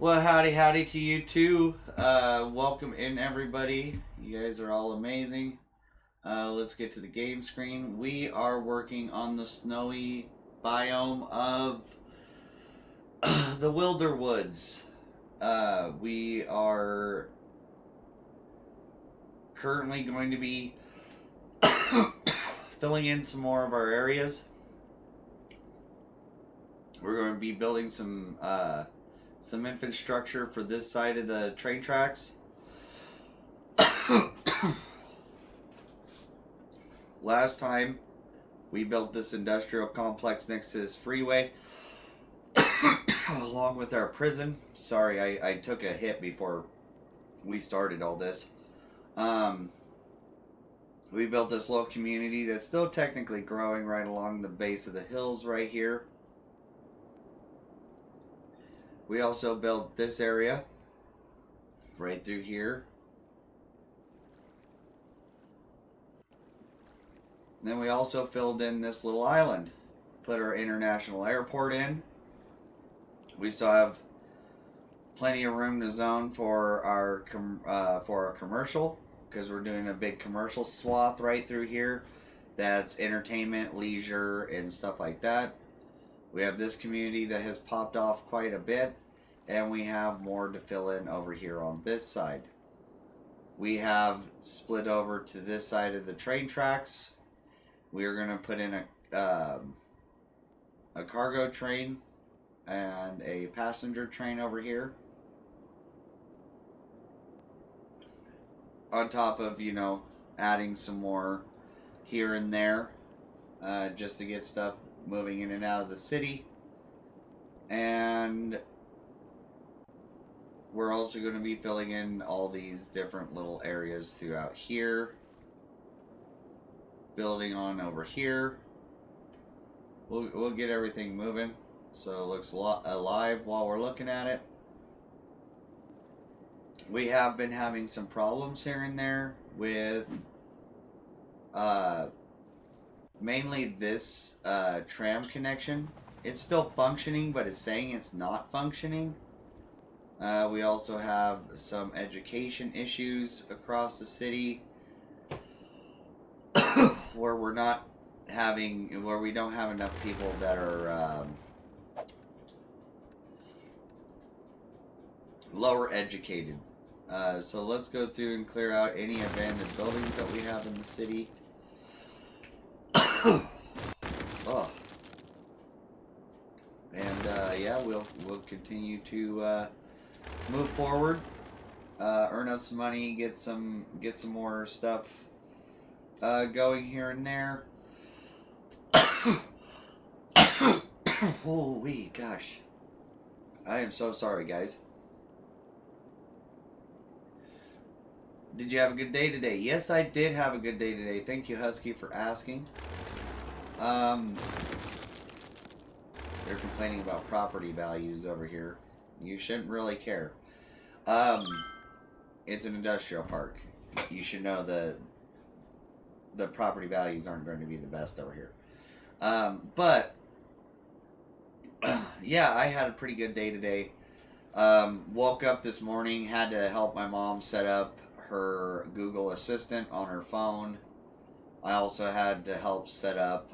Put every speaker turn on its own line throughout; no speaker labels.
Well, howdy to you too. Welcome in, everybody. You guys are all amazing. Let's get to the game screen. We are working on the snowy biome of the Wilderwoods. We are currently going to be filling in some more of our areas. We're going to be building some infrastructure for this side of the train tracks. Last time we built this industrial complex next to this freeway along with our prison. Sorry, I took a hit before we started all this. We built this little community that's still technically growing right along the base of the hills right here. We also built this area right through here. Then we also filled in this little island, put our international airport in. We still have plenty of room to zone for our commercial, because we're doing a big commercial swath right through here. That's entertainment, leisure, and stuff like that. We have this community that has popped off quite a bit, and we have more to fill in over here on this side. We have split over to this side of the train tracks. We are going to put in a cargo train and a passenger train over here. On top of, adding some more here and there, just to get stuff moving in and out of the city. And we're also going to be filling in all these different little areas throughout here. Building on over here. We'll get everything moving so it looks alive while we're looking at it. We have been having some problems here and there with mainly this tram connection. It's still functioning, but it's saying it's not functioning. We also have some education issues across the city where we don't have enough people that are lower educated. So let's go through and clear out any abandoned buildings that we have in the city. Oh. And yeah, we'll continue to move forward, earn up some money, get some more stuff going here and there. Holy gosh, I am so sorry, guys. Did you have a good day today? Yes, I did have a good day today. Thank you, Husky, for asking. They're complaining about property values over here. You shouldn't really care. It's an industrial park. You should know the property values aren't going to be the best over here. But yeah, I had a pretty good day today. Woke up this morning, had to help my mom set up her Google Assistant on her phone. I also had to help set up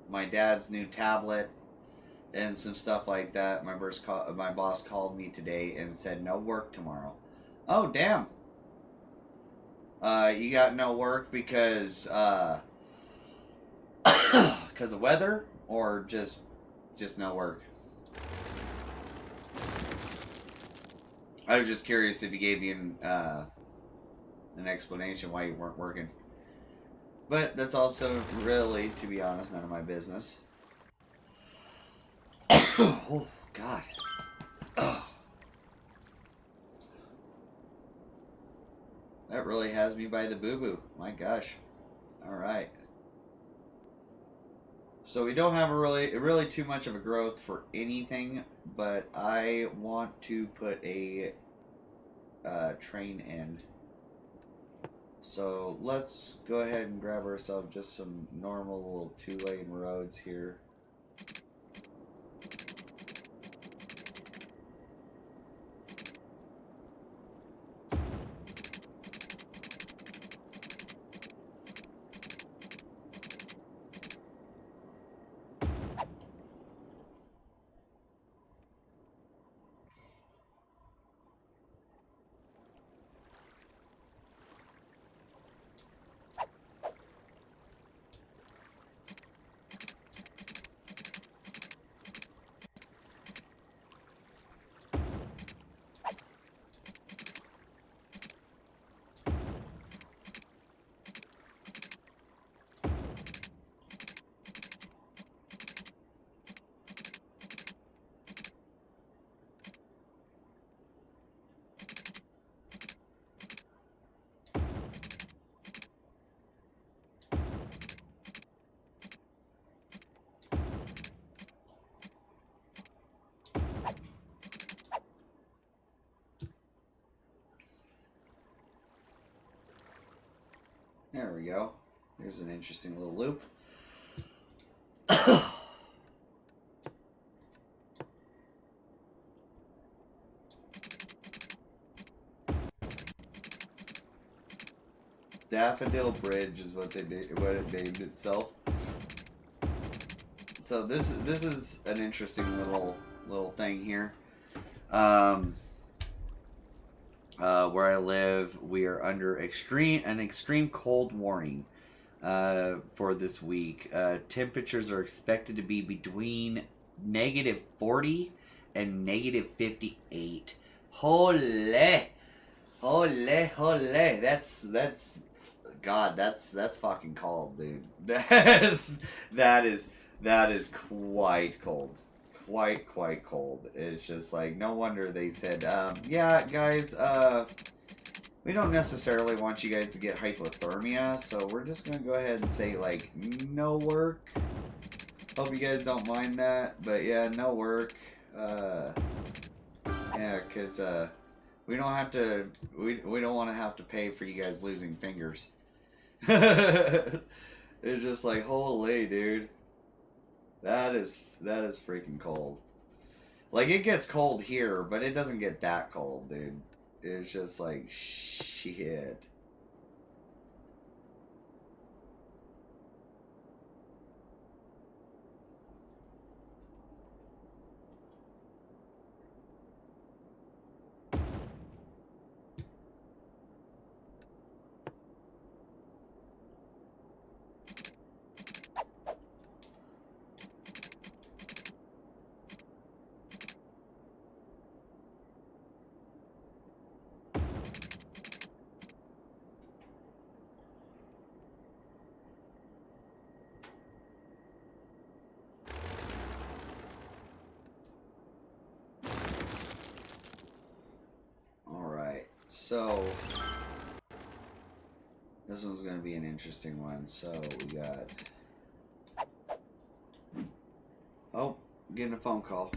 my dad's new tablet and some stuff like that. My boss called me today and said no work tomorrow. Oh, damn. You got no work because of weather, or just no work? I was just curious if he gave you an explanation why you weren't working. But that's also really, to be honest, none of my business. Oh, God. Oh. That really has me by the boo-boo. My gosh. Alright. So we don't have really too much of a growth for anything, but I want to put a train in. So let's go ahead and grab ourselves just some normal little 2-lane roads here. There we go. Here's an interesting little loop. Daffodil Bridge is what it named itself. So this is an interesting little thing here. Where I live, we are under an extreme cold warning for this week. Temperatures are expected to be between -40 and -58. Holy, holy, holy! That's God. That's fucking cold, dude. That is quite cold. Quite cold. It's just like, no wonder they said, yeah, guys, we don't necessarily want you guys to get hypothermia, so we're just gonna go ahead and say, like, no work. Hope you guys don't mind that, but yeah, no work. Yeah, because we don't have to, we don't want to have to pay for you guys losing fingers. It's just like, holy, dude. That is freaking cold. Like, it gets cold here, but it doesn't get that cold, dude. It's just like, shit. So, this one's going to be an interesting one. So, we got... Oh, getting a phone call.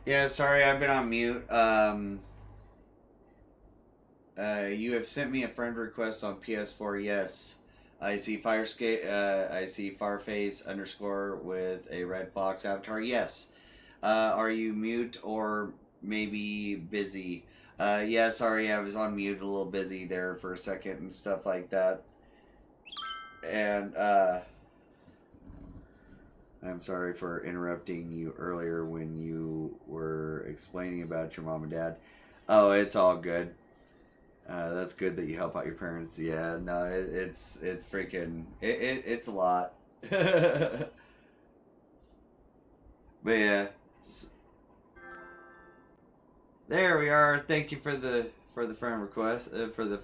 Yeah, sorry, I've been on mute. You have sent me a friend request on PS4. Yes, I see Firescape. I see Farface underscore with a red fox avatar. Yes. Are you mute or maybe busy? Yeah, sorry, I was on mute, a little busy there for a second and stuff like that. And I'm sorry for interrupting you earlier when you were explaining about your mom and dad. Oh, it's all good. That's good that you help out your parents. Yeah, no, it's freaking it's a lot. But yeah, there we are. Thank you for the friend request for the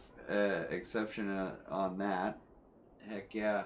exception on that. Heck yeah.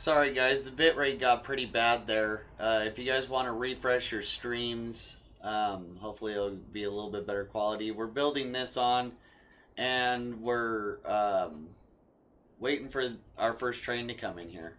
Sorry, guys, the bitrate got pretty bad there. If you guys want to refresh your streams, hopefully it'll be a little bit better quality. We're building this on, and we're waiting for our first train to come in here.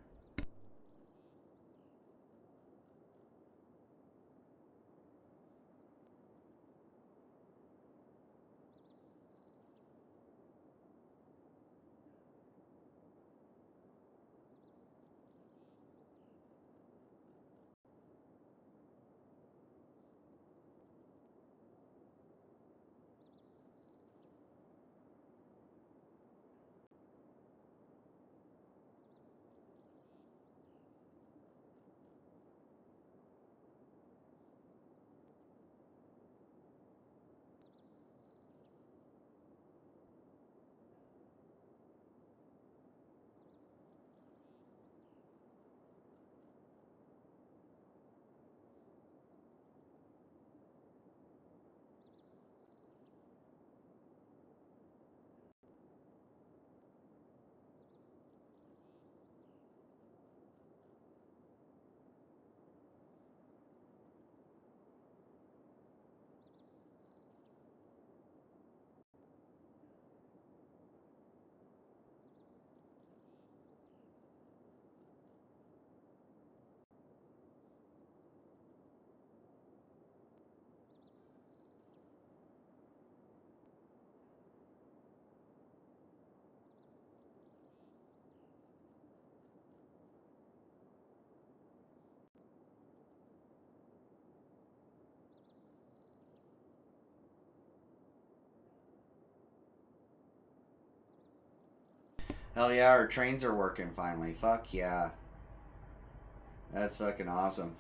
Hell yeah, our trains are working finally. Fuck yeah. That's fucking awesome.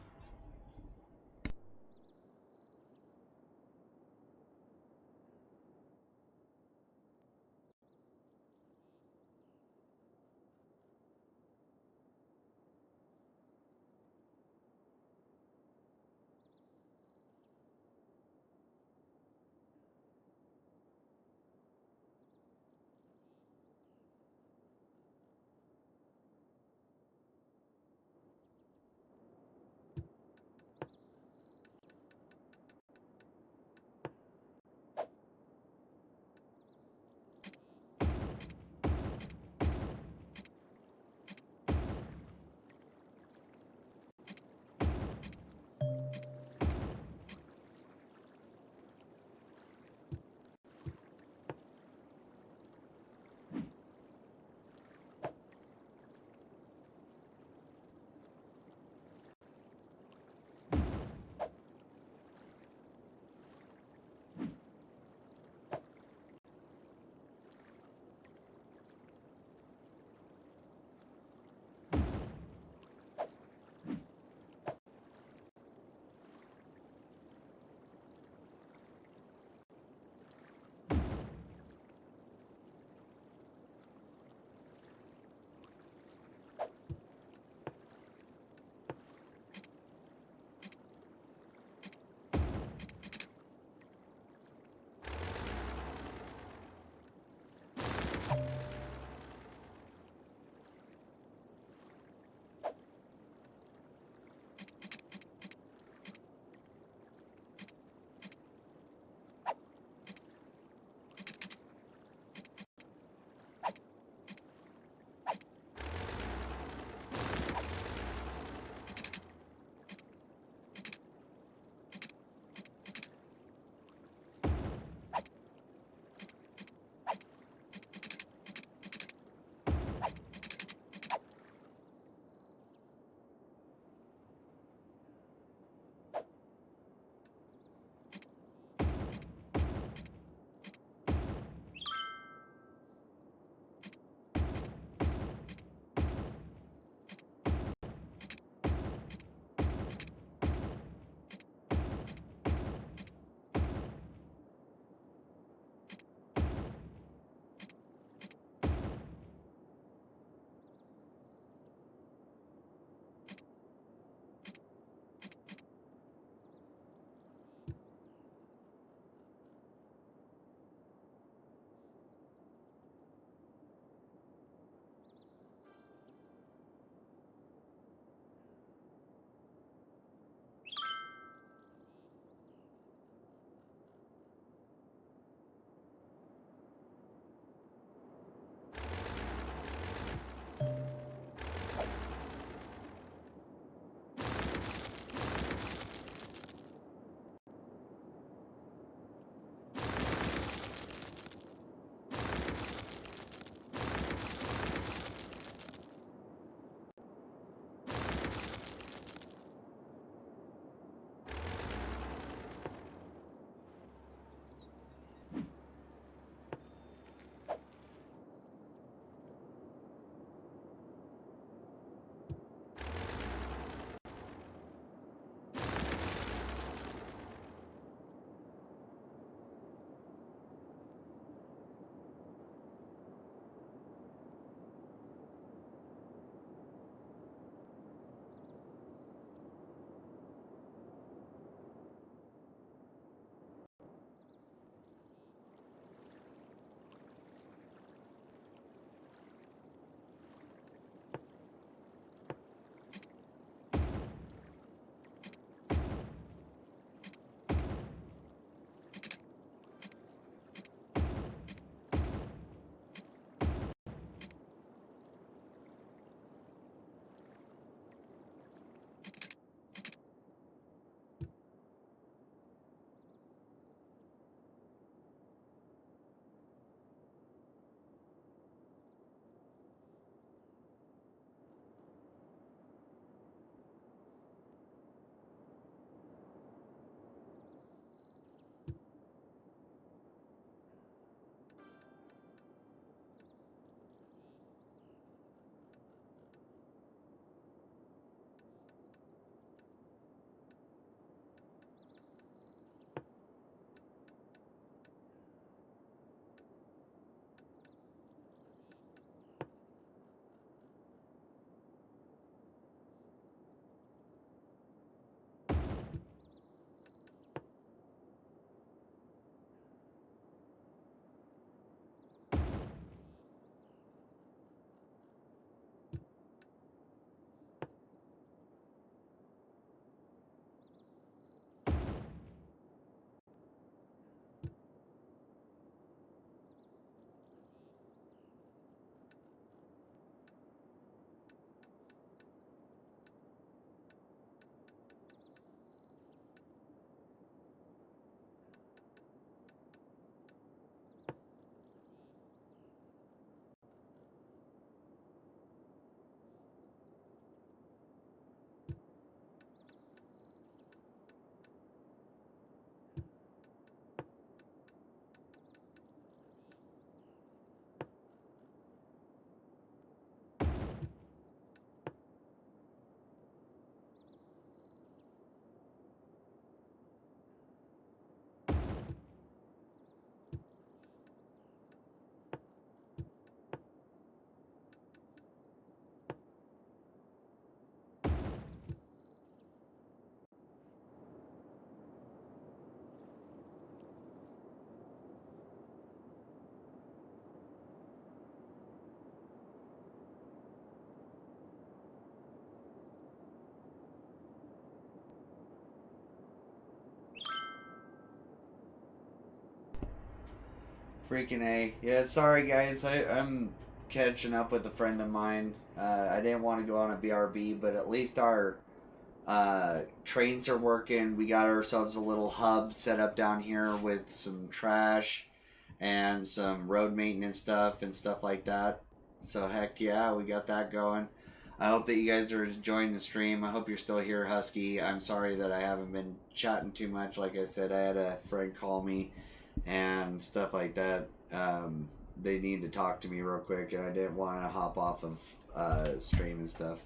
Freaking A. Yeah, sorry guys. I'm catching up with a friend of mine. I didn't want to go on a BRB, but at least our trains are working. We got ourselves a little hub set up down here with some trash and some road maintenance stuff and stuff like that. So heck yeah, we got that going. I hope that you guys are enjoying the stream. I hope you're still here, Husky. I'm sorry that I haven't been chatting too much. Like I said, I had a friend call me and stuff like that. They need to talk to me real quick, and I didn't want to hop off of stream and stuff.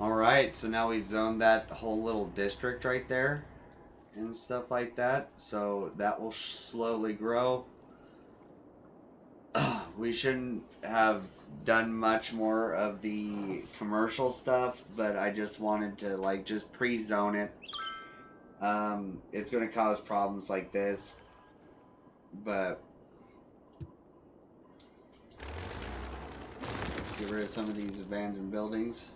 Alright, so now we've zoned that whole little district right there and stuff like that. So that will slowly grow. We shouldn't have done much more of the commercial stuff, but I just wanted to like just pre-zone it. It's going to cause problems like this, but get rid of some of these abandoned buildings.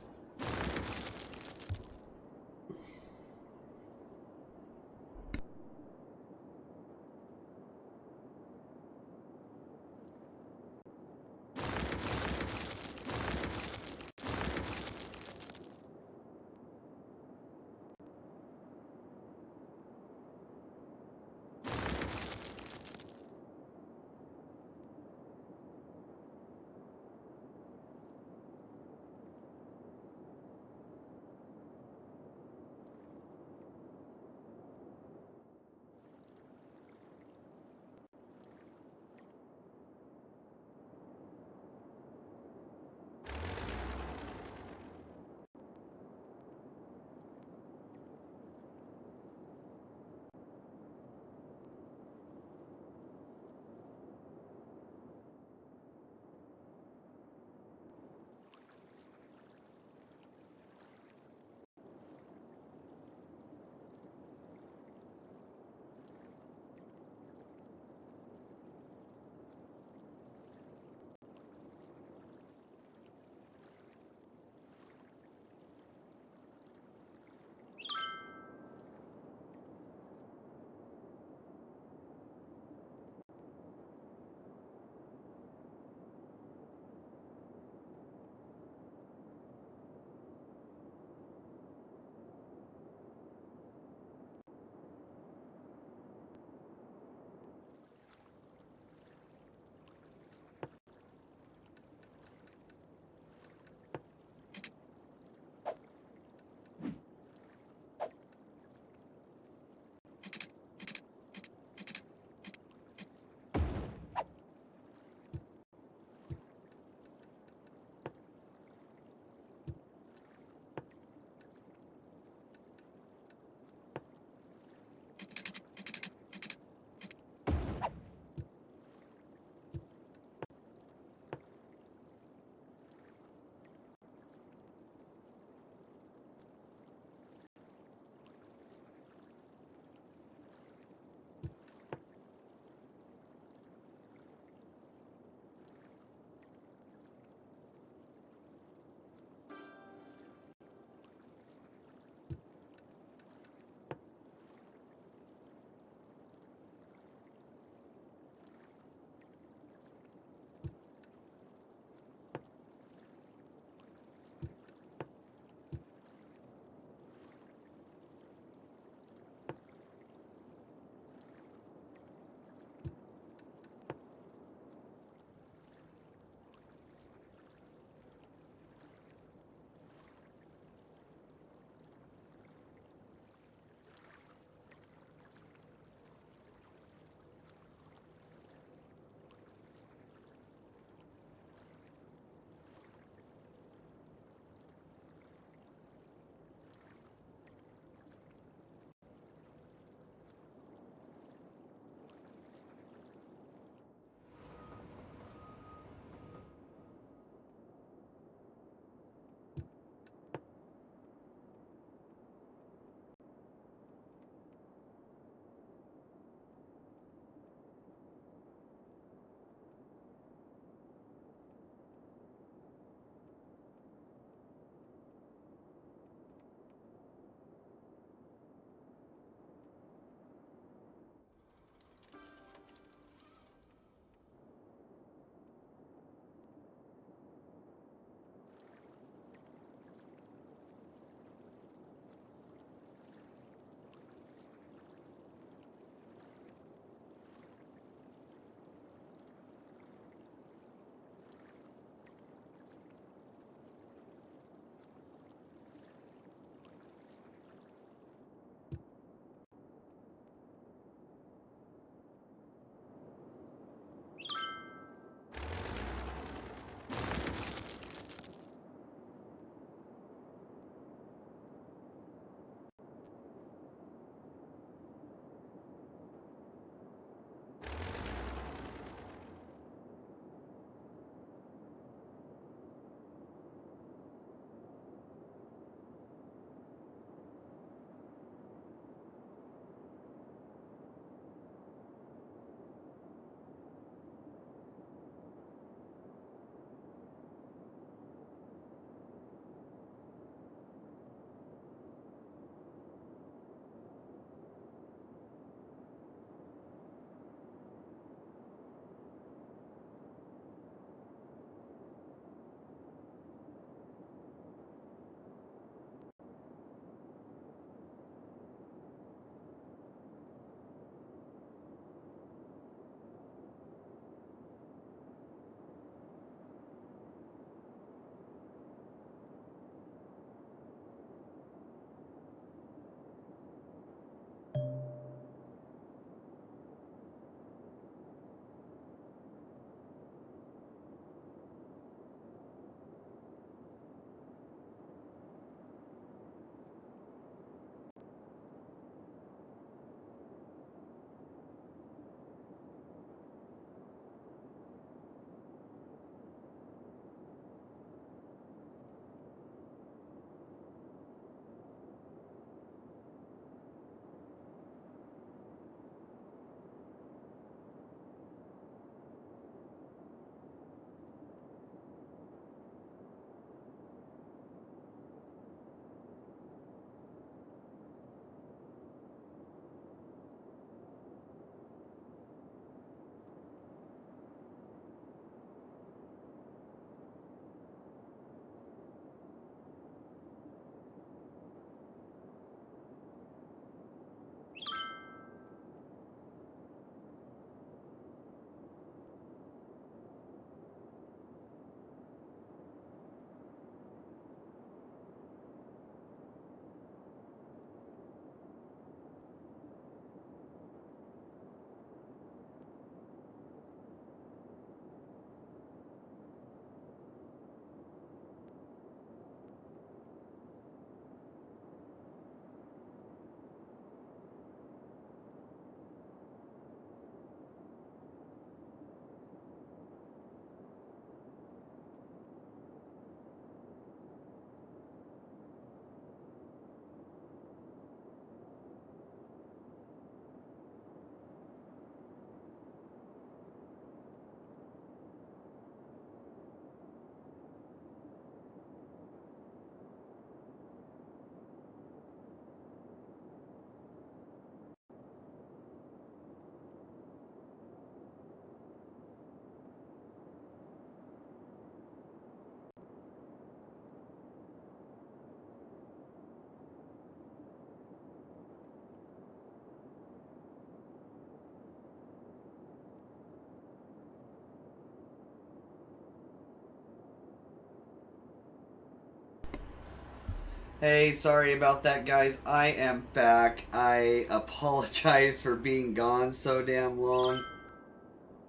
Hey, sorry about that, guys. I am back. I apologize for being gone so damn long.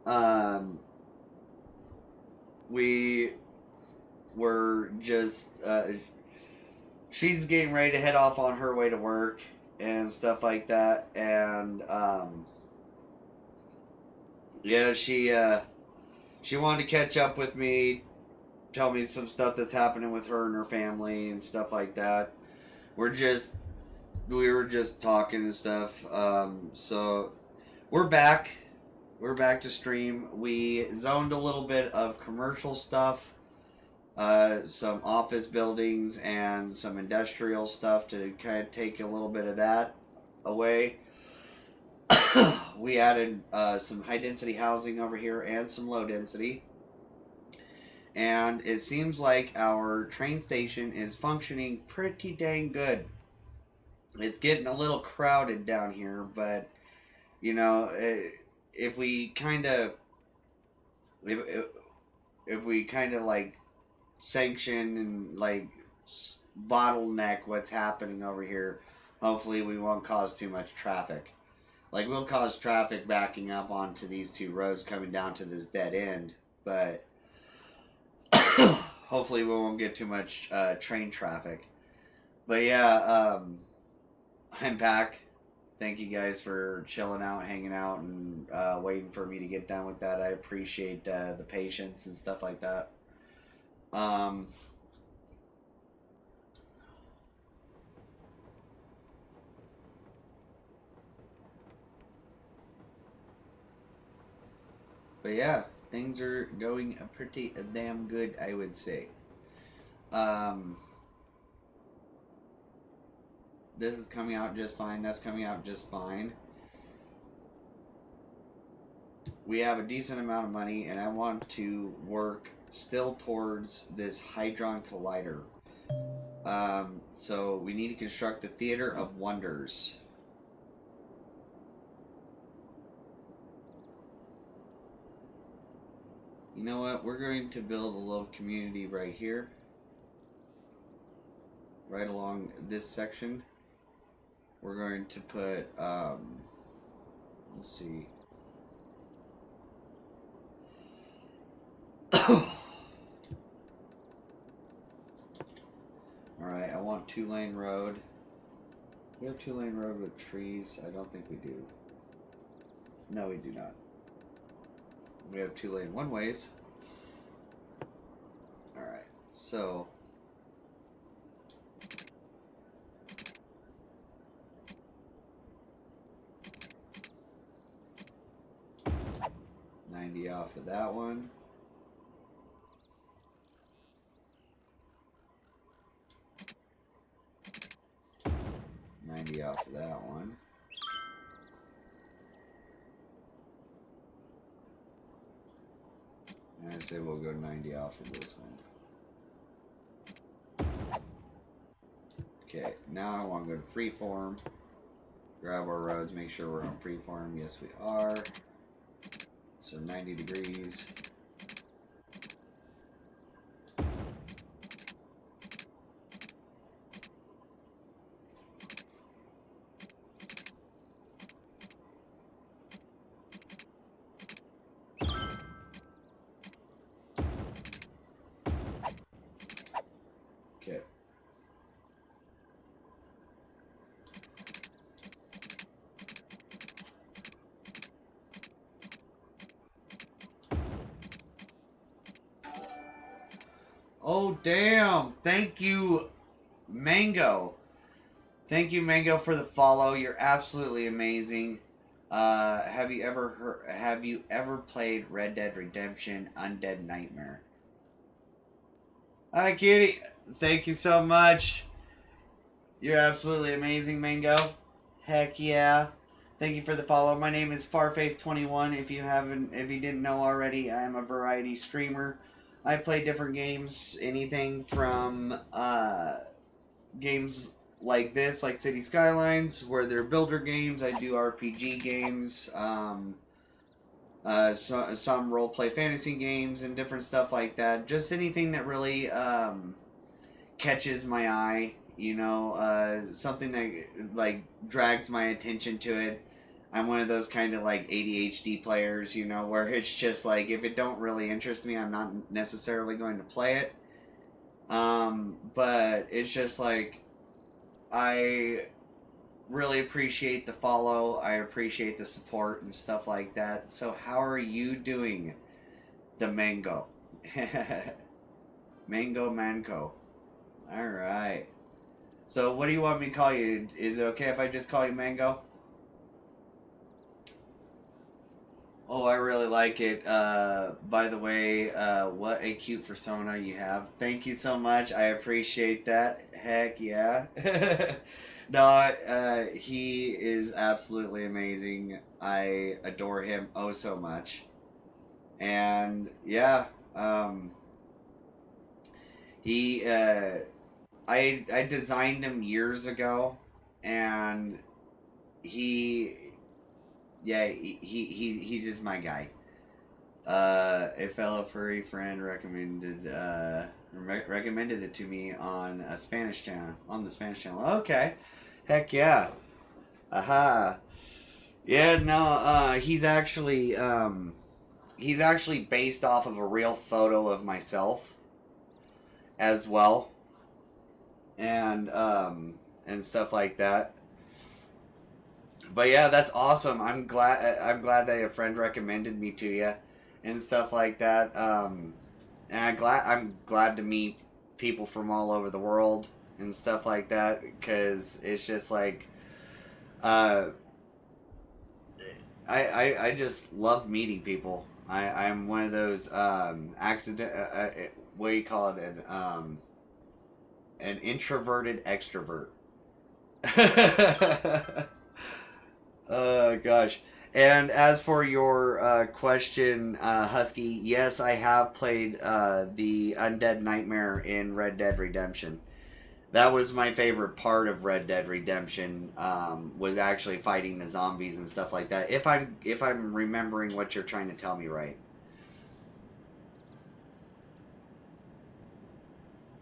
Um, we were just, she's getting ready to head off on her way to work and stuff like that. And, yeah, she wanted to catch up with me, tell me some stuff that's happening with her and her family and stuff like that. We were just talking and stuff. So we're back. We're back to stream. We zoned a little bit of commercial stuff, some office buildings, and some industrial stuff to kind of take a little bit of that away. We added some high density housing over here and some low density. And it seems like our train station is functioning pretty dang good. It's getting a little crowded down here, but you know, if we kind of if we kind of like sanction and like bottleneck what's happening over here, hopefully we won't cause too much traffic. Like, we'll cause traffic backing up onto these two roads coming down to this dead end, but hopefully we won't get too much train traffic. But yeah, I'm back. Thank you guys for chilling out, hanging out, and waiting for me to get done with that. I appreciate the patience and stuff like that. But yeah, things are going pretty damn good, I would say. This is coming out just fine. That's coming out just fine. We have a decent amount of money, and I want to work still towards this Hadron Collider. So we need to construct the Theater of Wonders. You know what? We're going to build a little community right here. Right along this section. We're going to put, let's see. Alright, I want 2-lane road. We have 2-lane road with trees? I don't think we do. No, we do not. We have 2-lane one-ways. Alright, so... $90 off of that one. $90 off of that one. And I say we'll go 90 off of this one. Okay, now I want to go to freeform. Grab our roads, make sure we're on freeform. Yes, we are. So 90 degrees. Okay. Oh, damn. Thank you, Mango. Thank you, Mango, for the follow. You're absolutely amazing. Have you ever played Red Dead Redemption Undead Nightmare? Hi, Kitty. Thank you so much. You're absolutely amazing, Mango. Heck yeah. Thank you for the follow. My name is Farface21. If you didn't know already, I am a variety streamer. I play different games, anything from games like this, like City Skylines, where they're builder games. I do RPG games, some role-play fantasy games, and different stuff like that. Just anything that really catches my eye you know, something that like drags my attention to it. I'm one of those kind of like ADHD players, you know, where it's just like if it don't really interest me, I'm not necessarily going to play it. But it's just like I really appreciate the follow. I appreciate the support and stuff like that. So how are you doing, the mango? Mango Manco. All right. So what do you want me to call you? Is it okay if I just call you Mango? Oh, I really like it. By the way, what a cute persona you have. Thank you so much. I appreciate that. Heck yeah. No, he is absolutely amazing. I adore him oh so much. And yeah, he, I designed him years ago, and he, yeah, he's just my guy. A fellow furry friend recommended it to me on a Spanish channel, on the Spanish channel. Okay, heck yeah, aha, yeah. No, he's actually based off of a real photo of myself as well, and stuff like that. But yeah, that's awesome. I'm glad that a friend recommended me to you, and stuff like that. And I'm glad to meet people from all over the world and stuff like that, because it's just like uh, I just love meeting people. I'm one of those accident what do you call it, an introverted extrovert. Oh gosh. And as for your question, Husky, yes, I have played the Undead Nightmare in Red Dead Redemption. That was my favorite part of Red Dead Redemption. Was actually fighting the zombies and stuff like that. If I'm remembering what you're trying to tell me right.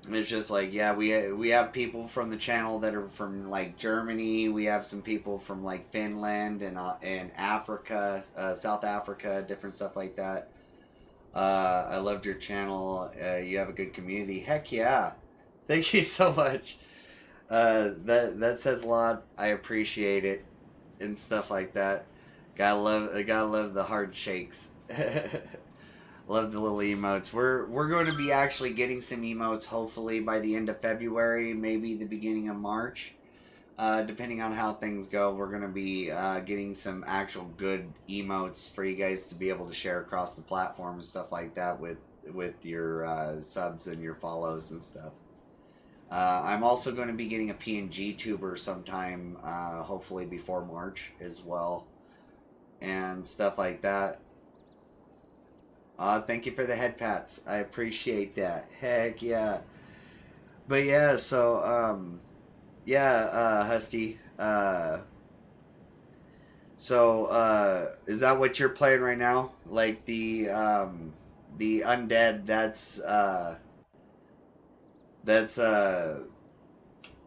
It's just like, yeah, we have people from the channel that are from like Germany. We have some people from like Finland and Africa, South Africa, different stuff like that. I loved your channel. You have a good community. Heck yeah! Thank you so much. That says a lot. I appreciate it and stuff like that. Gotta love the hard shakes. Love the little emotes. We're going to be actually getting some emotes hopefully by the end of February, maybe the beginning of March. Depending on how things go, we're going to be getting some actual good emotes for you guys to be able to share across the platform and stuff like that with your subs and your follows and stuff. I'm also going to be getting a PNG tuber sometime, hopefully before March as well, and stuff like that. Thank you for the head pats. I appreciate that. Heck yeah. But yeah, so Husky. Is that what you're playing right now? Like the undead? That's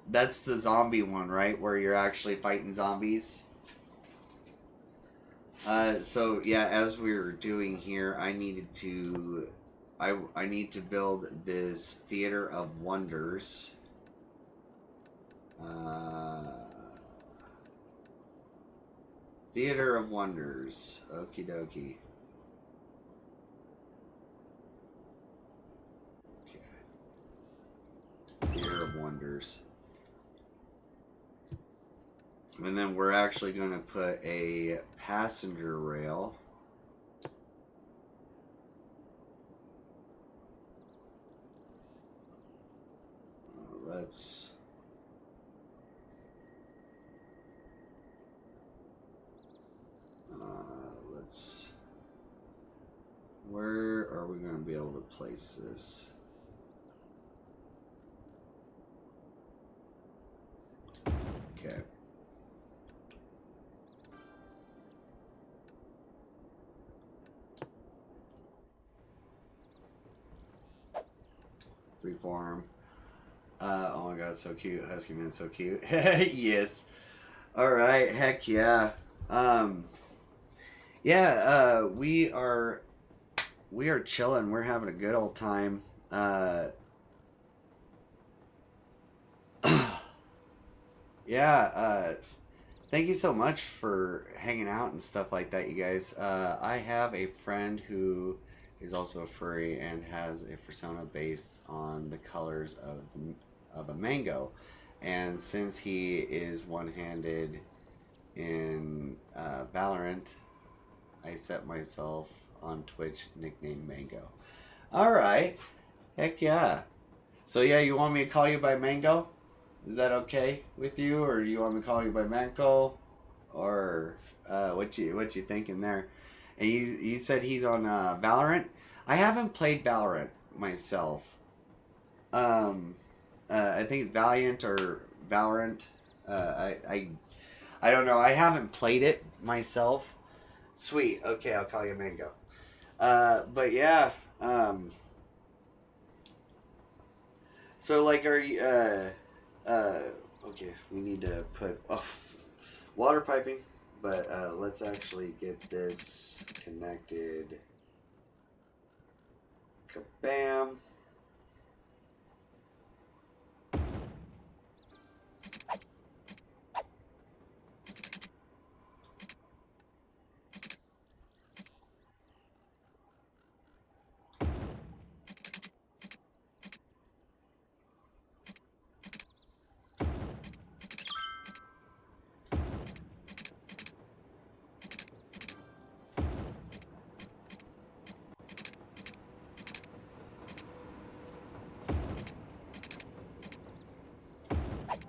that's the zombie one, right? Where you're actually fighting zombies. So yeah, as we were doing here, I need to build this theater of wonders. Theater of wonders. Okie dokie. Okay. Theater of wonders. And then we're actually going to put a passenger rail. Let's where are we going to be able to place this? Okay. Freeform. Oh my god, so cute. Husky man, so cute. Yes. Alright, heck yeah. Yeah, we are chilling. We're having a good old time. Yeah, thank you so much for hanging out and stuff like that, you guys. I have a friend who is also a furry and has a persona based on the colors of a mango. And since he is one-handed in Valorant, I set myself on Twitch nickname Mango. All right, heck yeah. So yeah, you want me to call you by Mango? Is that okay with you, or you want me to call you by Mango, or what you thinking there? And you said he's on Valorant. I haven't played Valorant myself. I think it's Valiant or Valorant. I don't know. I haven't played it myself. Sweet. Okay, I'll call you Mango. But yeah. So like, are you? Okay, we need to put water piping, but let's actually get this connected. Kabam.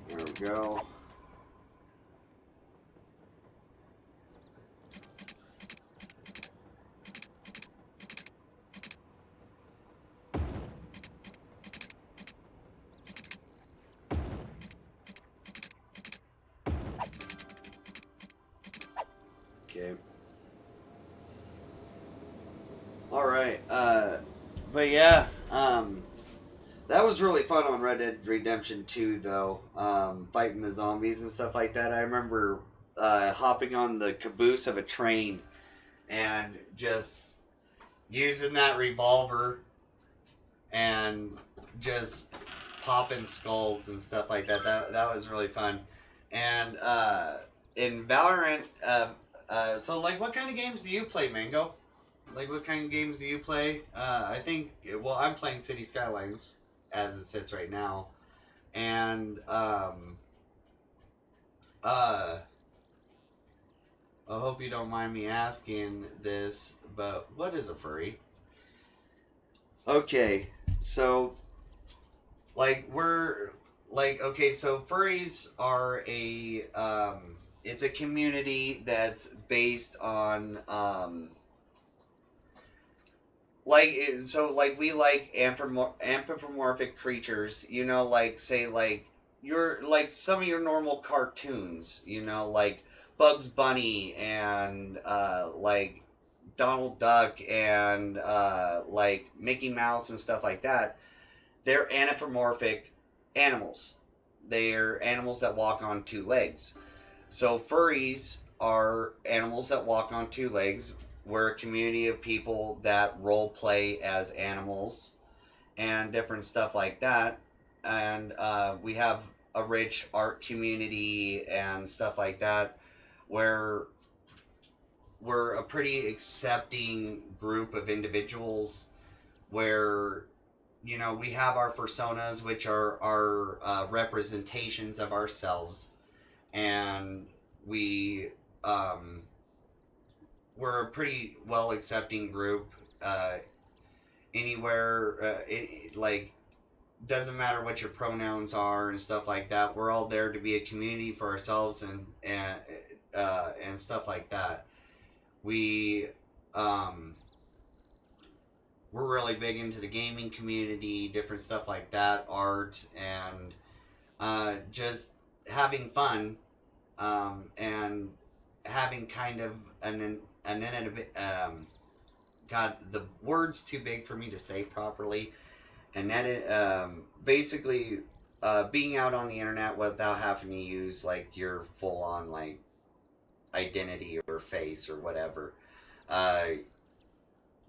There we go. Okay. All right. But yeah. That was really fun on Red Dead Redemption 2, though. Fighting the zombies and stuff like that. I remember hopping on the caboose of a train and just using that revolver and just popping skulls and stuff like that. That was really fun. And in Valorant, so like, what kind of games do you play, Mango? Like, what kind of games do you play? I think, well, I'm playing City Skylines as it sits right now, and I hope you don't mind me asking this, but what is a furry? Okay, so so furries are it's a community that's based on we like anthropomorphic creatures, like say like your like some of your normal cartoons, like Bugs Bunny and like Donald Duck and like Mickey Mouse and stuff like that. They're anthropomorphic animals. They're animals that walk on two legs. So furries are animals that walk on two legs. We're a community of people that role play as animals and different stuff like that. And we have a rich art community and stuff like that where we're a pretty accepting group of individuals where, we have our personas, which are our representations of ourselves. And we're a pretty well accepting group. Anywhere, like, doesn't matter what your pronouns are and stuff like that. We're all there to be a community for ourselves and stuff like that. We're really big into the gaming community, different stuff like that, art, and just having fun, and having kind of God, the word's too big for me to say properly. And then basically
being out on the internet without having to use like your full on like identity or face or whatever, uh,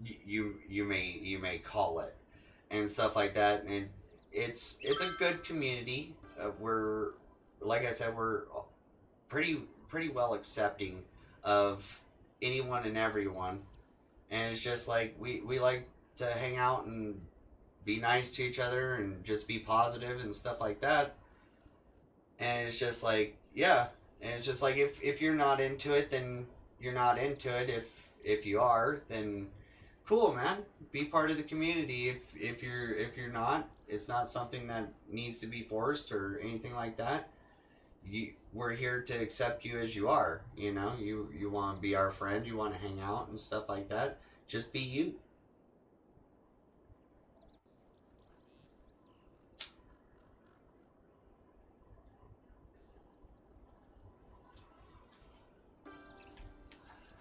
you may call it, and stuff like that. And it's a good community. We're, like I said, we're pretty well accepting of anyone and everyone, and it's just like we like to hang out and be nice to each other and just be positive and stuff like that. And it's just like, yeah, and it's just like, if you're not into it, then you're not into it. If you are, then cool, man, be part of the community. If you're not, it's not something that needs to be forced or anything like that. We're here to accept you as you are. You know, you want to be our friend, you want to hang out and stuff like that, just be you.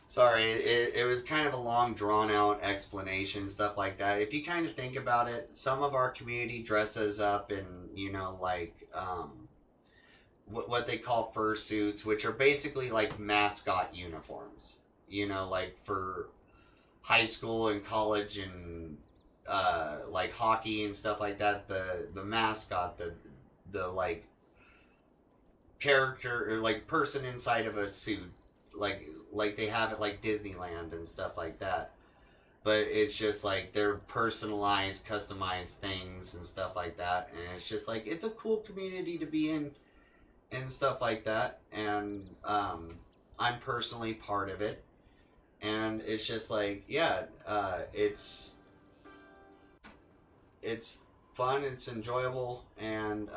Sorry, it was kind of a long, drawn out explanation, stuff like that. If you kind of think about it, some of our community dresses up in, you know, like, what they call fursuits, which are basically like mascot uniforms. You know, like for high school and college and, like hockey and stuff like that, the mascot, the like character or like person inside of a suit, like they have it like Disneyland and stuff like that. But it's just like they're personalized, customized things and stuff like that, and it's just like it's a cool community to be in and stuff like that. And I'm personally part of it, and it's just like, yeah, it's fun, it's enjoyable, and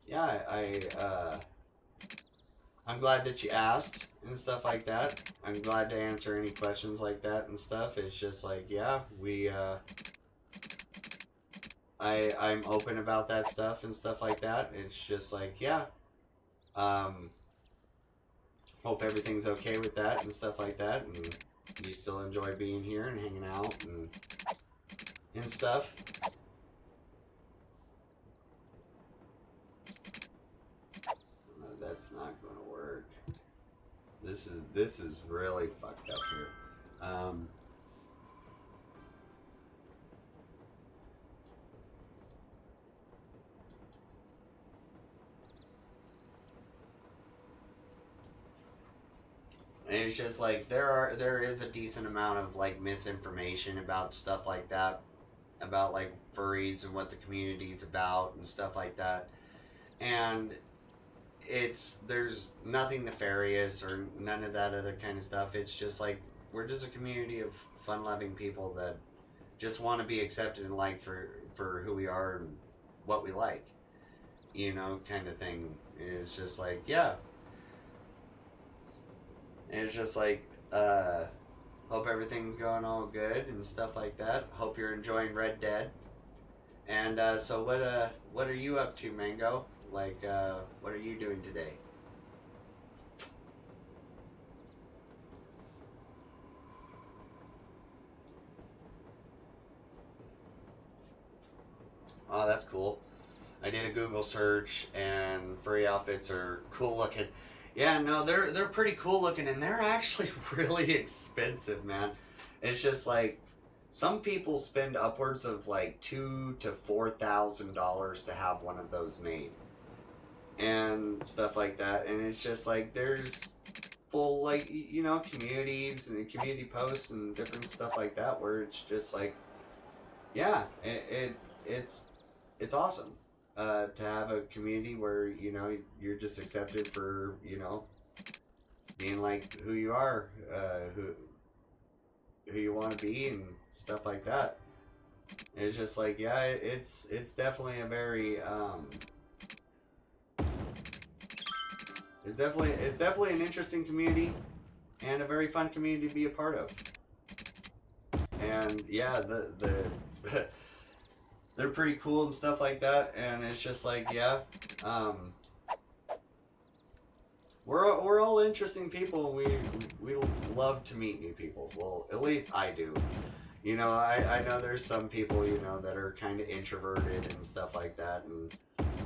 yeah, I'm glad that you asked and stuff like that. I'm glad to answer any questions like that and stuff. It's just like, yeah, I'm open about that stuff and stuff like that. It's just like, yeah, hope everything's okay with that and stuff like that, and you still enjoy being here and hanging out and stuff. No, that's not gonna work. This is really fucked up here. And it's just like there is a decent amount of like misinformation about stuff like that, about like furries and what the community's about and stuff like that. And there's nothing nefarious or none of that other kind of stuff. It's just like we're just a community of fun-loving people that just want to be accepted and liked for who we are and what we like, you know, kind of thing. It's just like, yeah. And it's just like, hope everything's going all good and stuff like that. Hope you're enjoying Red Dead. And so what are you up to, Mango? Like, what are you doing today? Oh, that's cool. I did a Google search, and furry outfits are cool looking. Yeah, no, they're pretty cool looking, and they're actually really expensive, man. It's just like some people spend upwards of like $2,000 to $4,000 to have one of those made, and stuff like that. And it's just like there's full, like, you know, communities and community posts and different stuff like that where it's just like, yeah, it's awesome. To have a community where, you know, you're just accepted for, you know, being like who you are, who you want to be and stuff like that. It's just like, yeah, it's definitely a very it's definitely an interesting community and a very fun community to be a part of. And yeah, the they're pretty cool and stuff like that, and it's just like, yeah, we're all interesting people. We love to meet new people. Well, at least I do.
You know, I know there's some people, you know, that are kind of introverted and stuff like that, and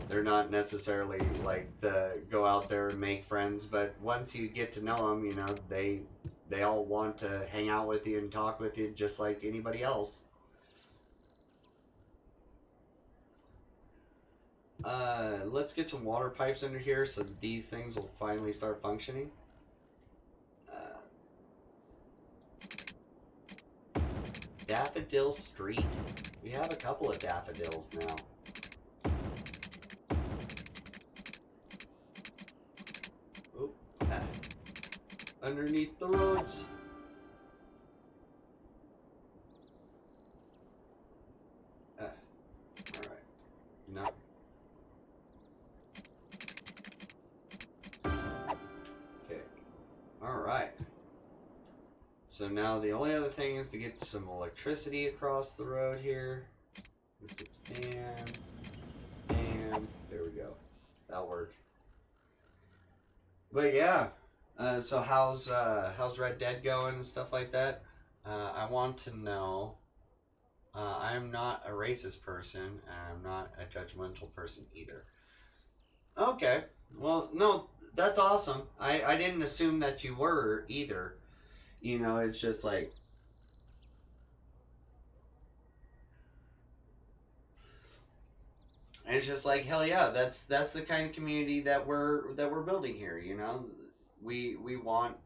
they're not necessarily like the go out there and make friends, but once you get to know them, you know, they all want to hang out with you and talk with you just like anybody else. Let's get some water pipes under here so these things will finally start functioning. Daffodil Street. We have a couple of daffodils now. Oh, underneath the roads. Alright. No. Okay. Alright. So now the only other thing is to get some electricity across the road here. It's bam, bam. There we go. That'll work. But yeah, so how's Red Dead going and stuff like that? I want to know. I'm not a racist person, and I'm not a judgmental person either. Okay, well, no, that's awesome. I didn't assume that you were either. You know, it's just like, it's just like, hell yeah, that's the kind of community that we're building here. You know, we want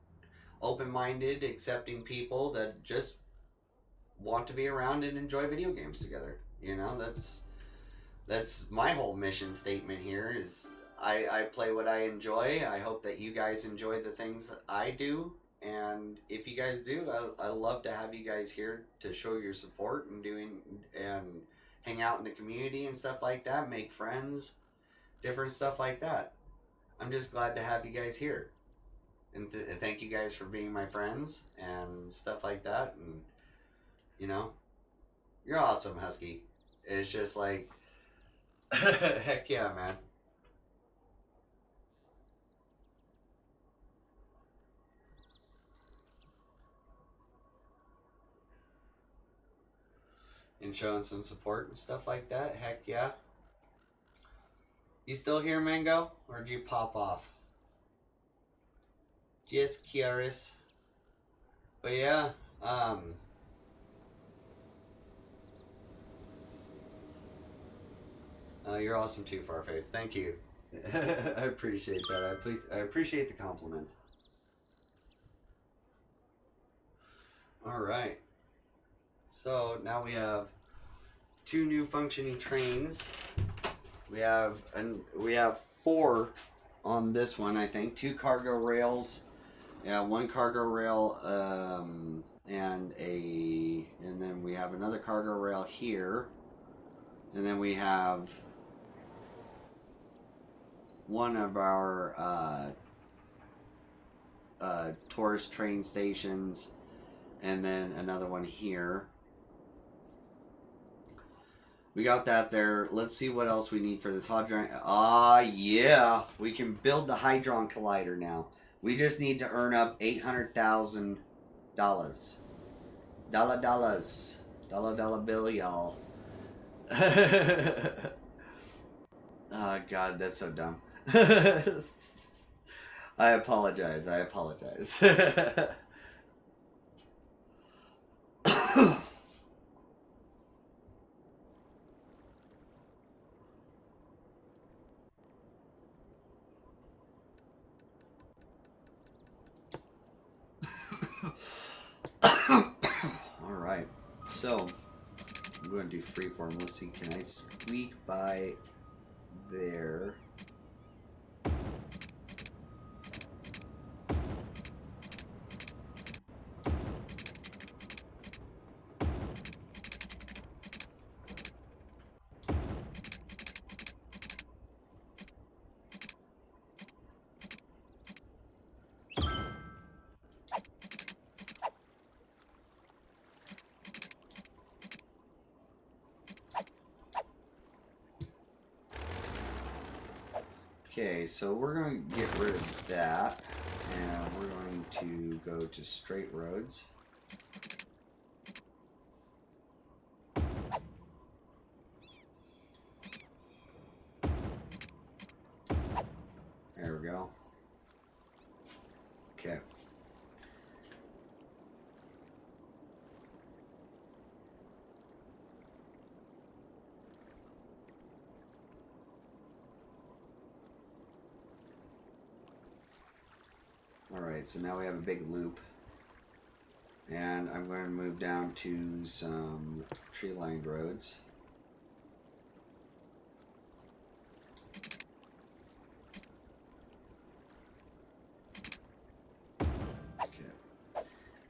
open-minded, accepting people that just want to be around and enjoy video games together. You know, that's my whole mission statement here. Is I play what I enjoy. I hope that you guys enjoy the things that I do. And if you guys do, I love to have you guys here to show your support and hang out in the community and stuff like that, make friends, different stuff like that. I'm just glad to have you guys here. And thank you guys for being my friends and stuff like that. And, you know, you're awesome, Husky. It's just like, heck yeah, man. And showing some support and stuff like that. Heck yeah. You still here, Mango? Or did you pop off? Just curious. But yeah, you're awesome too, Farface. Thank you. I appreciate that. I appreciate the compliments. Alright. So now we have 2 new functioning trains. We have 4 on this one, I think. 2 cargo rails. Yeah, 1 cargo rail, and then we have another cargo rail here, and then we have one of our tourist train stations, and then another one here. We got that there. Let's see what else we need for this Hadron. Yeah, we can build the Hadron Collider now. We just need to earn up $800,000. Dollar bill, y'all. Oh, God, that's so dumb. I apologize. Alright, so I'm going to do freeform. Let's see, can I squeak by there? Okay, so we're going to get rid of that, and we're going to go to straight roads. go. Okay. Alright, so now we have a big loop. And I'm going to move down to some tree-lined roads. Okay.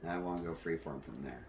Now I want to go freeform from there.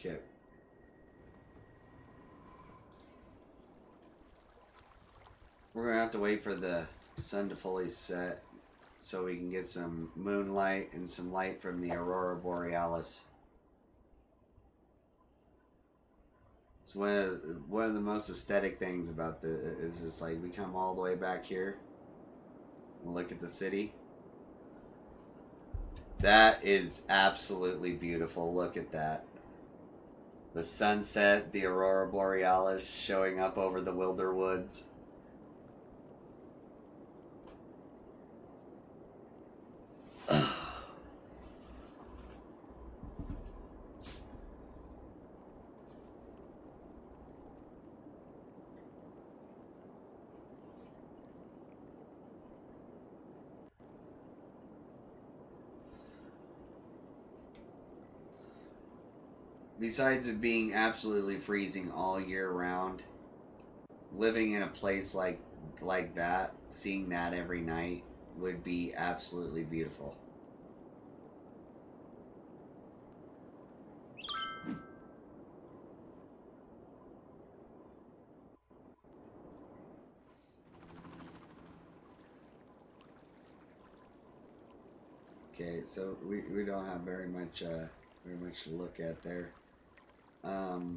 Okay. We're going to have to wait for the sun to fully set so we can get some moonlight and some light from the aurora borealis. It's one of the most aesthetic things about is just like we come all the way back here and look at the city. That is absolutely beautiful. Look at that. The sunset, the aurora borealis showing up over the Willderwoods. Besides it being absolutely freezing all year round, living in a place like that, seeing that every night would be absolutely beautiful. Okay, so we don't have very much to look at there. Hmm.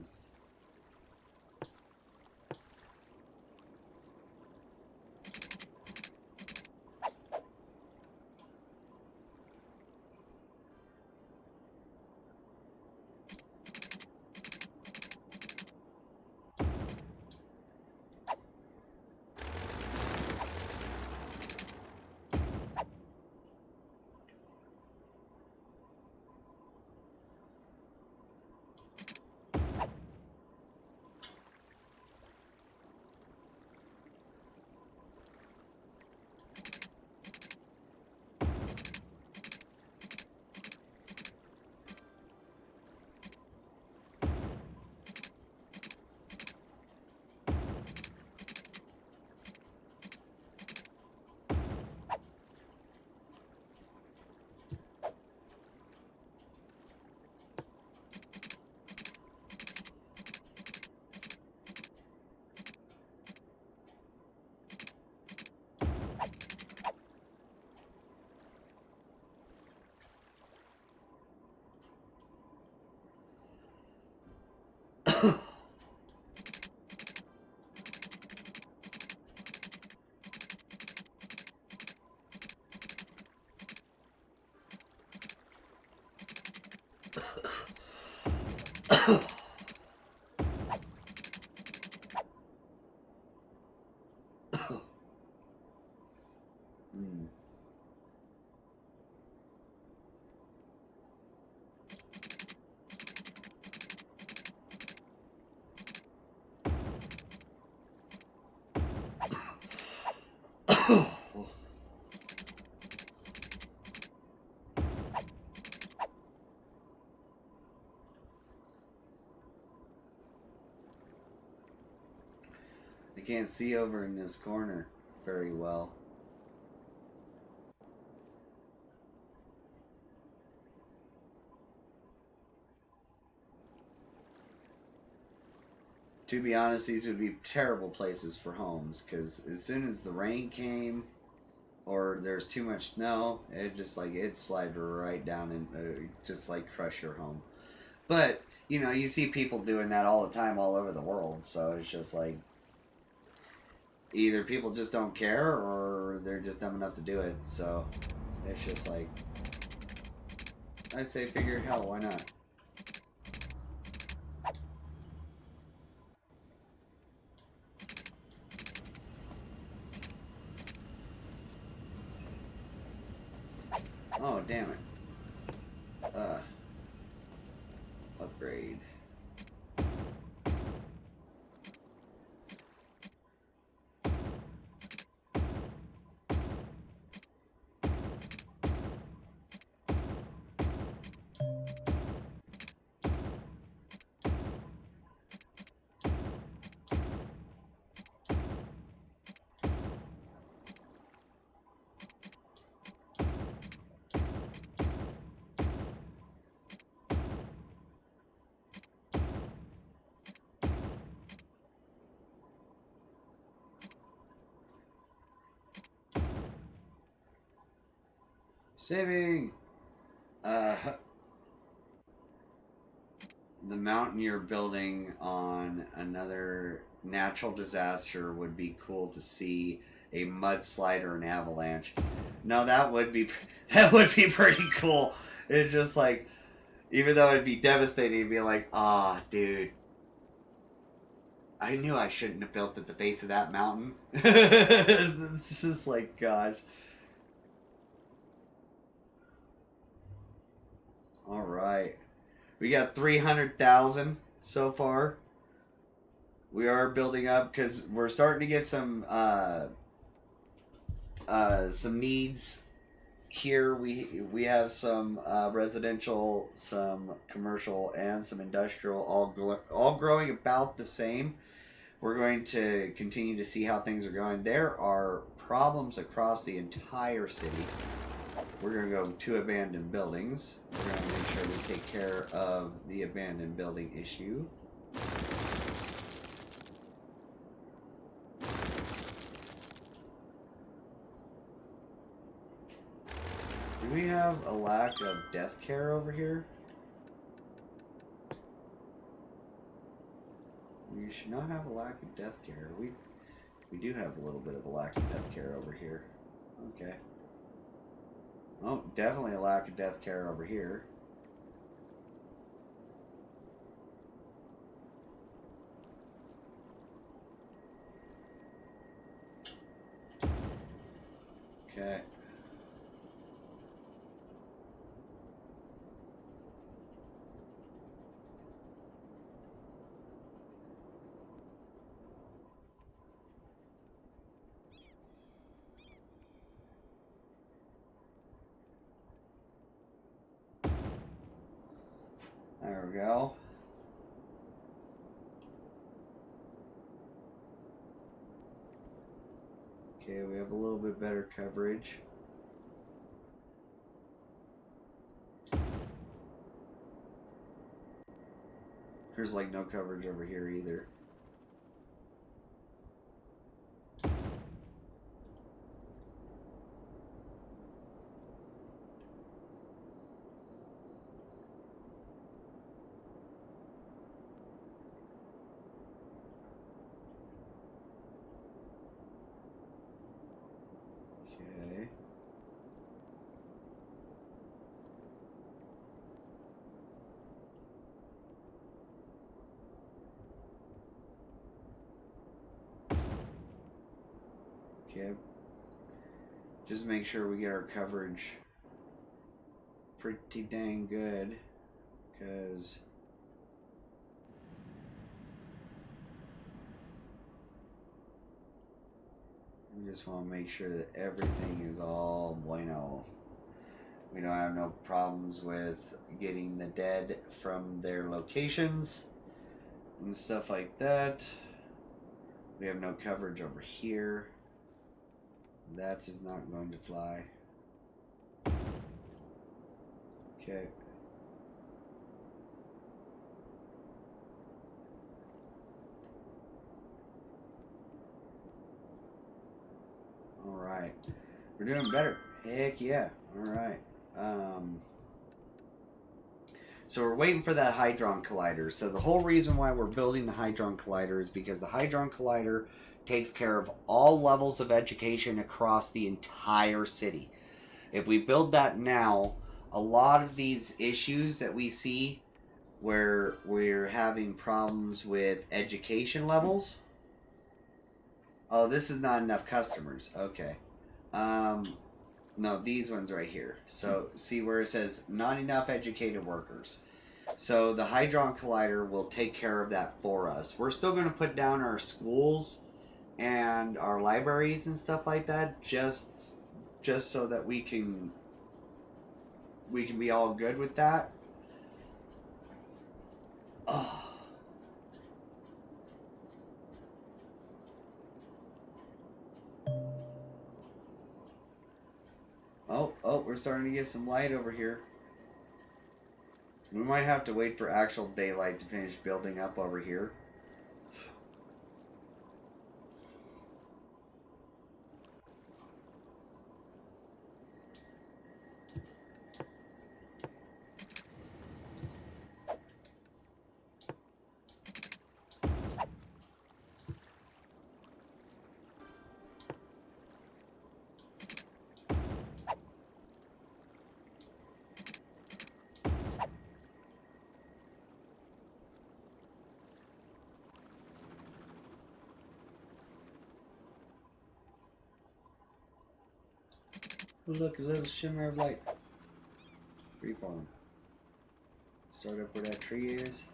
I can't see over in this corner very well. To be honest, these would be terrible places for homes because as soon as the rain came or there's too much snow, it'd slide right down and just like crush your home. But you know, you see people doing that all the time all over the world, so it's just like either people just don't care or they're just dumb enough to do it. So it's just like I'd say figure hell, why not? Oh, damn it. Upgrade. Saving! The mountain you're building on another natural disaster would be cool to see. A mudslide or an avalanche. No, that would be pretty cool. It's just like, even though it'd be devastating, it'd be like, ah, dude, I knew I shouldn't have built at the base of that mountain. It's just like, gosh. All right. We got 300,000 so far. We are building up because we're starting to get some needs here. We have some residential, some commercial, and some industrial, all growing about the same. We're going to continue to see how things are going. There are problems across the entire city. We're going to go to abandoned buildings. We're going to make sure we take care of the abandoned building issue. Do we have a lack of death care over here? We should not have a lack of death care. We do have a little bit of a lack of death care over here. Okay. Oh, definitely a lack of death care over here. Okay. There we go. Okay, we have a little bit better coverage. There's like no coverage over here either. Okay. Okay. Just make sure we get our coverage pretty dang good, because we just want to make sure that everything is all bueno. We don't have no problems with getting the dead from their locations and stuff like that. We have no coverage over here. That is not going to fly. Okay. Alright. We're doing better. Heck yeah. Alright. So we're waiting for that Hadron Collider. So the whole reason why we're building the Hadron Collider is because the Hadron Collider takes care of all levels of education across the entire city. If we build that now, a lot of these issues that we see where we're having problems with education levels. Oh, this is not enough customers. Okay. No, these ones right here. So see where it says not enough educated workers. So the Hadron Collider will take care of that for us. We're still going to put down our schools and our libraries and stuff like that, just so that we can be all good with that. Oh. Oh, we're starting to get some light over here. We might have to wait for actual daylight to finish building up over here. Oh, look, a little shimmer of light. Freeform. Start up where that tree is.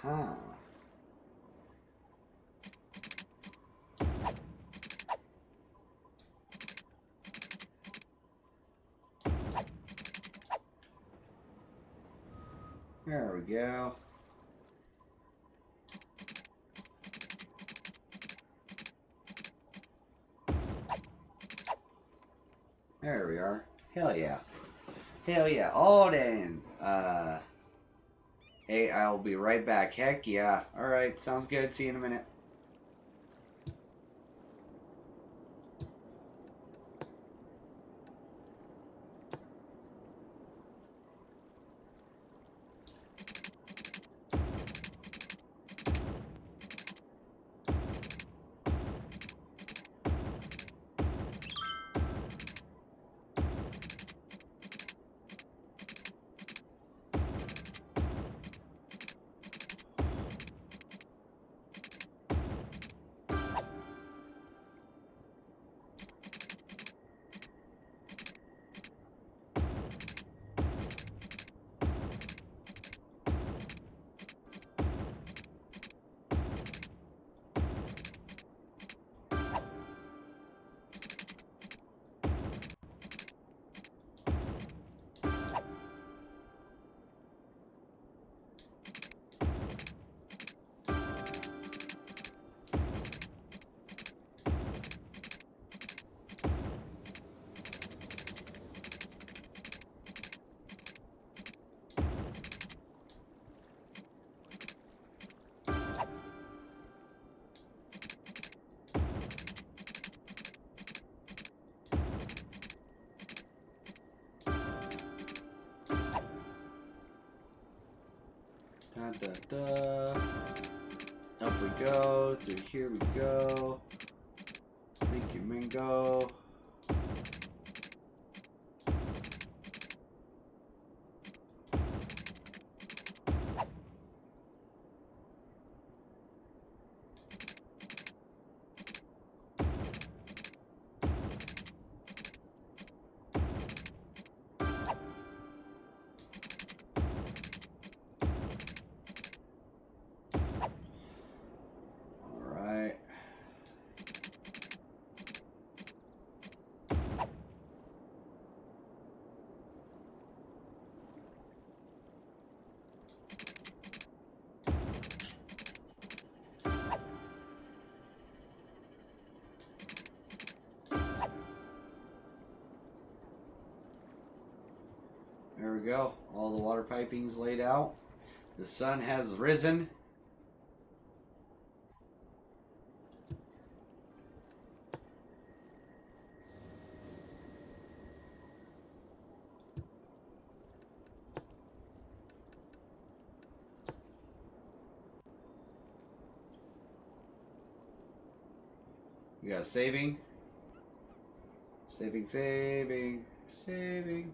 Aha. There we go. There we are. Hell yeah. Hell yeah. Oh, then. Hey, I'll be right back. Heck yeah. Alright, sounds good. See you in a minute. da, da. Up we go. Through here we go. Thank you, Mingo. There we go. All the water piping's laid out. The sun has risen. We got saving. Saving, saving, saving.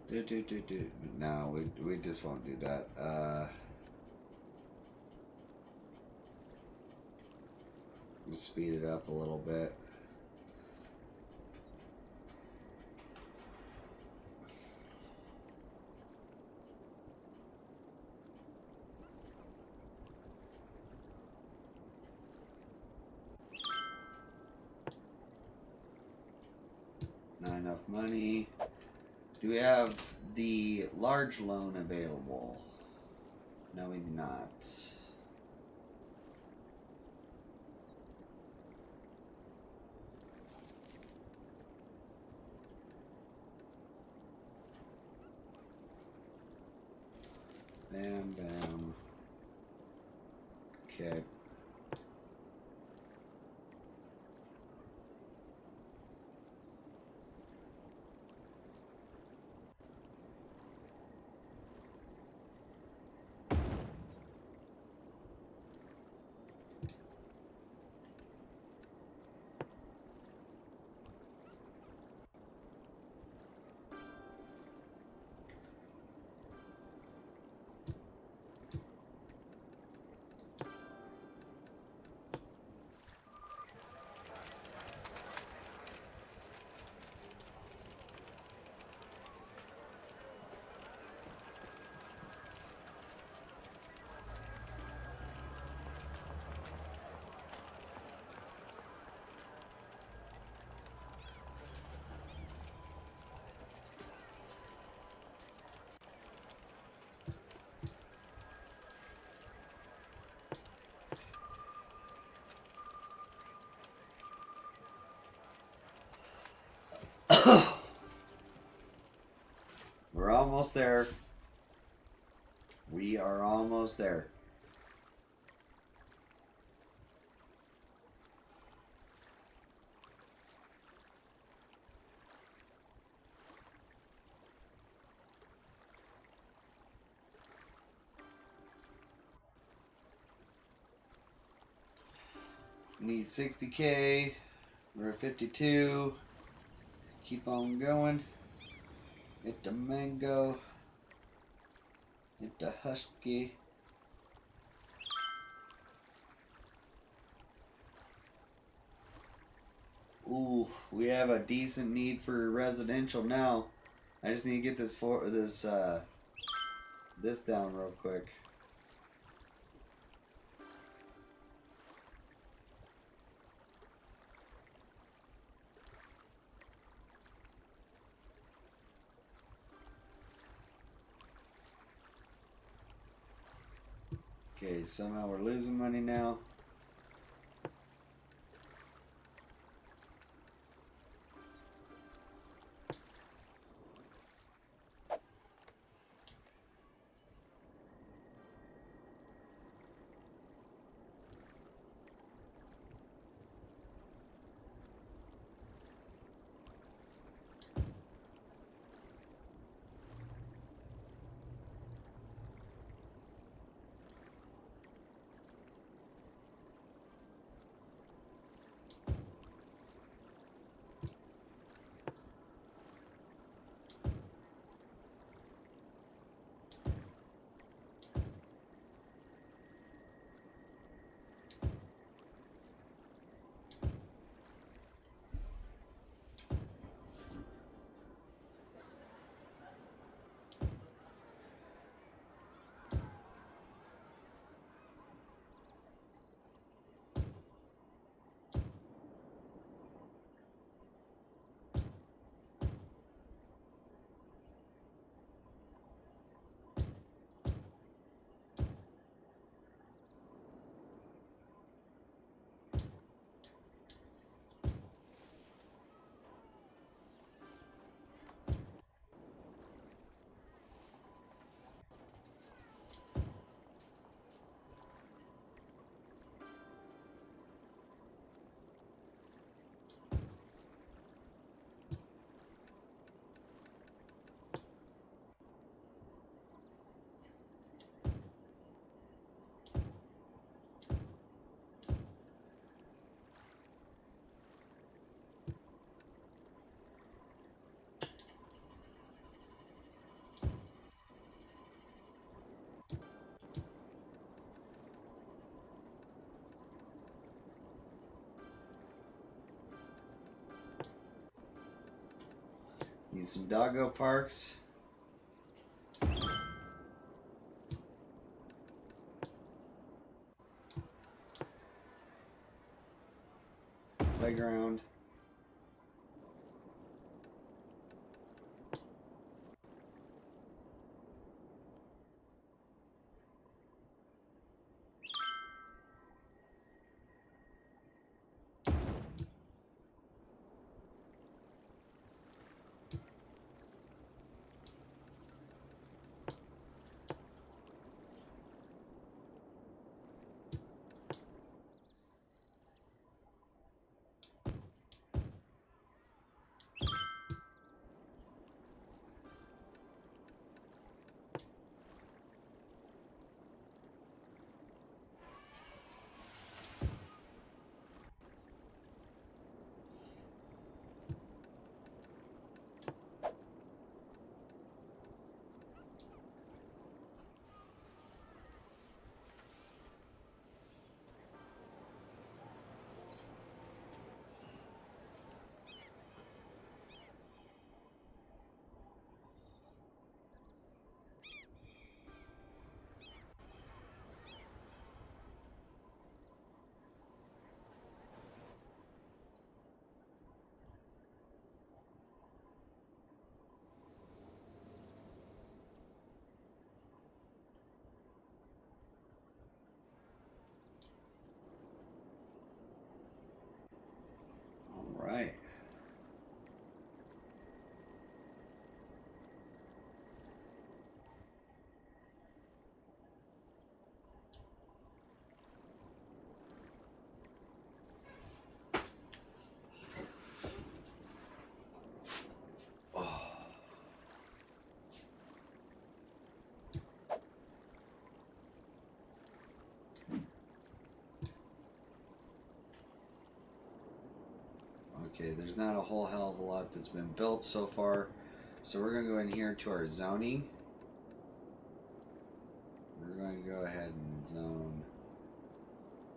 Do. No, we just won't do that. We'll speed it up a little bit. Not enough money. Do we have the large loan available? No, we do not. Bam, bam. Okay. We're almost there. We are almost there. Need 60K. We're at 52. Keep on going. Hit the mango. Hit the husky. Ooh, we have a decent need for residential now. I just need to get this down real quick. Okay, somehow we're losing money now. Need some doggo parks. Playground. there's not a whole hell of a lot that's been built so far. So we're going to go in here to our zoning. We're going to go ahead and zone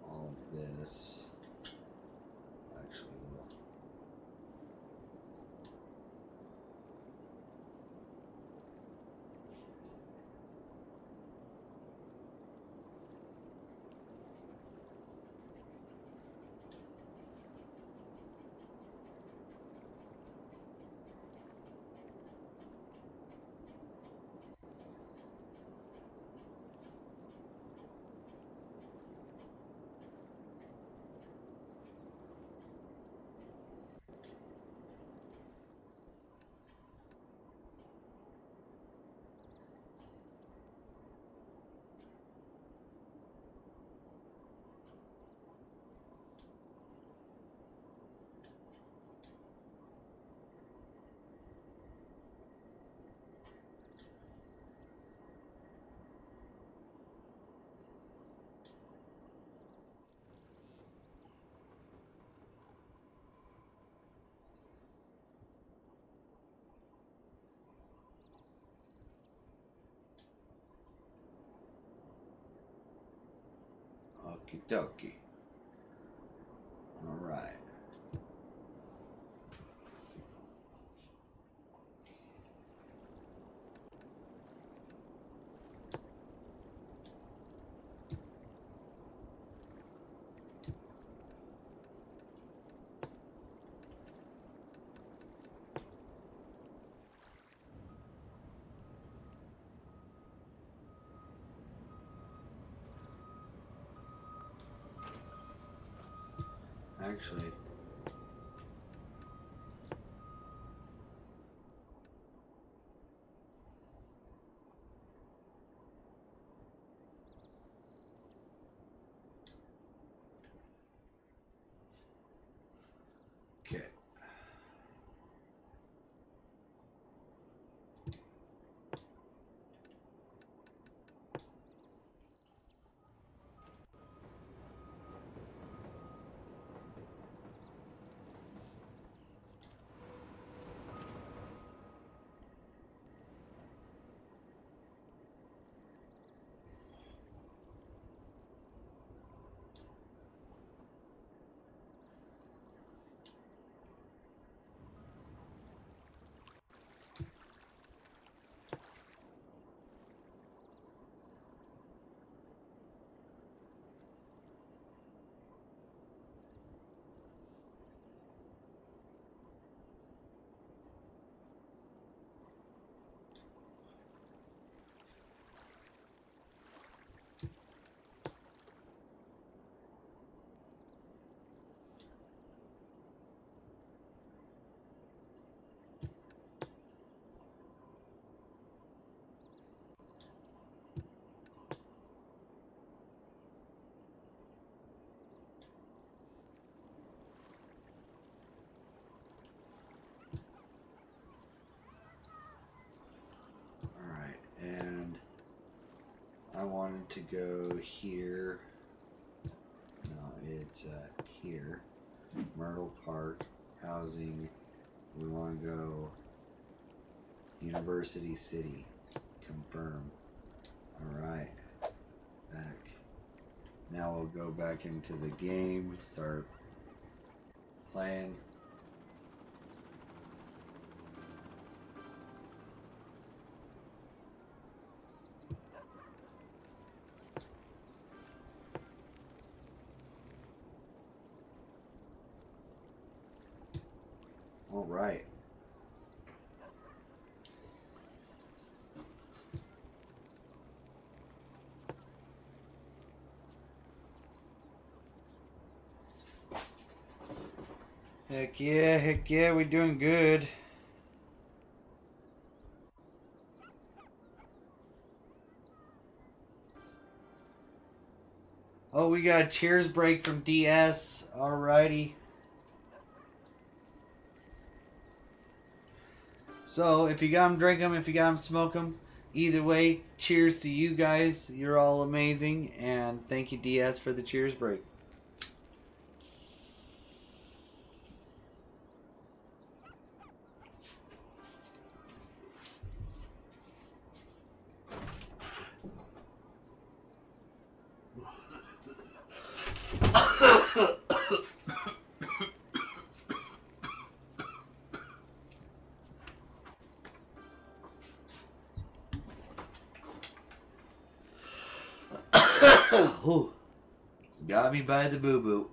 all of this. Actually, okie dokie. All right. Actually, okay. All right, and I wanted to go here. No, it's here. Myrtle Park, housing. We want to go University City. Confirm. Alright. Back. Now we'll go back into the game. Start playing. Alright. Heck yeah, we're doing good. Oh, we got a cheers break from DS. Alrighty. So, if you got them, drink them. If you got them, smoke them. Either way, cheers to you guys. You're all amazing. And thank you, DS, for the cheers break. Ooh, got me by the boo boo.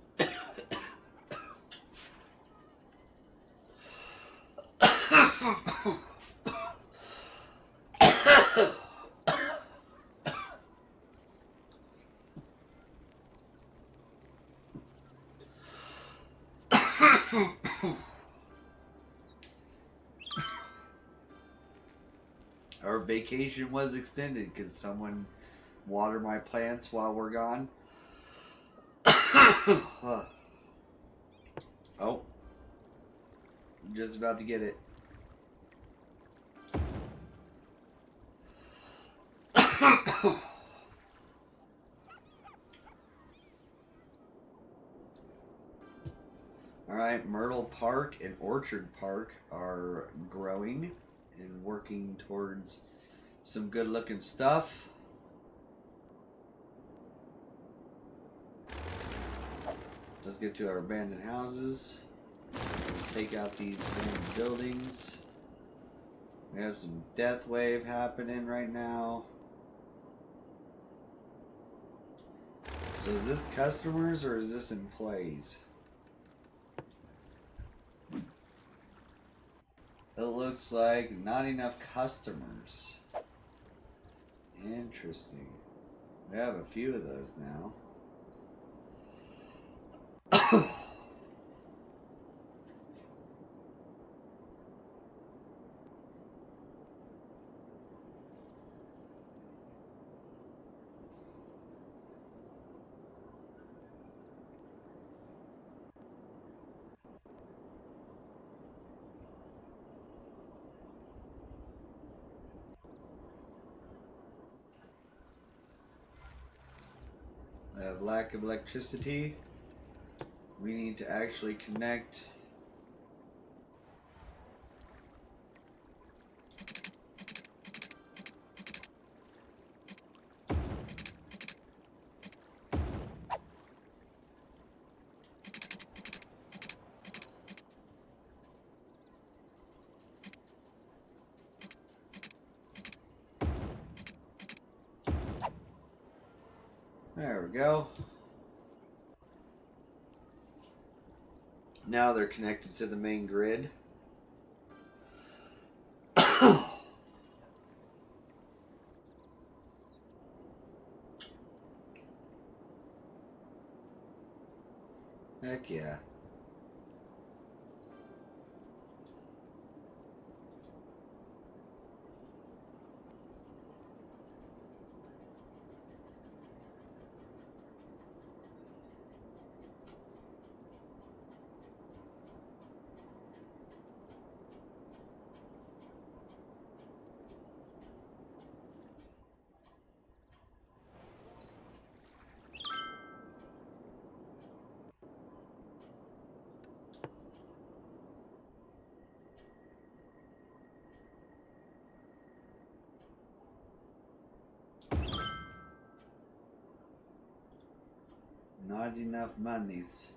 Our vacation was extended because someone watered my plants while we're gone. Oh, I'm just about to get it. Alright, Myrtle Park and Orchard Park are growing and working towards some good looking stuff. Let's get to our abandoned houses. Let's take out these abandoned buildings. We have some death wave happening right now. So is this customers or is this employees? It looks like not enough customers. Interesting. We have a few of those now. I have lack of electricity. We need to actually connect. There we go. Now they're connected to the main grid. Heck yeah. Not enough monies.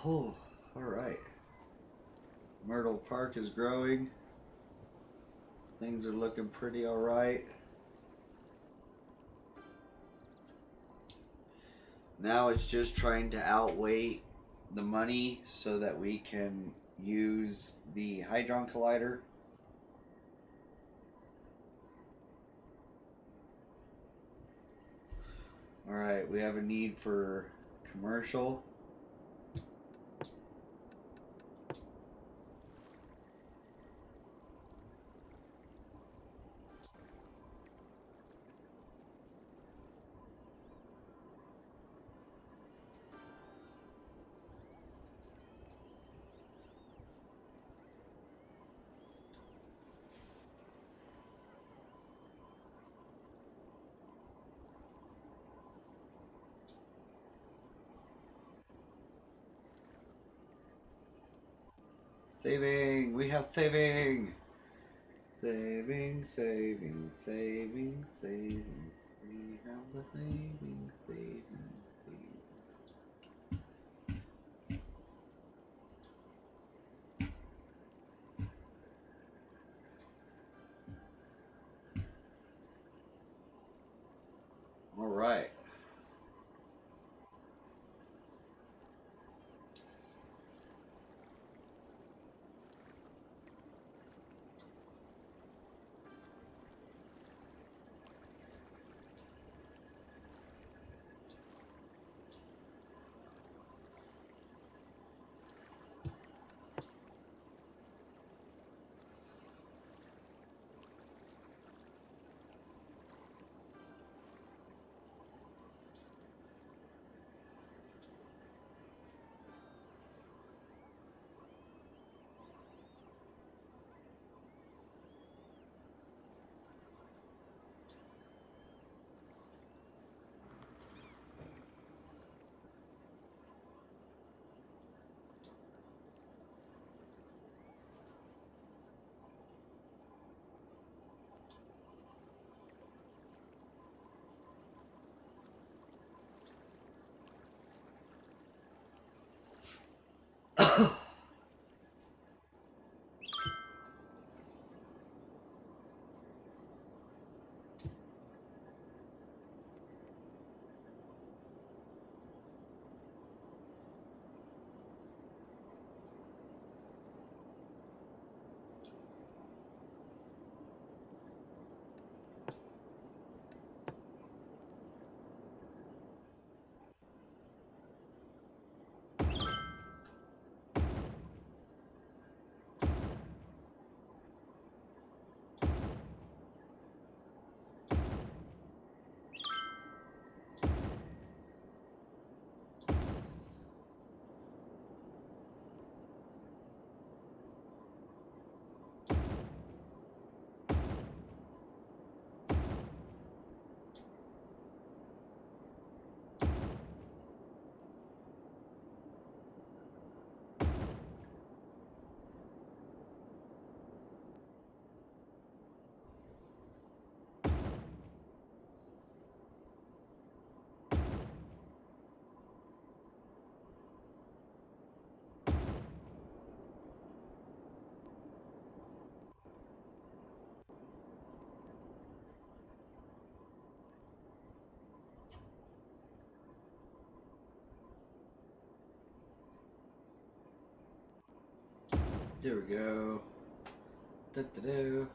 Oh, all right. Myrtle Park is growing. Things are looking pretty all right. Now it's just trying to outweigh the money so that we can use the Hadron Collider. Alright, we have a need for commercial. Saving! We have saving! Saving, saving, saving, saving. We have the saving, saving, saving. All right. There we go. Da-da-do.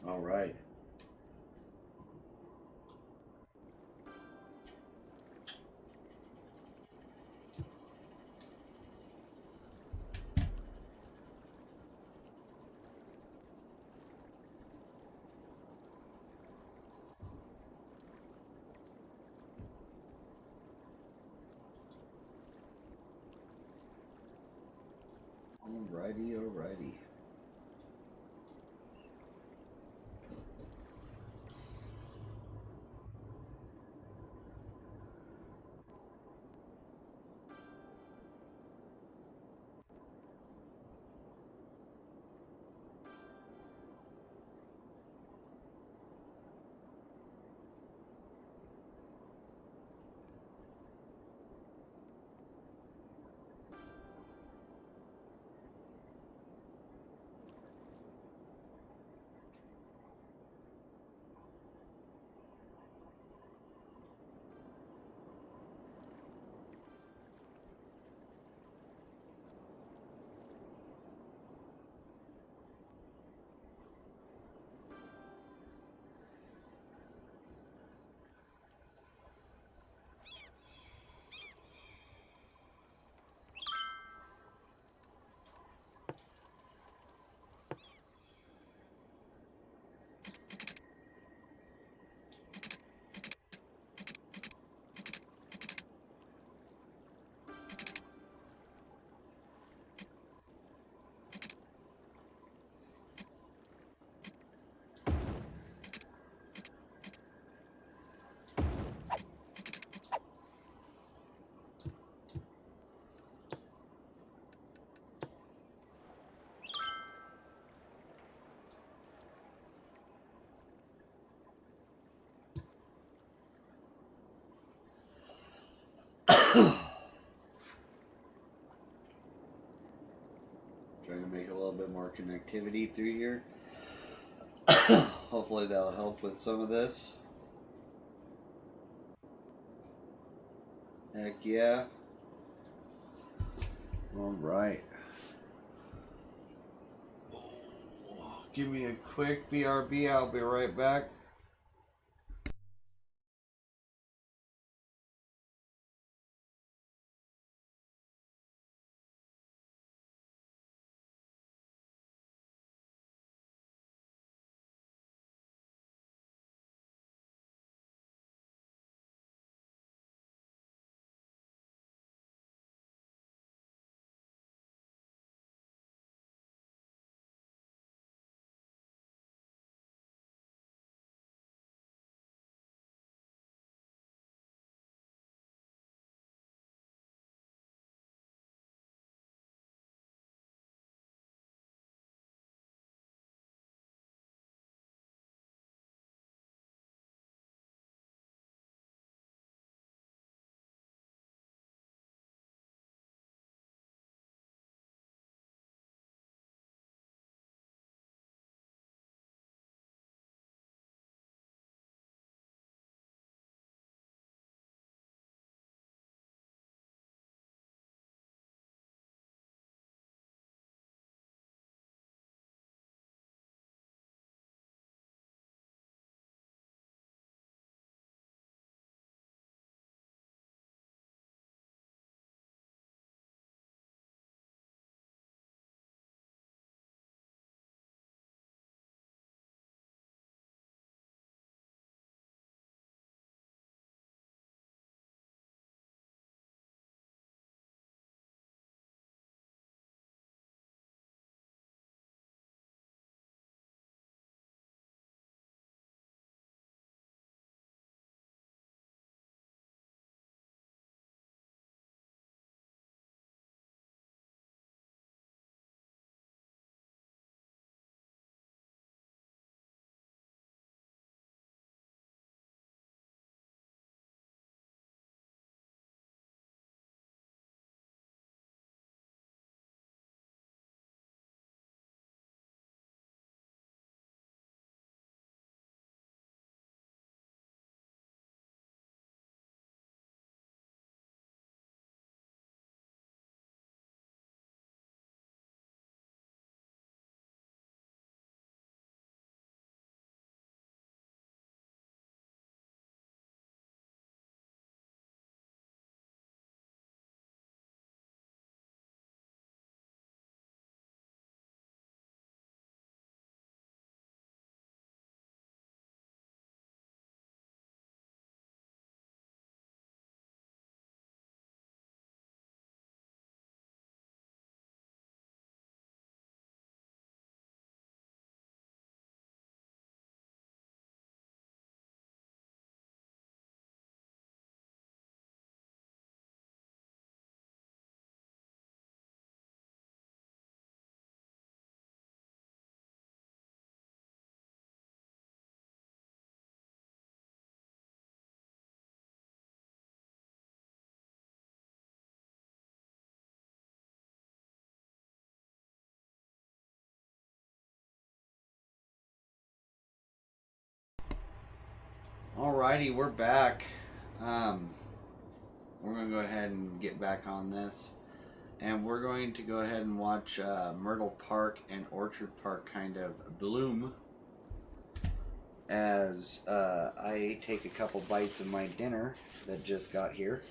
All right. Alrighty, alrighty. Trying to make a little bit more connectivity through here. Hopefully that'll help with some of this. Heck yeah. Alright. Give me a quick BRB, I'll be right back. Alrighty, we're back. We're going to go ahead and get back on this. And we're going to go ahead and watch Myrtle Park and Orchard Park kind of bloom as I take a couple bites of my dinner that just got here.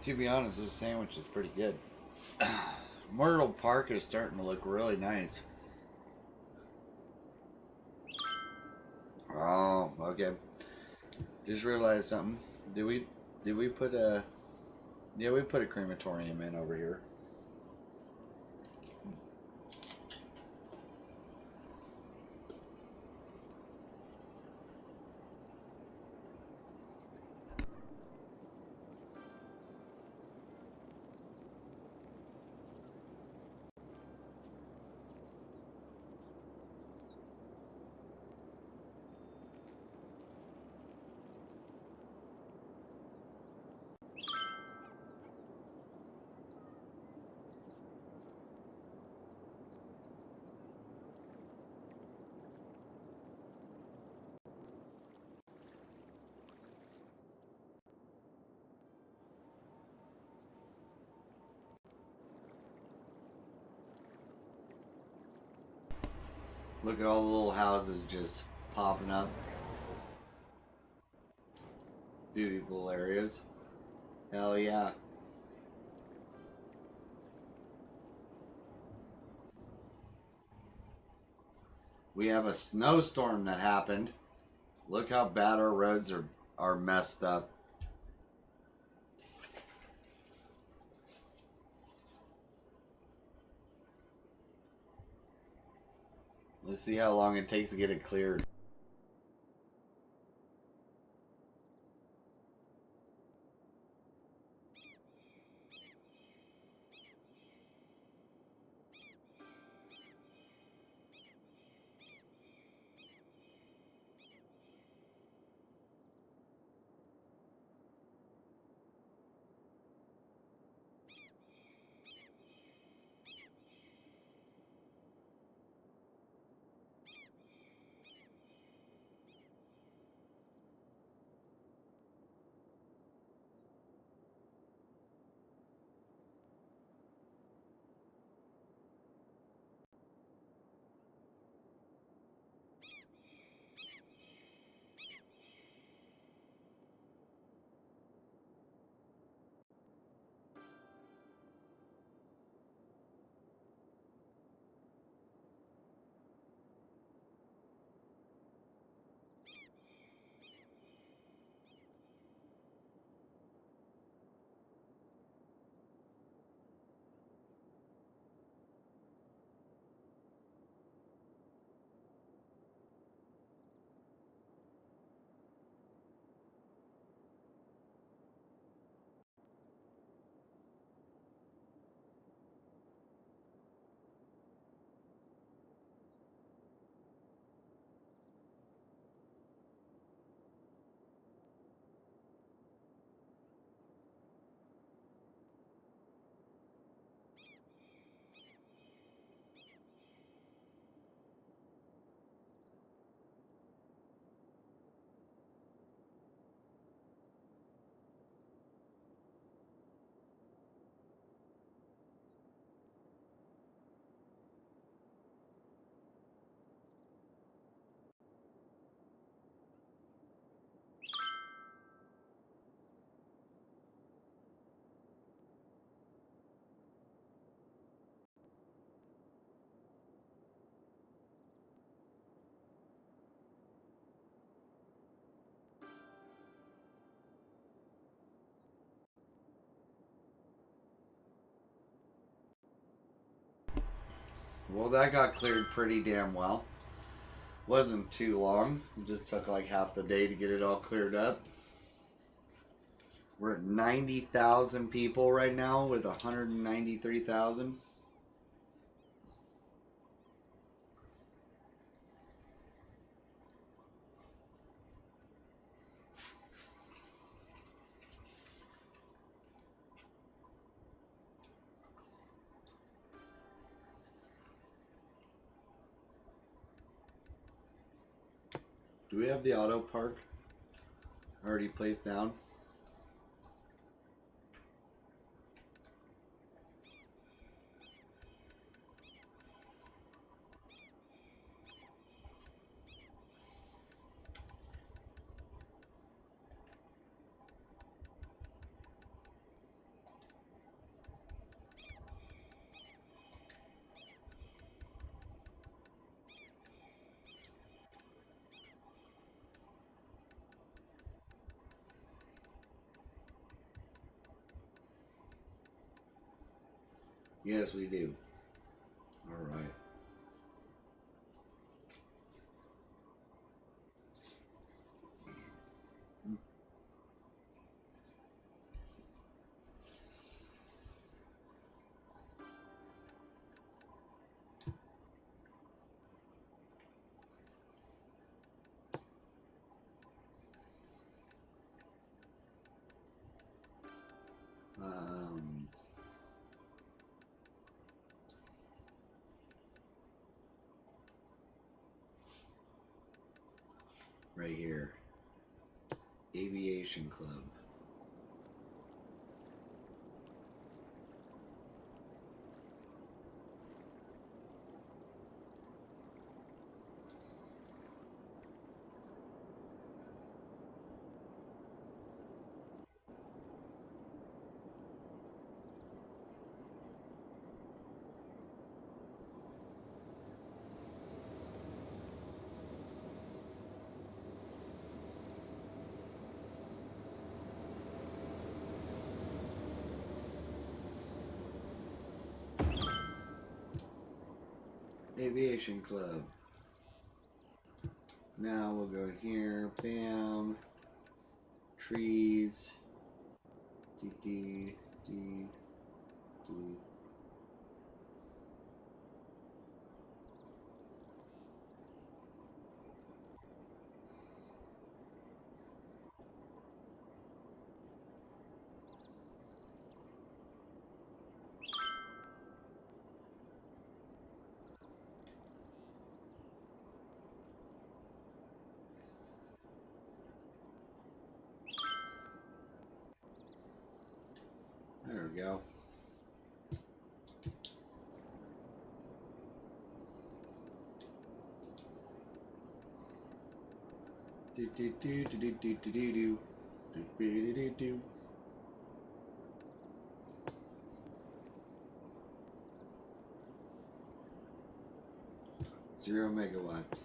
To be honest, this sandwich is pretty good. Myrtle Park is starting to look really nice. Oh, okay. Just realized something. Did we put a we put a crematorium in over here. Look at all the little houses just popping up through these little areas. Hell yeah. We have a snowstorm that happened. Look how bad our roads are messed up. Let's see how long it takes to get it cleared. Well, that got cleared pretty damn well. Wasn't too long. It just took like half the day to get it all cleared up. We're at 90,000 people right now with 193,000. Do we have the auto park already placed down? Yes, we do. All right. Right here. Aviation Club. Aviation Club. Now we'll go here. Bam. Trees. D D D D. There we go. Do do do do do do do do do do do do. Zero megawatts.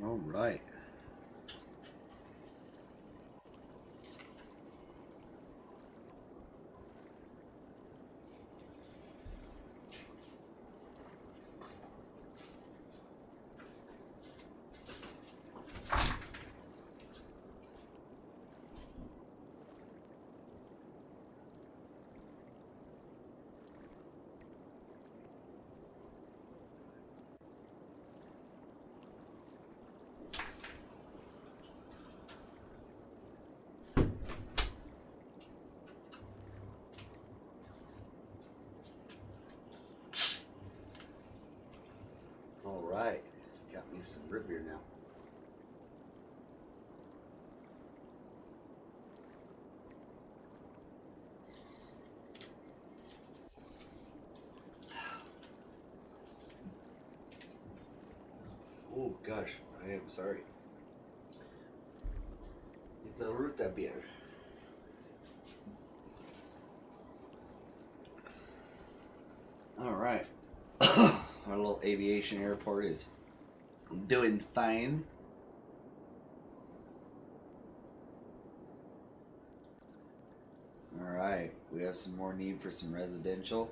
All right. All right. Got me some root beer now. Oh gosh, I am sorry. It's a ruta beer. All right. Our little aviation airport is doing fine. All right, we have some more need for some residential.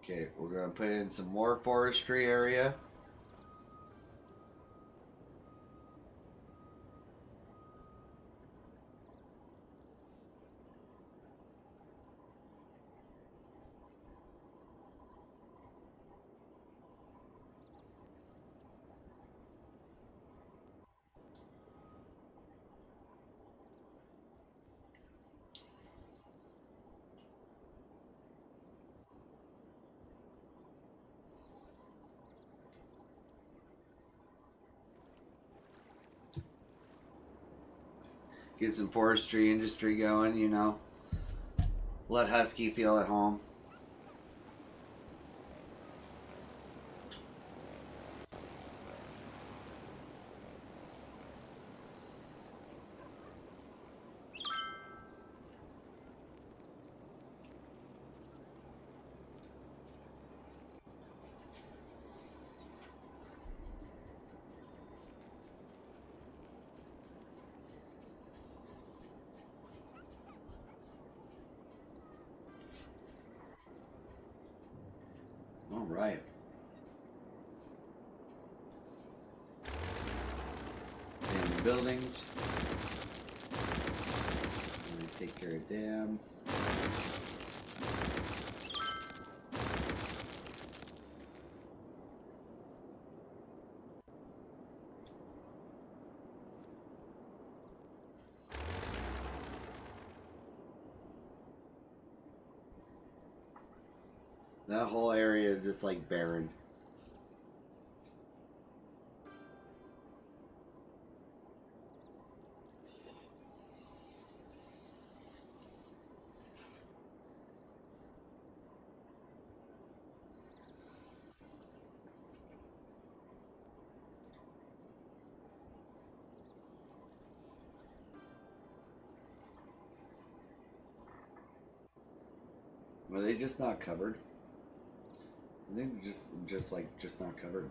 Okay, we're gonna put in some more forestry area. Get some forestry industry going, you know. Let Husky feel at home. All right. And the buildings. I'm gonna take care of them. That whole area is just like barren. Were they just not covered? I think just not covered.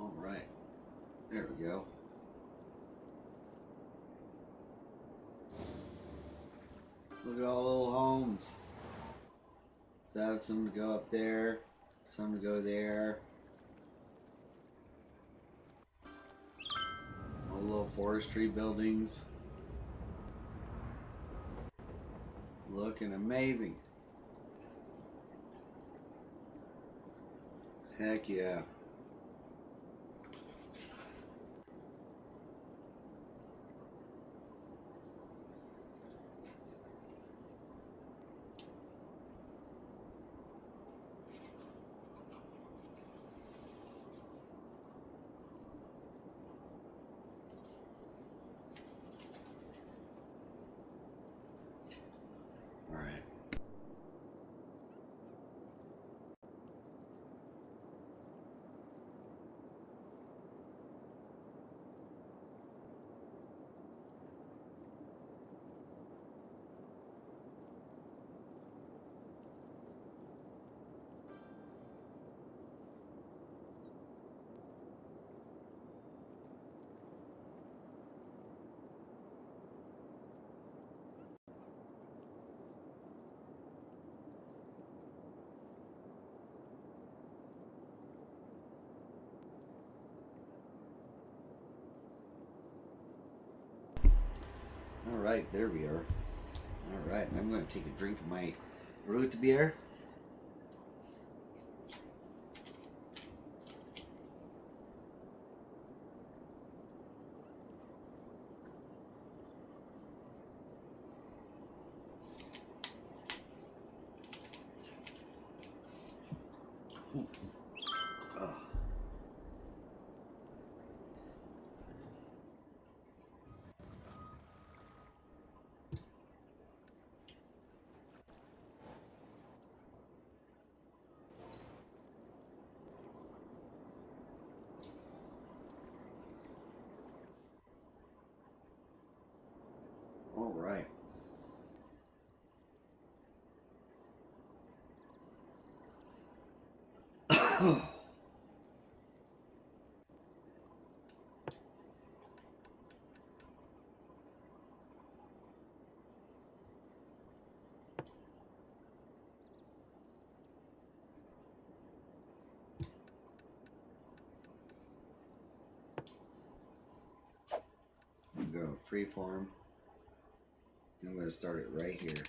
All right, there we go. Look at all the little homes. So I have some to go up there, some to go there. All the little forestry buildings. Looking amazing. Heck yeah. All right. All right, there we are. All right, and I'm going to take a drink of my root beer. Ooh. Oh. All right. freeform. I'm going to start it right here.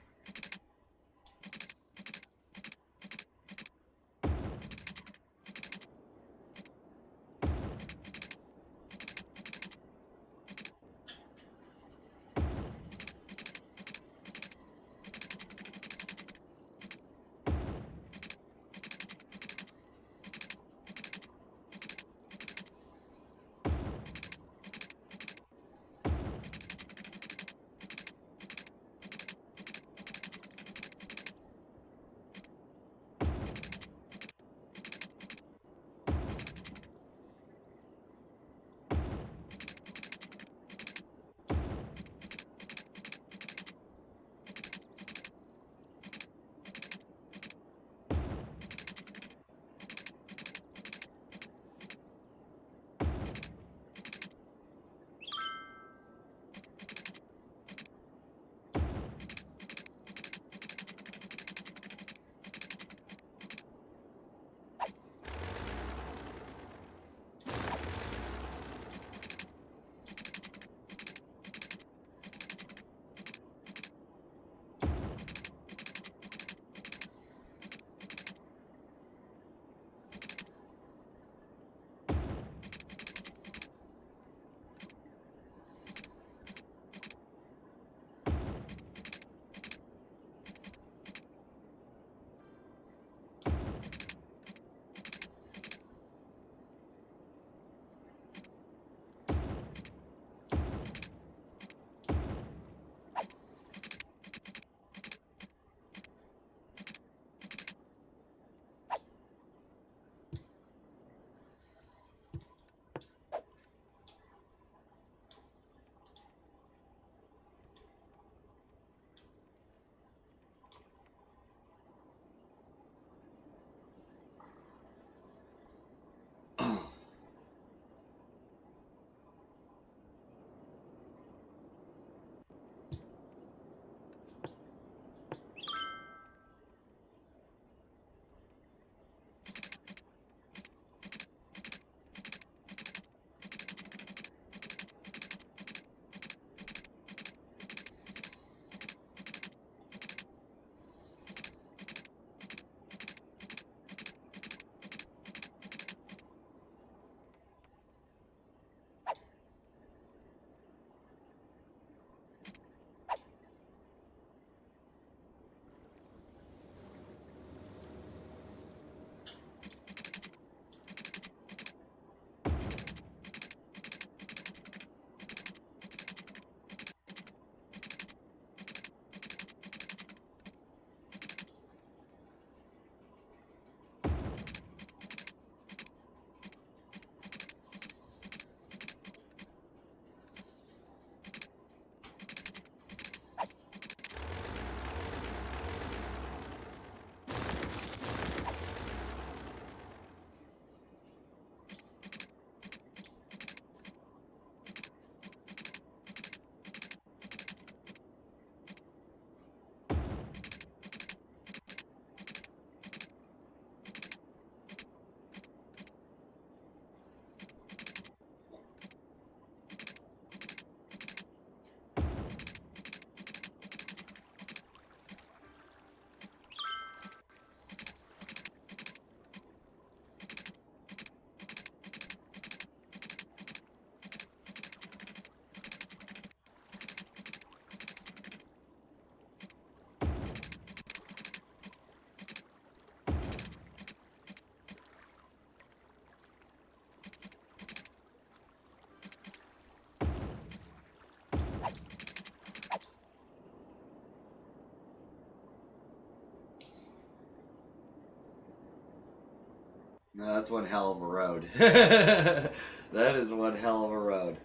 No, that's one hell of a road. That is one hell of a road.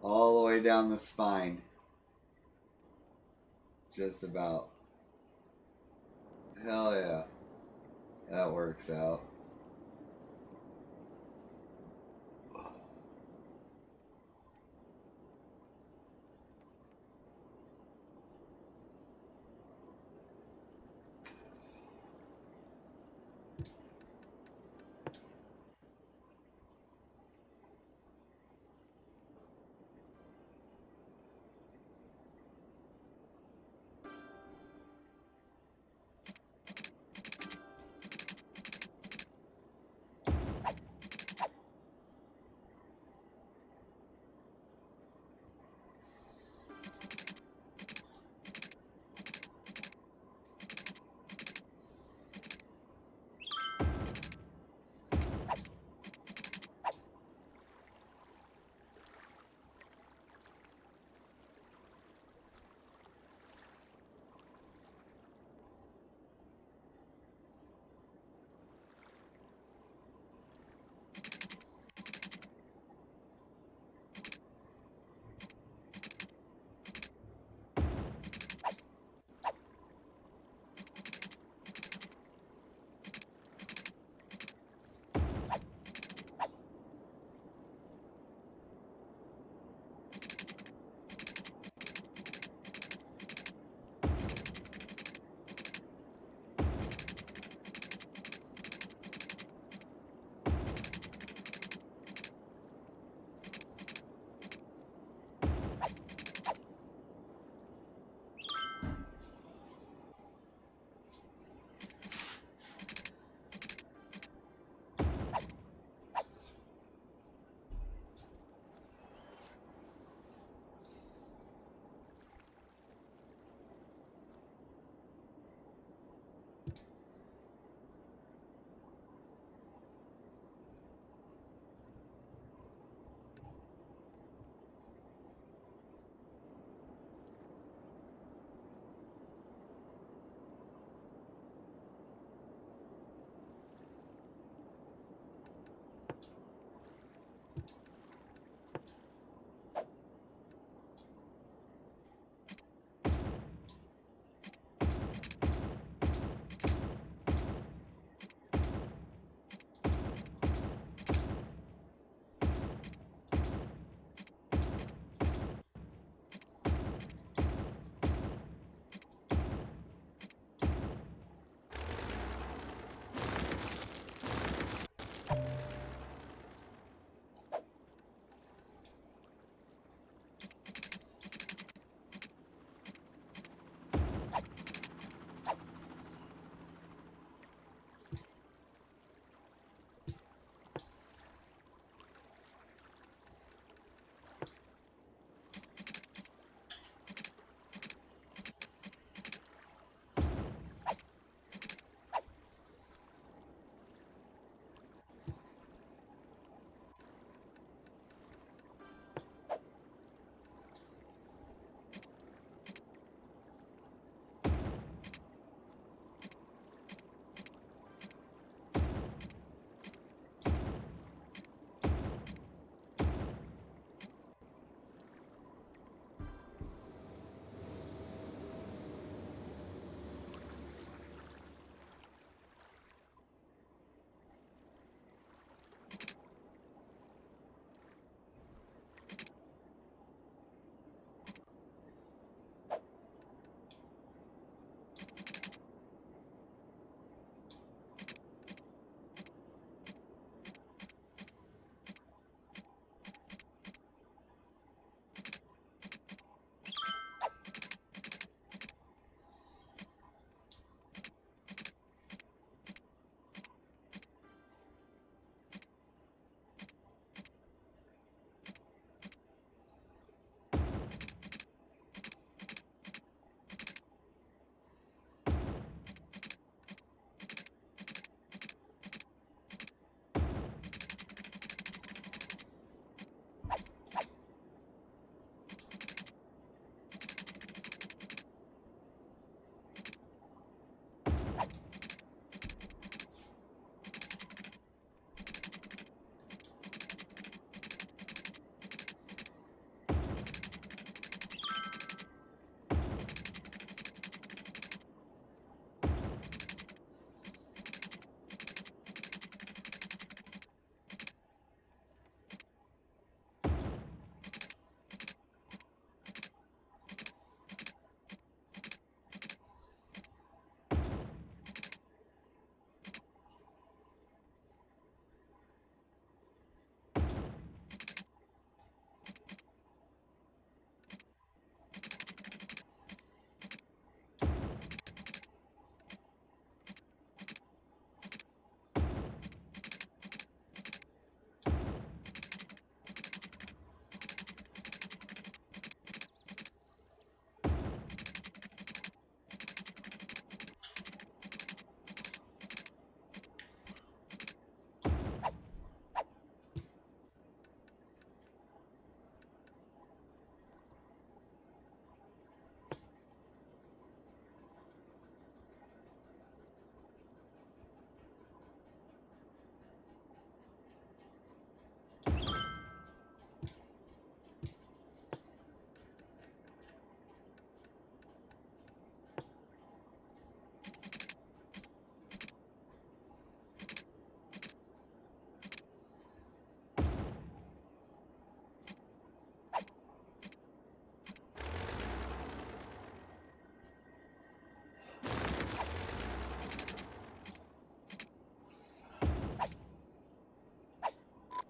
All the way down the spine. Just about. Hell yeah. That works out.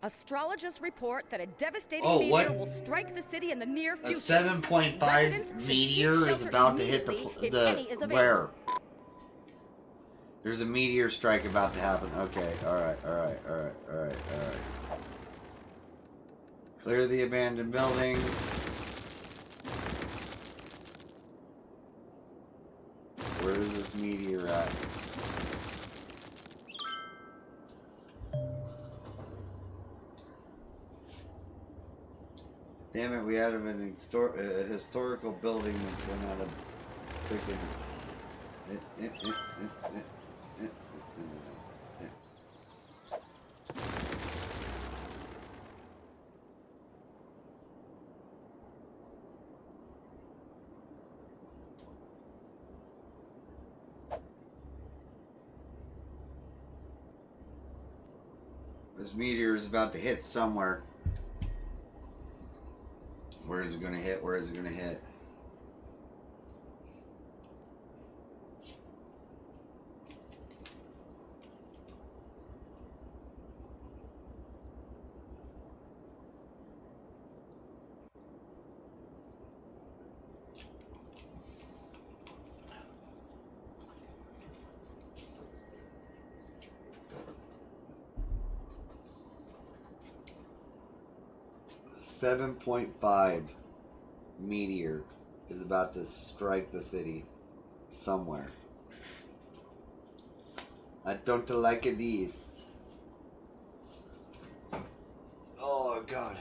Astrologists report that a devastating
Oh,
meteor
what?
will strike the city in the near
A
future.
7.5
Residents should
meteor
seek
is
shelter
about to hit
immediately if
the
any is available.
where? There's a meteor strike about to happen. Okay, alright. Clear the abandoned buildings. Where is this meteor at? Damn it, we had an historical building that's run out of freaking... This meteor is about to hit somewhere. Where is it going to hit? Where is it going to hit? .5 meteor is about to strike the city somewhere. I don't like this. Oh God,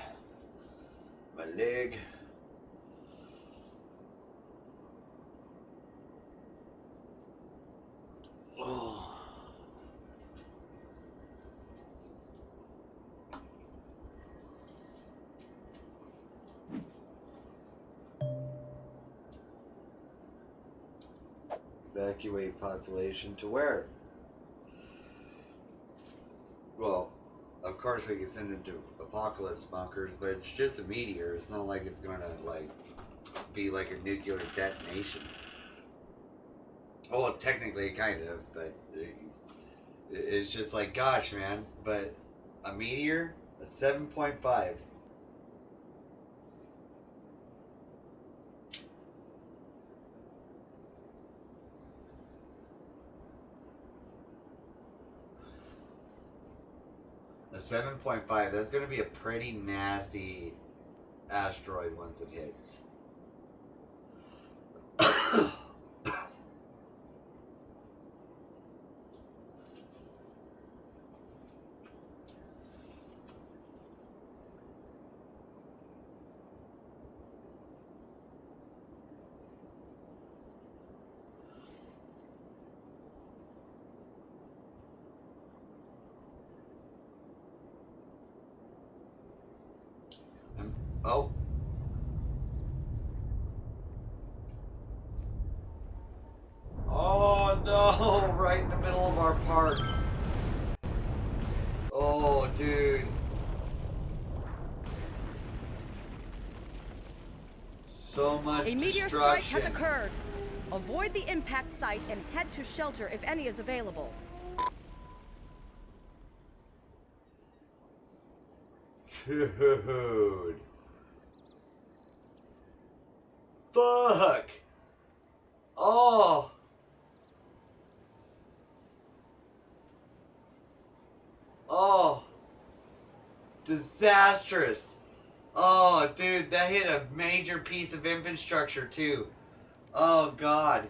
my leg. Oh. Evacuate population to where? Well, of course we can send it to apocalypse bunkers, but it's just a meteor. It's not like it's gonna like be like a nuclear detonation. Well, technically kind of, but it's just like, gosh, man. But a meteor, a 7.5. A 7.5, that's going to be a pretty nasty asteroid once it hits. Oh. Oh no, right in the middle of our park. Oh, dude. So much
A meteor
destruction.
strike has occurred. Avoid the impact site and head to shelter if any is available.
Dude. Fuck. Oh. Oh. Disastrous. Oh, dude, that hit a major piece of infrastructure, too. Oh, God.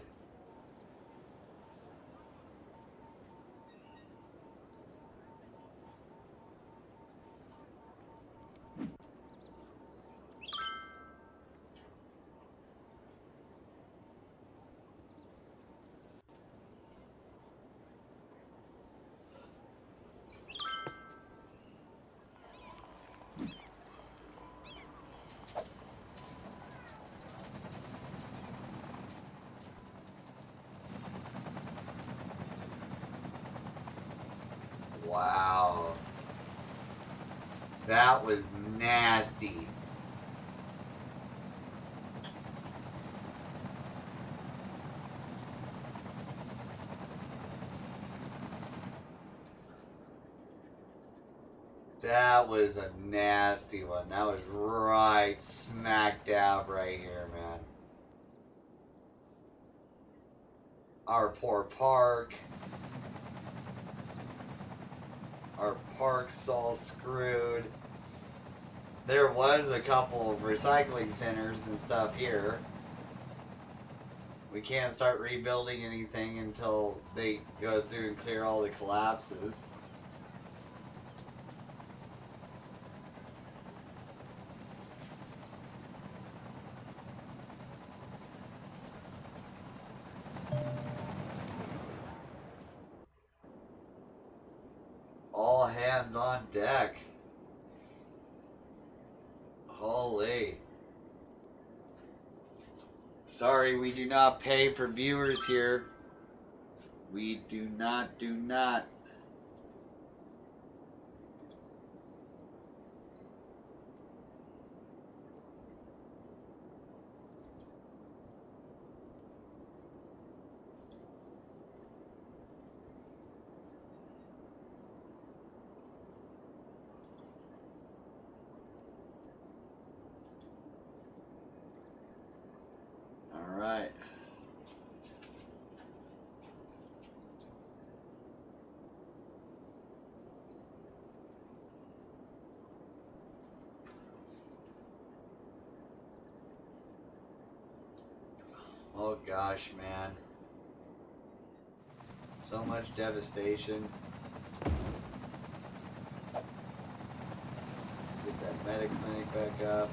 Wow. That was nasty. That was a nasty one. That was right smack dab right here, man. Our poor park. Our park's all screwed. There was a couple of recycling centers and stuff here. We can't start rebuilding anything until they go through and clear all the collapses. All hands on deck. Holy. Sorry, we do not pay for viewers here. We do not. All right. Oh gosh, man. So much devastation. Get that medic clinic back up.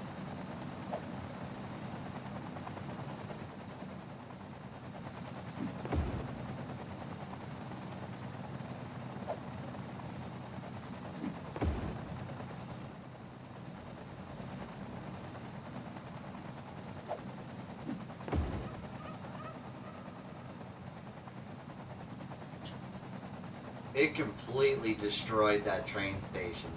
It completely destroyed that train station.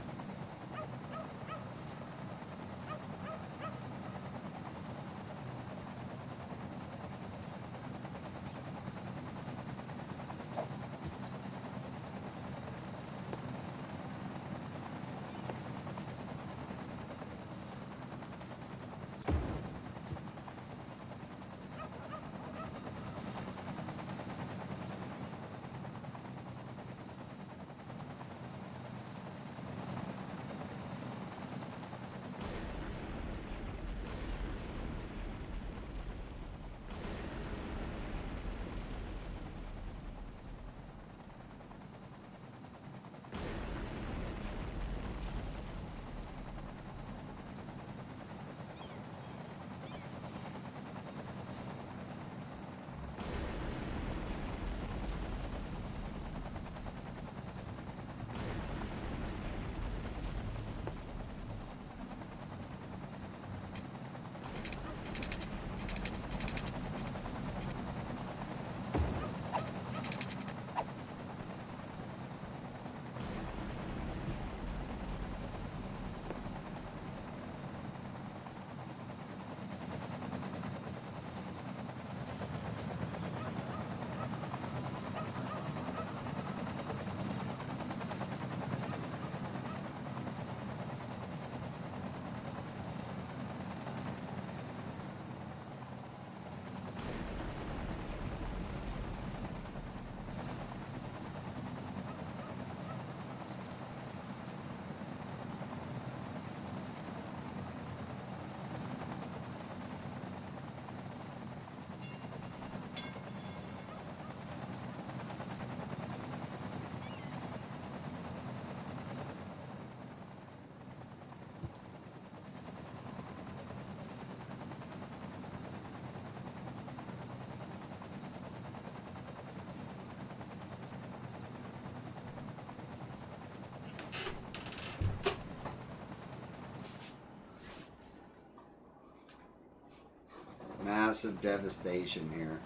Massive devastation here.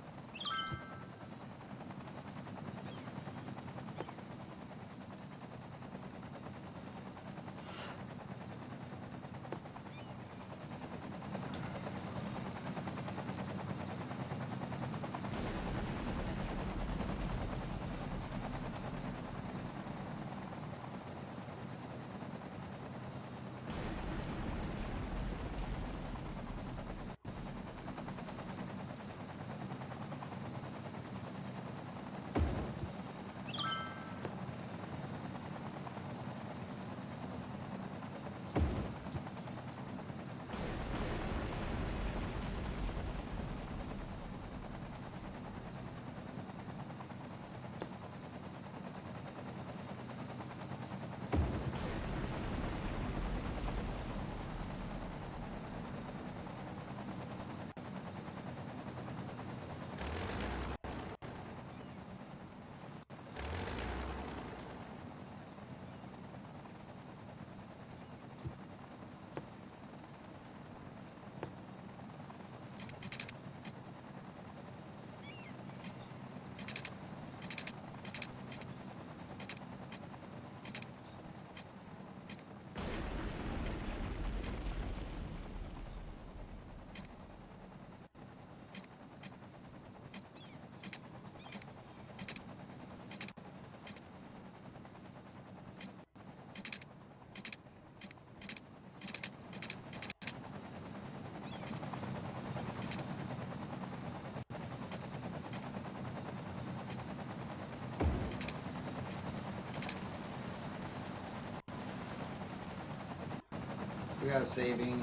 We got saving.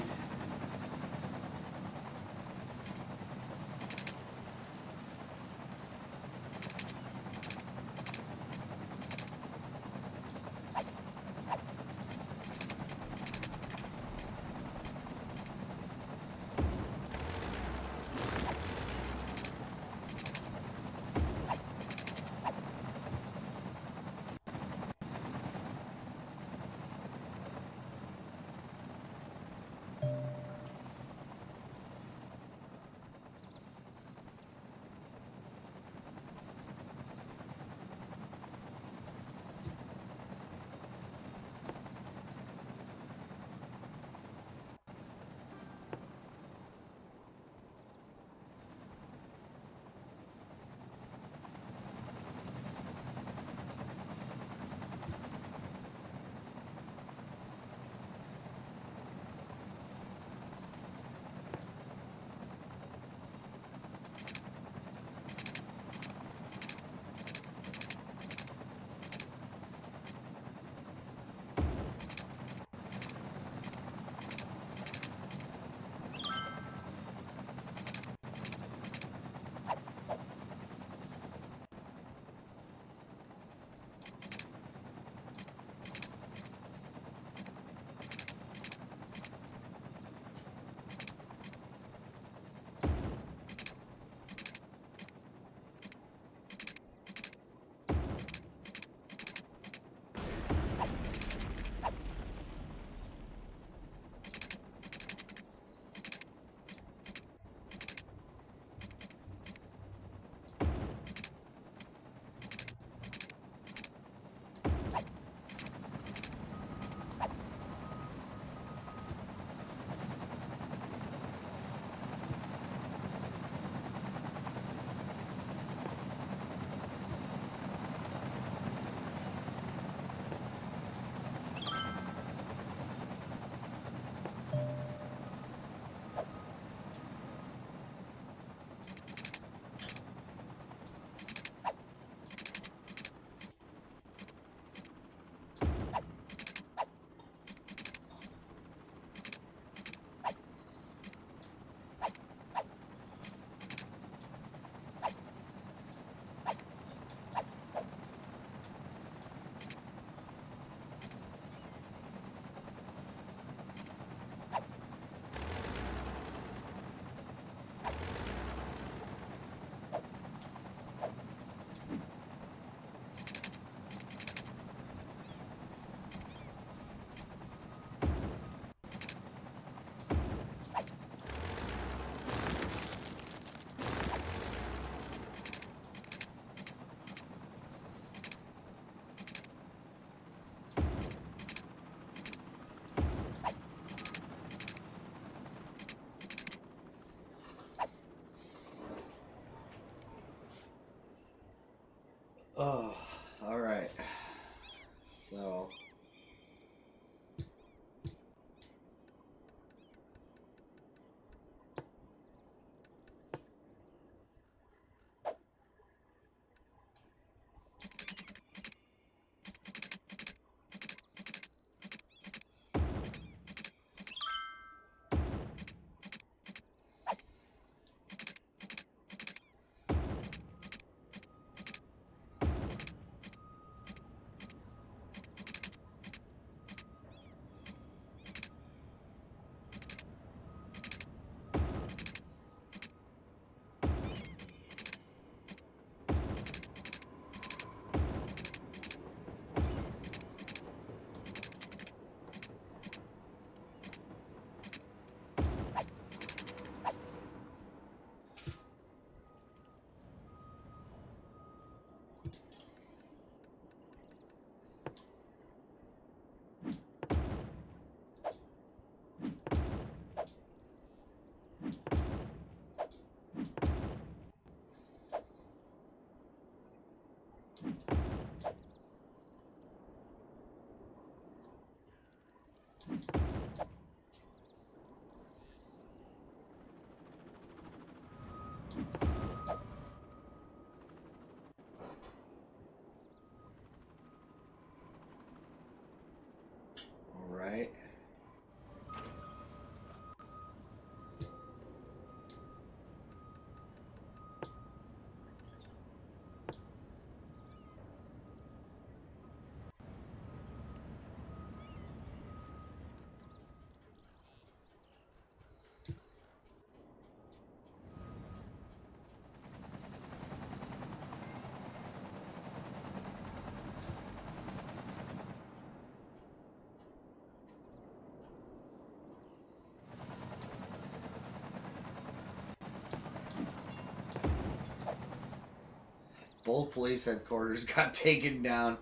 Both police headquarters got taken down.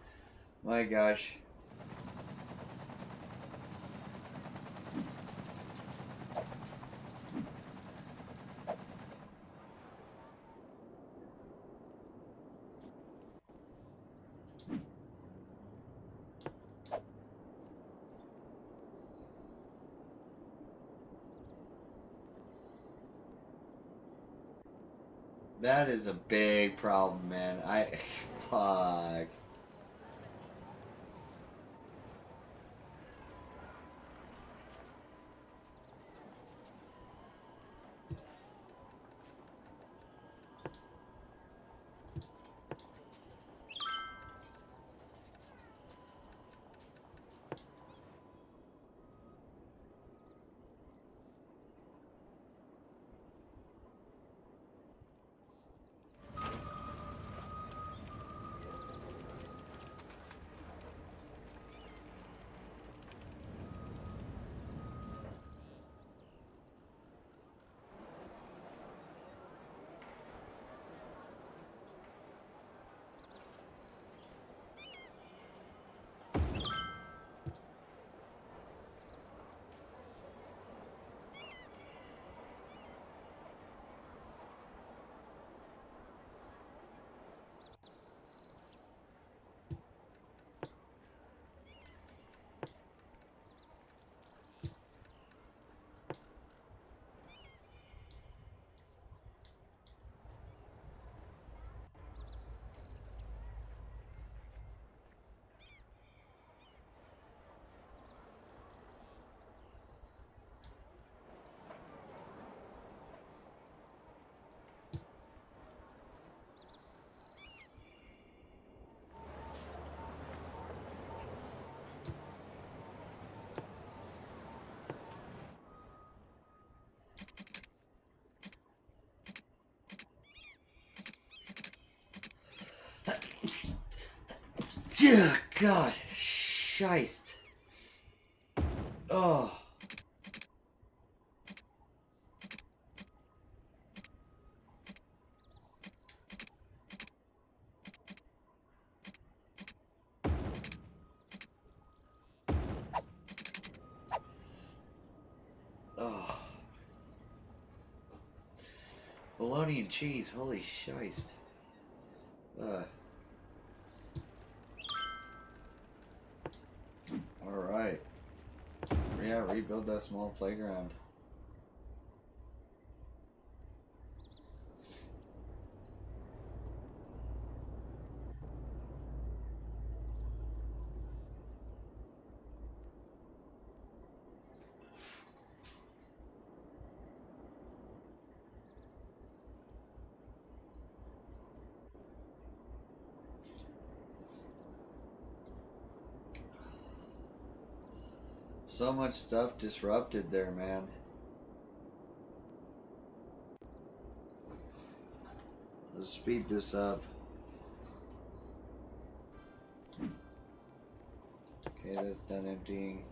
My gosh. That is a big problem, man. Fuck. Dear God, Scheist. Oh. Oh. Bologna and cheese, holy Scheist. Alright. Yeah, rebuild that small playground. So much stuff disrupted there, man. Let's speed this up. Okay, that's done emptying.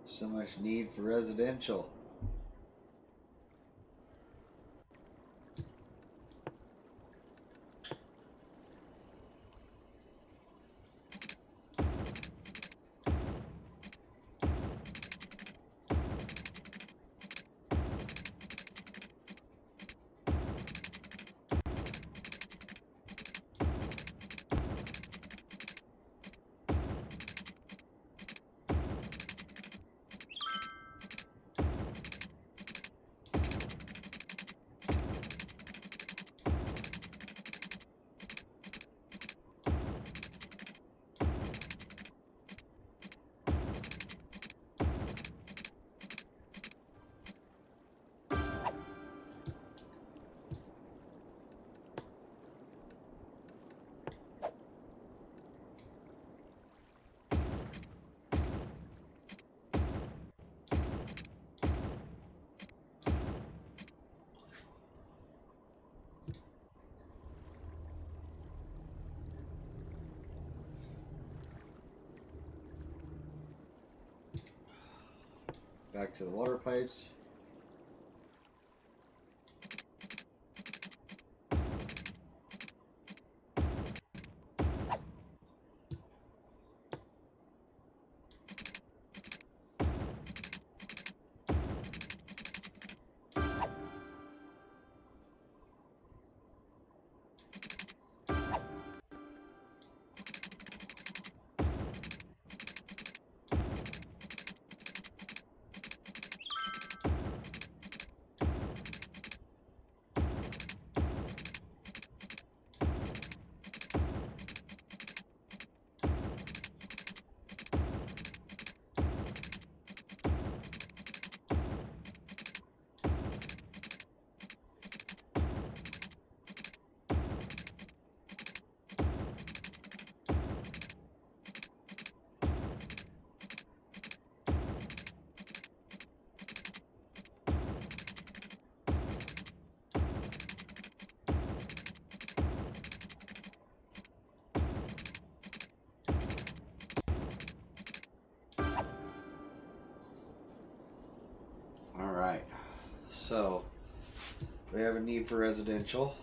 So much need for residential. back to the water pipes. Alright, so we have a need for residential.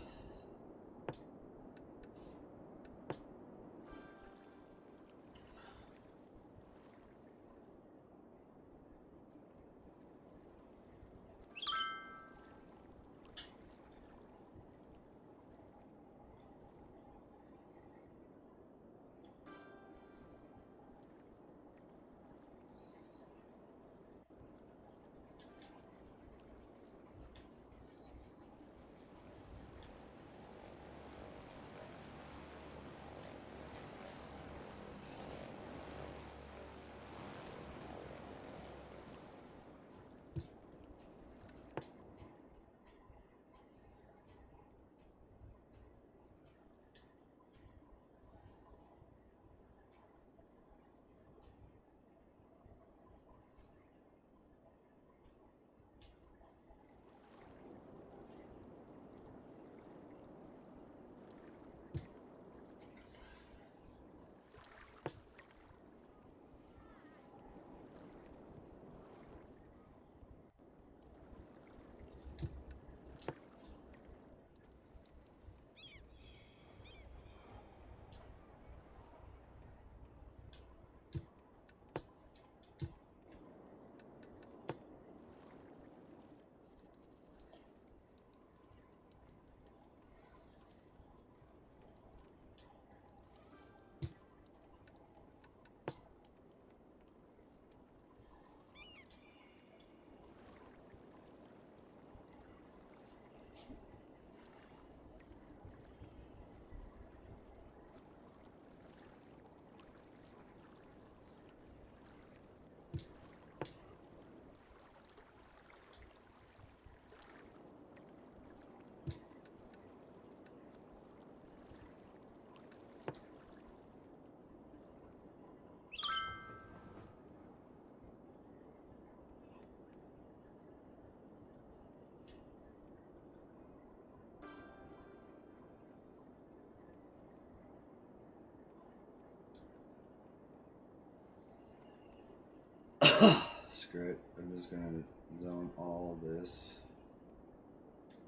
Screw it. I'm just gonna zone all this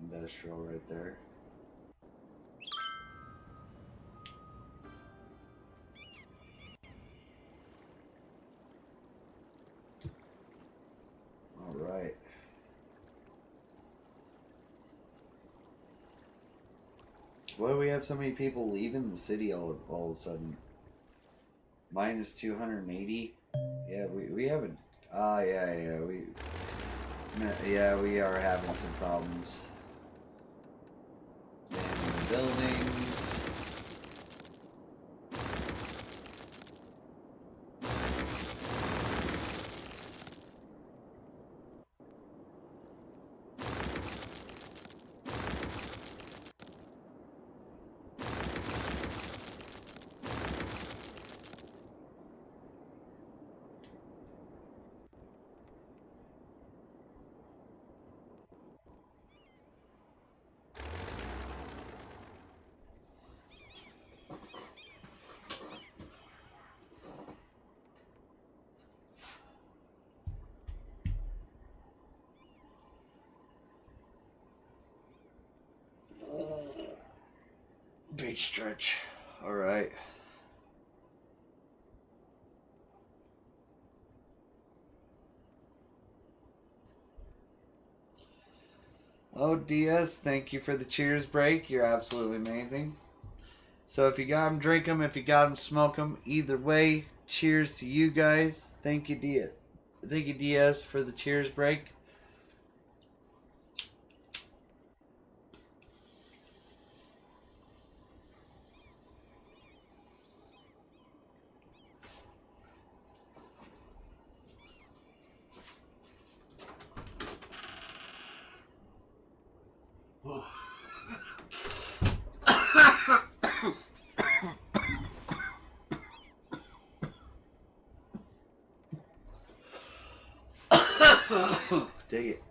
industrial right there. All right. Why do we have so many people leaving the city all of a sudden? Minus 280. Yeah, we haven't. Yeah, we are having some problems. Abandoned buildings. Big stretch. All right. Oh, DS, thank you for the cheers break. You're absolutely amazing. So if you got them, drink them. If you got them, smoke them. Either way, cheers to you guys. Thank you, DS. Thank you, DS, for the cheers break. Dig it.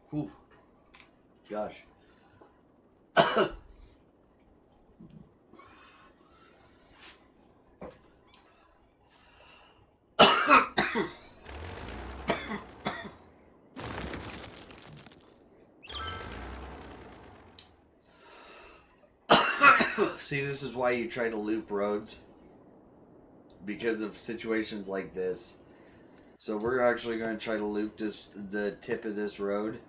Whew. Gosh. See, this is why you try to loop roads. Because of situations like this. So we're actually going to try to loop the tip of this road.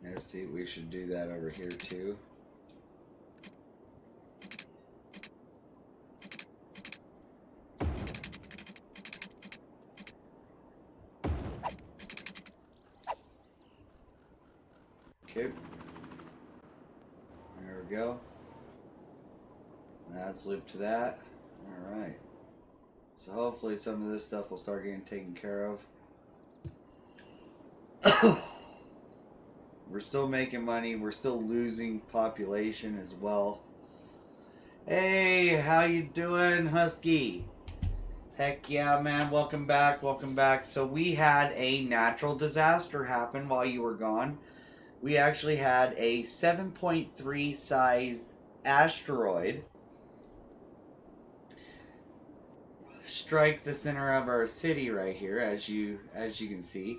Let's see, we should do that over here too. Okay. There we go. That's looped to that. Alright. So hopefully some of this stuff will start getting taken care of. We're still making money. We're still losing population as well. Hey, how you doing, Husky? Heck yeah, man. Welcome back. Welcome back. So we had a natural disaster happen while you were gone. We actually had a 7.3 sized asteroid strike the center of our city right here, as you can see.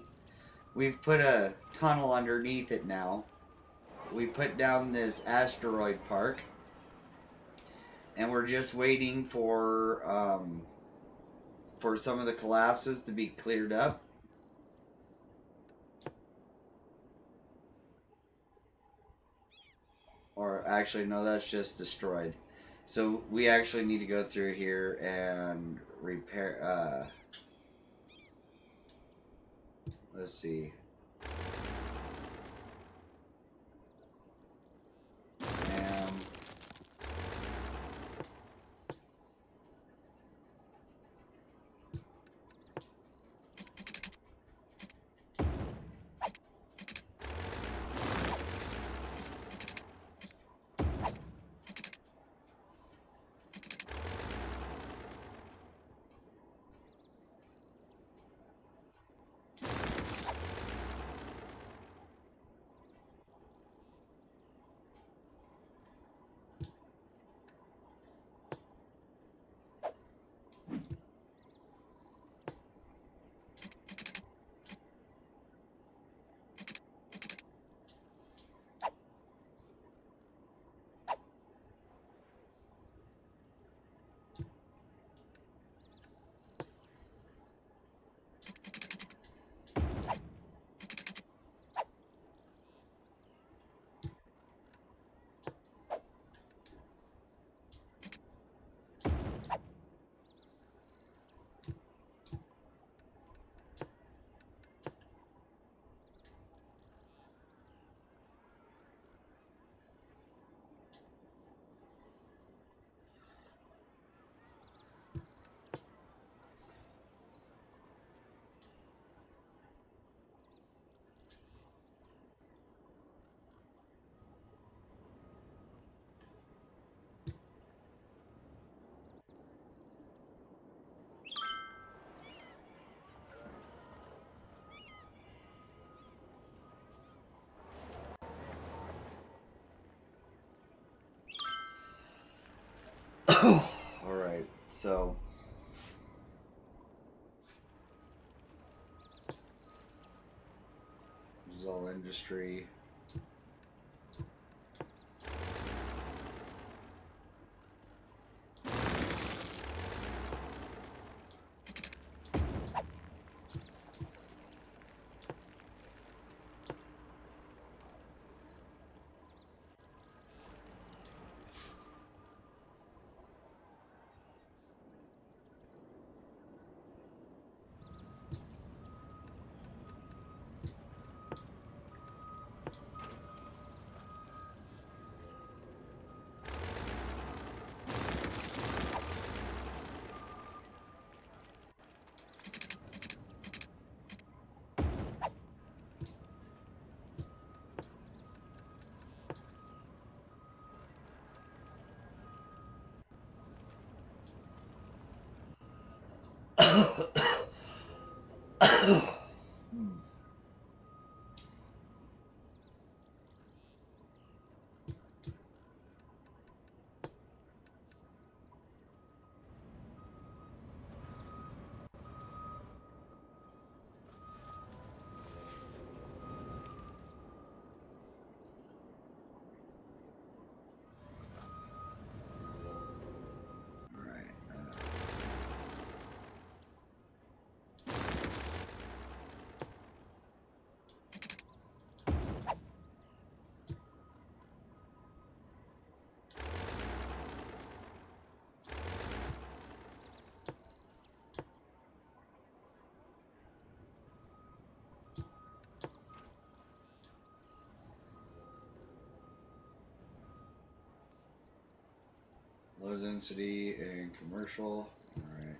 We've put a tunnel underneath it now. We put down this asteroid park, and we're just waiting for some of the collapses to be cleared up. Or actually, no, that's just destroyed. So we actually need to go through here and repair. Let's see. So this is all industry. Low density and commercial. Alright.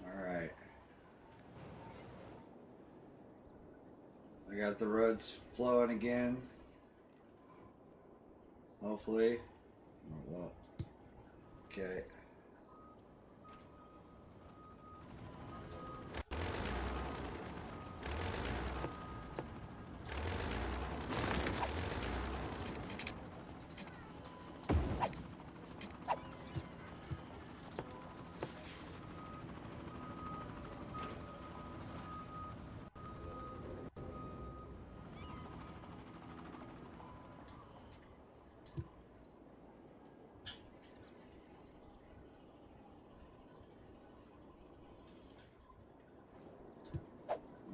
Alright. I got the roads flowing again. Hopefully. Oh, well. Okay.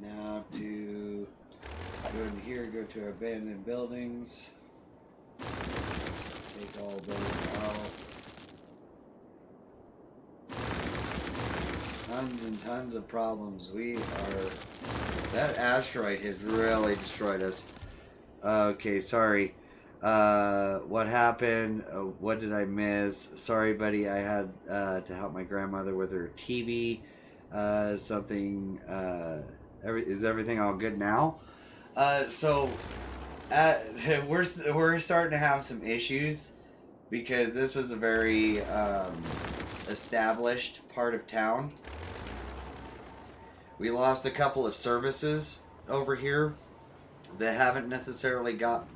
Now to go in here, go to abandoned buildings. Take all those out. Tons and tons of problems. That asteroid has really destroyed us. Okay, sorry. What happened? What did I miss? Sorry, buddy. I had to help my grandmother with her TV. Something. Is everything all good now? So we're starting to have some issues because this was a very established part of town. We lost a couple of services over here that haven't necessarily got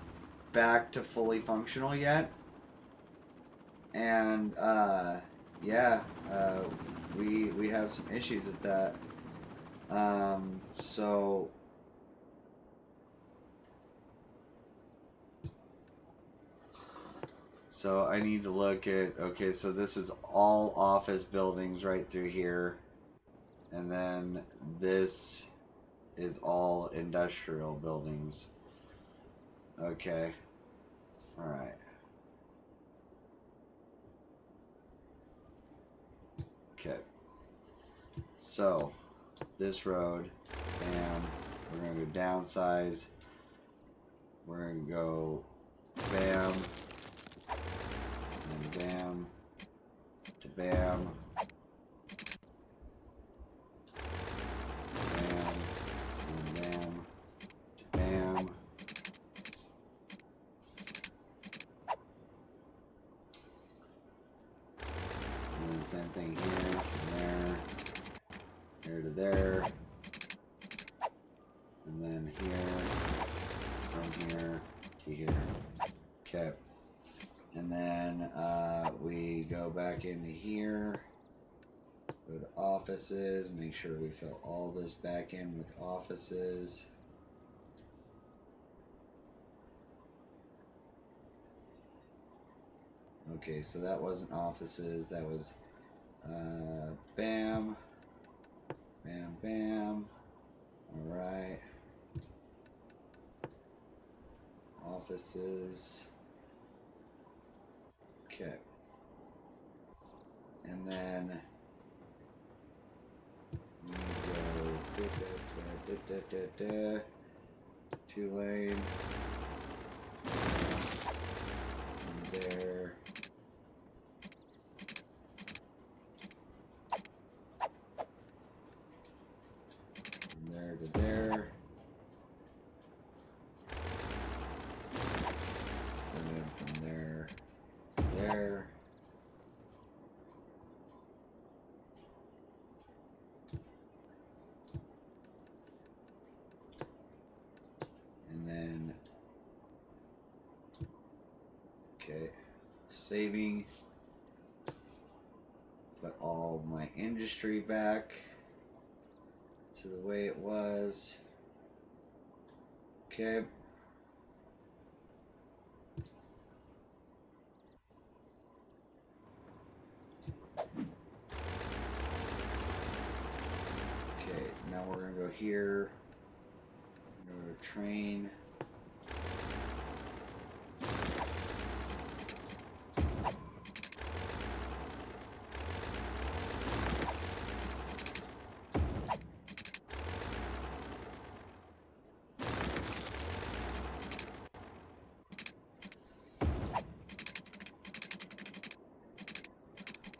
back to fully functional yet. And yeah, we have some issues at that. So I need to look at, okay, so this is all office buildings right through here. And then this is all industrial buildings. Okay. Alright. Okay. So, this road, bam, we're going to go downsize. We're going to go bam, and bam, to bam, bam, and bam, to bam. And then same thing here, from there, here to there, and then here, from here to here. Okay. And then we go back into here, go to offices, make sure we fill all this back in with offices. Okay, so that wasn't offices, that was bam, bam, bam. Alright. Offices. Okay. And then we go 2 lane. And there. From there to there. And then from there to there. And then, okay, saving, put all my industry back to the way it was. Okay. Okay, now we're gonna go here. Go to train.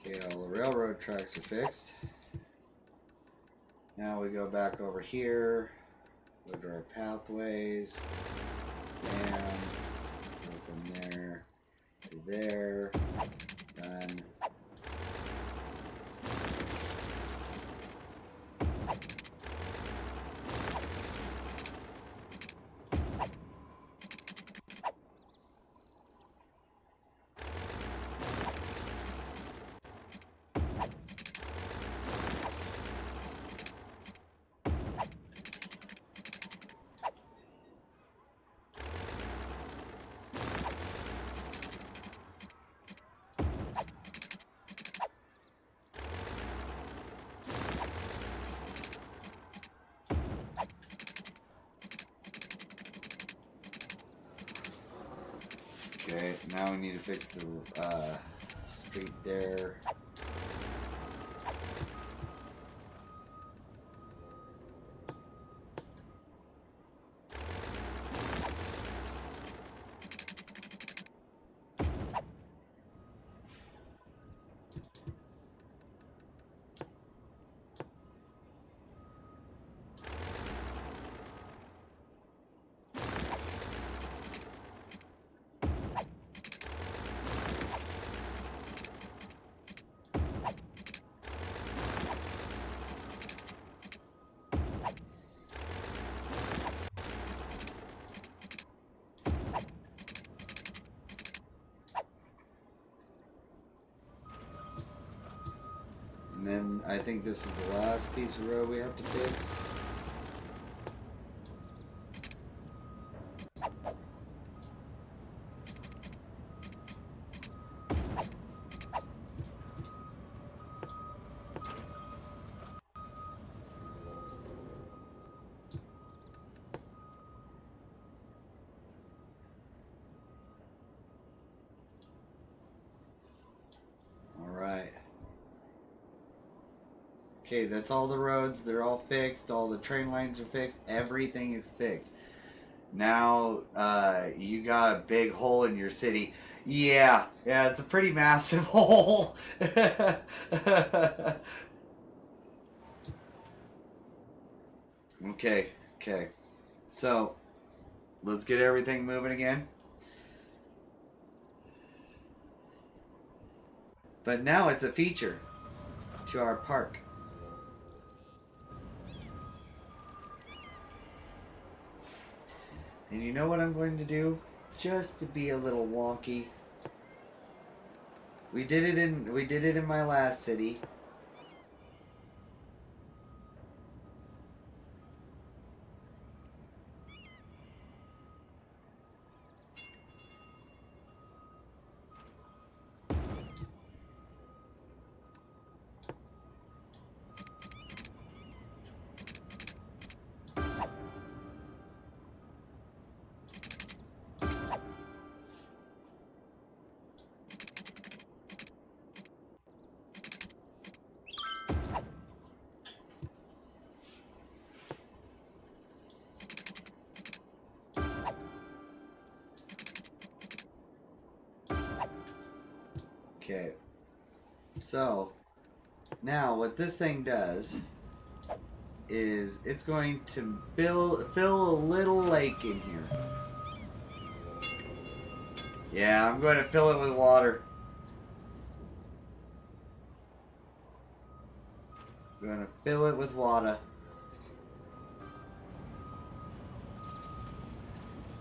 Okay, all the railroad tracks are fixed. Now we go back over here, go to our pathways, bam, go from there to there, done. Okay, now we need to fix the street there. And then I think this is the last piece of road we have to fix. Okay, that's all the roads. They're all fixed. All the train lines are fixed. Everything is fixed. Now, you got a big hole in your city. Yeah, it's a pretty massive hole. Okay. So, let's get everything moving again. But now it's a feature to our park. And you know what I'm going to do? Just to be a little wonky. We did it in my last city. Okay. So, now what this thing does is it's going to fill a little lake in here. Yeah, I'm going to fill it with water. I'm going to fill it with water.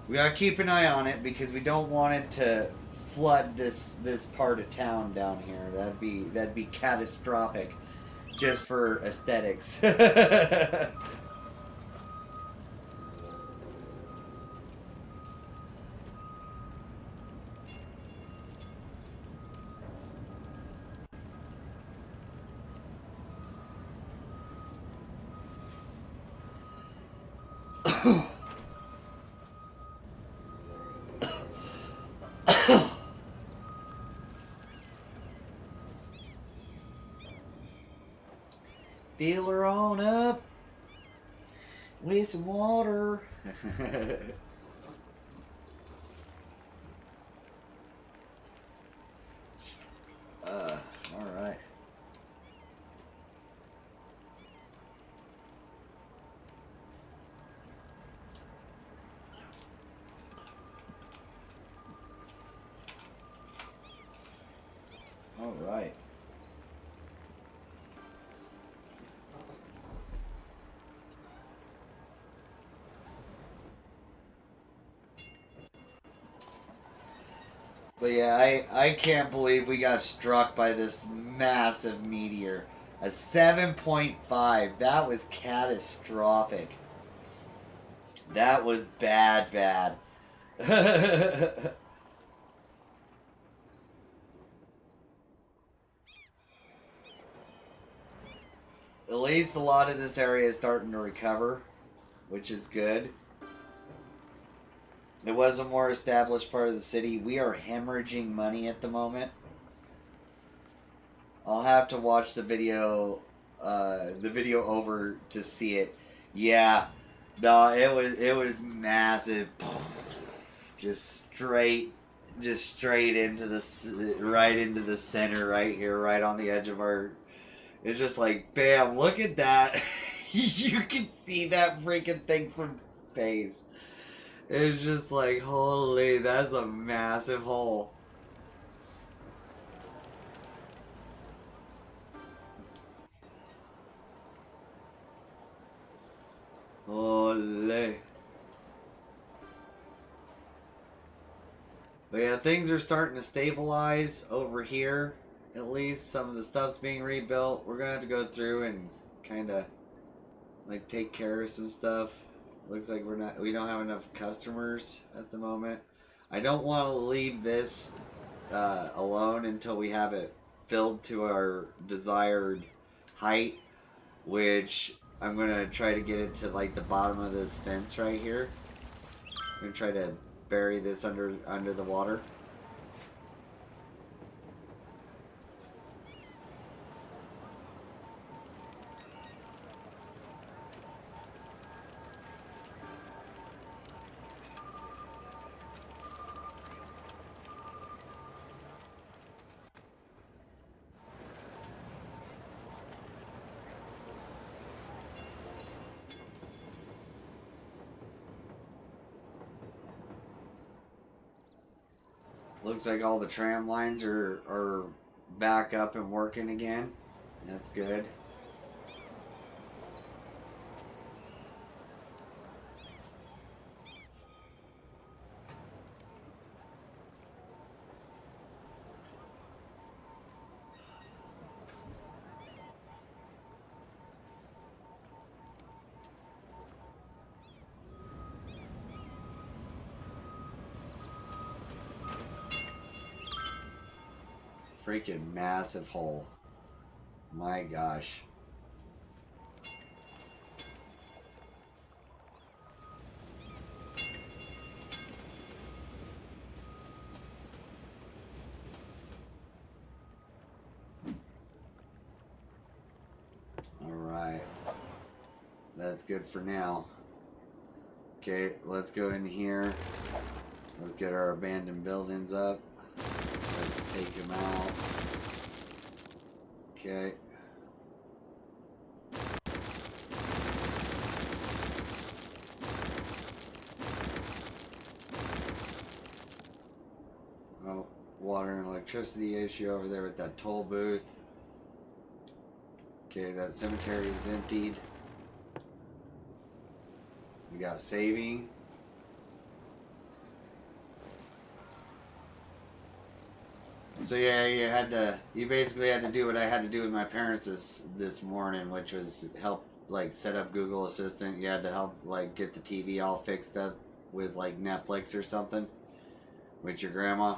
We gotta keep an eye on it because we don't want it to flood this part of town down here. That'd be catastrophic, just for aesthetics. Fill her on up with some water. All right. All right. But yeah, I can't believe we got struck by this massive meteor. A 7.5. That was catastrophic. That was bad. At least a lot of this area is starting to recover, which is good. It was a more established part of the city. We are hemorrhaging money at the moment. I'll have to watch the video over to see it. Yeah, no, it was massive. Just straight into right into the center, right here, right on the edge of our. It's just like, bam! Look at that. You can see that freaking thing from space. It's just like, holy, that's a massive hole. Holy. But yeah, things are starting to stabilize over here. At least some of the stuff's being rebuilt. We're gonna have to go through and kind of like take care of some stuff. Looks like we don't have enough customers at the moment. I don't want to leave this alone until we have it filled to our desired height, which I'm gonna try to get it to like the bottom of this fence right here. I'm gonna try to bury this under the water. Looks like all the tram lines are back up and working again. That's good. Freaking massive hole. My gosh. Alright. That's good for now. Okay, let's go in here. Let's get our abandoned buildings up. Let's take them out. Okay. Oh, water and electricity issue over there with that toll booth. Okay, that cemetery is emptied. We got saving. So yeah, you basically had to do what I had to do with my parents this morning, which was help like set up Google Assistant. You had to help like get the TV all fixed up with like Netflix or something with your grandma.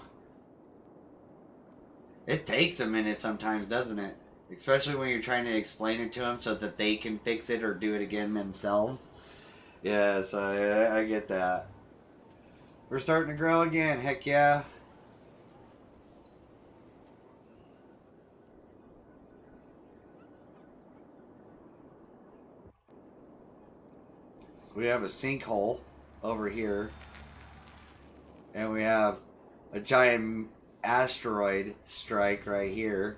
It takes a minute sometimes, doesn't it? Especially when you're trying to explain it to them so that they can fix it or do it again themselves. Yeah, so I get that. We're starting to grow again, heck yeah. We have a sinkhole over here. And we have a giant asteroid strike right here.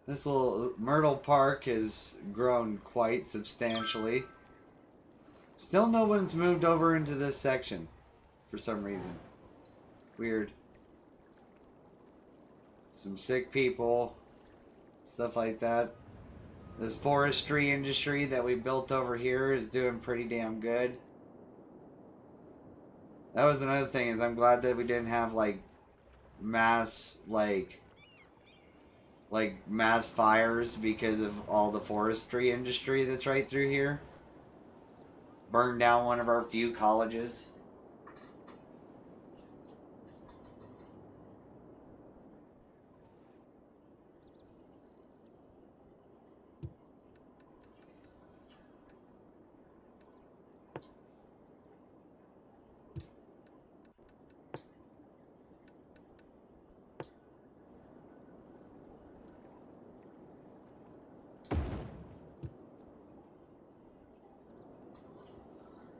This little Myrtle Park has grown quite substantially. Still no one's moved over into this section for some reason. Weird. Some sick people, stuff like that. This forestry industry that we built over here is doing pretty damn good. That was another thing, is I'm glad that we didn't have like mass mass fires because of all the forestry industry that's right through here. Burned down one of our few colleges.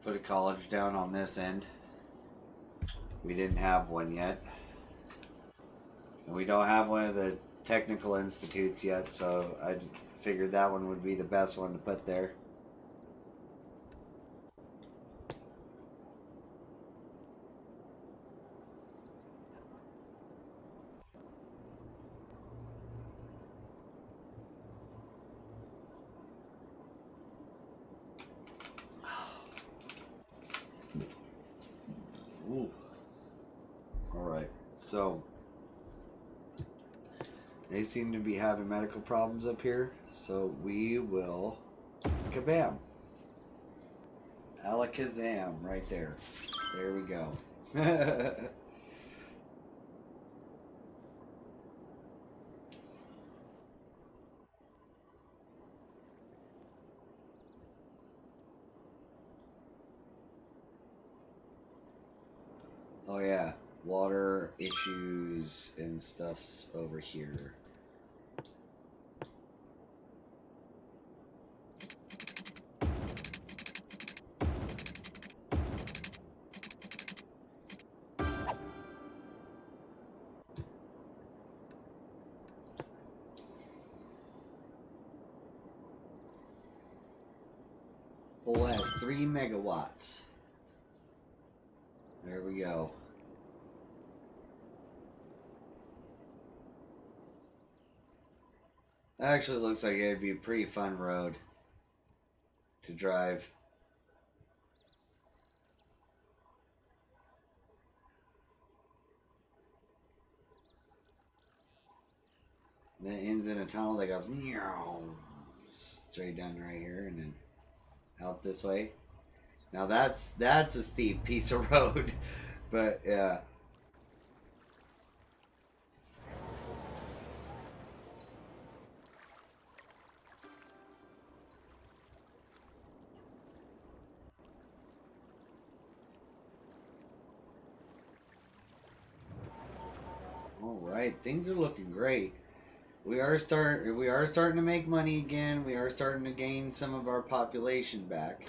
Put a college down on this end. We didn't have one yet. And we don't have one of the technical institutes yet, so I figured that one would be the best one to put there. Ooh. Alright, so they seem to be having medical problems up here, so we will kabam. Alakazam right there. There we go. Oh yeah, water issues and stuff's over here. simple as 3 megawatts. There we go. That actually looks like it'd be a pretty fun road to drive. And that ends in a tunnel that goes meow, straight down right here and then out this way. Now that's a steep piece of road, but yeah. All right, things are looking great. We are starting to make money again. We are starting to gain some of our population back.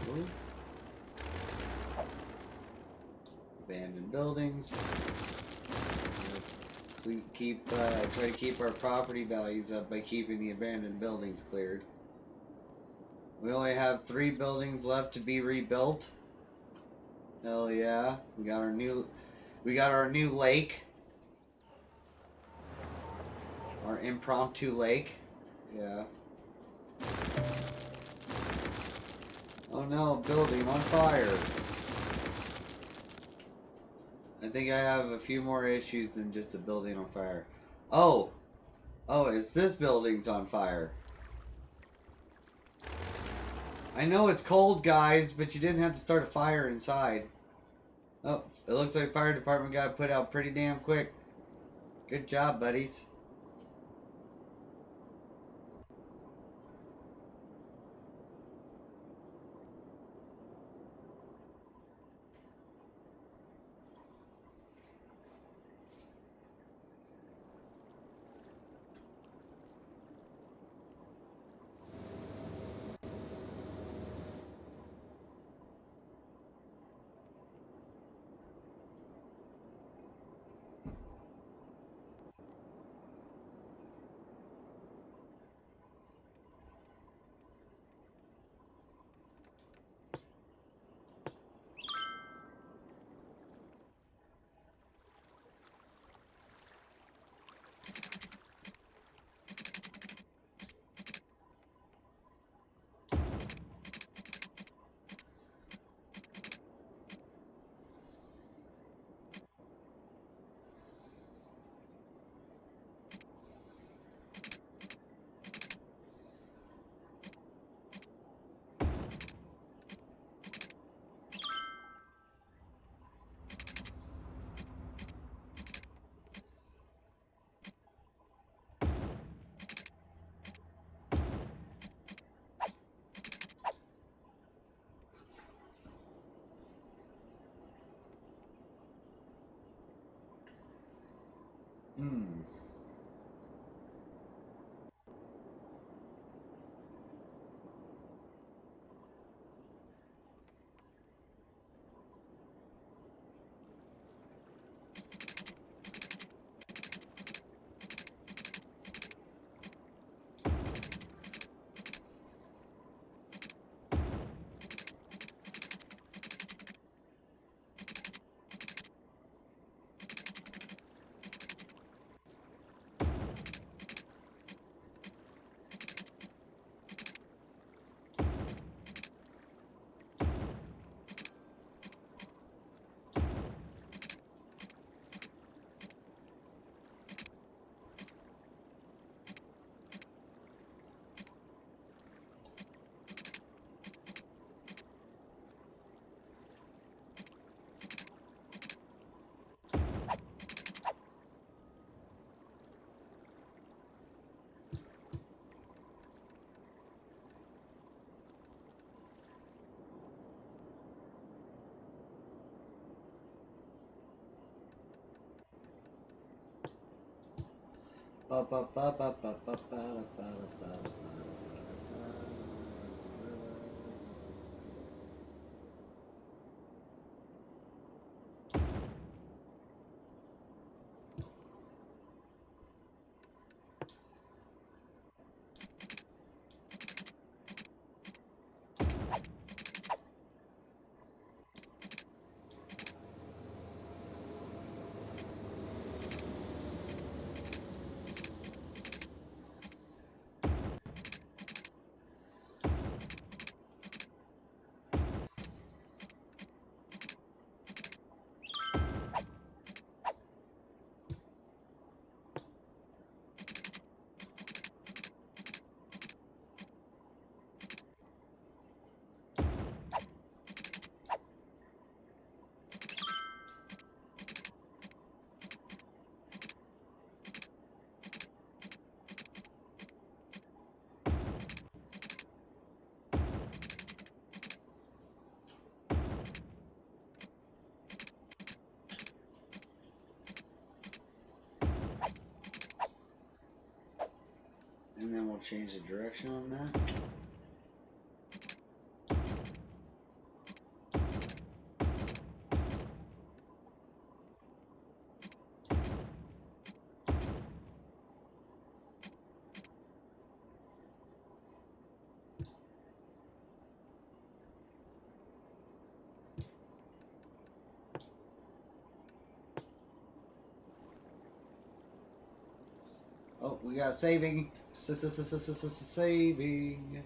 Ooh. Abandoned buildings. Try to keep our property values up by keeping the abandoned buildings cleared. We only have 3 buildings left to be rebuilt. Hell yeah! We got our new lake. Our impromptu lake. Yeah. Oh no, building on fire. I think I have a few more issues than just a building on fire. Oh, it's this building's on fire. I know it's cold, guys, but you didn't have to start a fire inside. Oh, it looks like fire department got put out pretty damn quick. Good job, buddies. Hmm. Ba, ba, ba, ba, ba, ba, ba, ba, ba, ba. And then we'll change the direction on that. Oh, we got saving. Saving.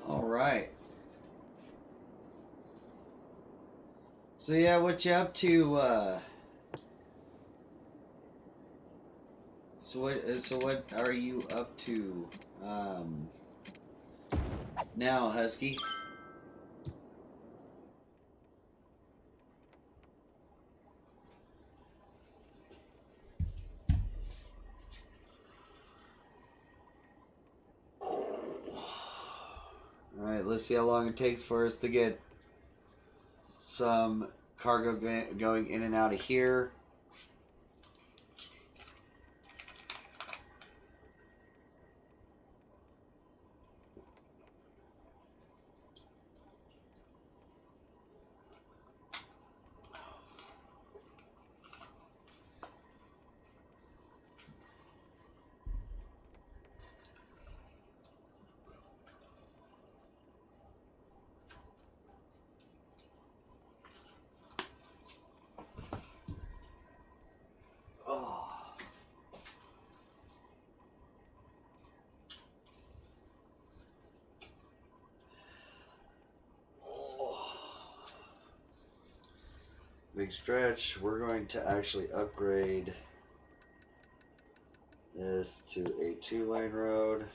All right. So yeah, what you up to? So what are you up to? Now, Husky. Alright, let's see how long it takes for us to get some cargo going in and out of here. Oh. Big stretch. We're going to actually upgrade this to a 2-lane road.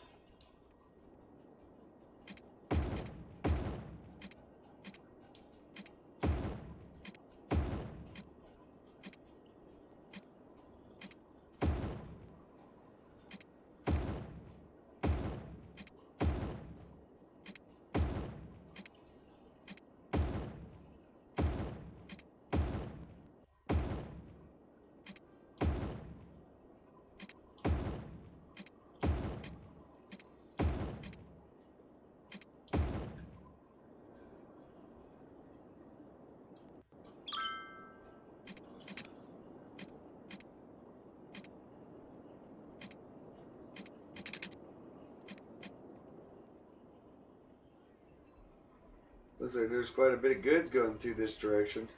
Looks like there's quite a bit of goods going through this direction.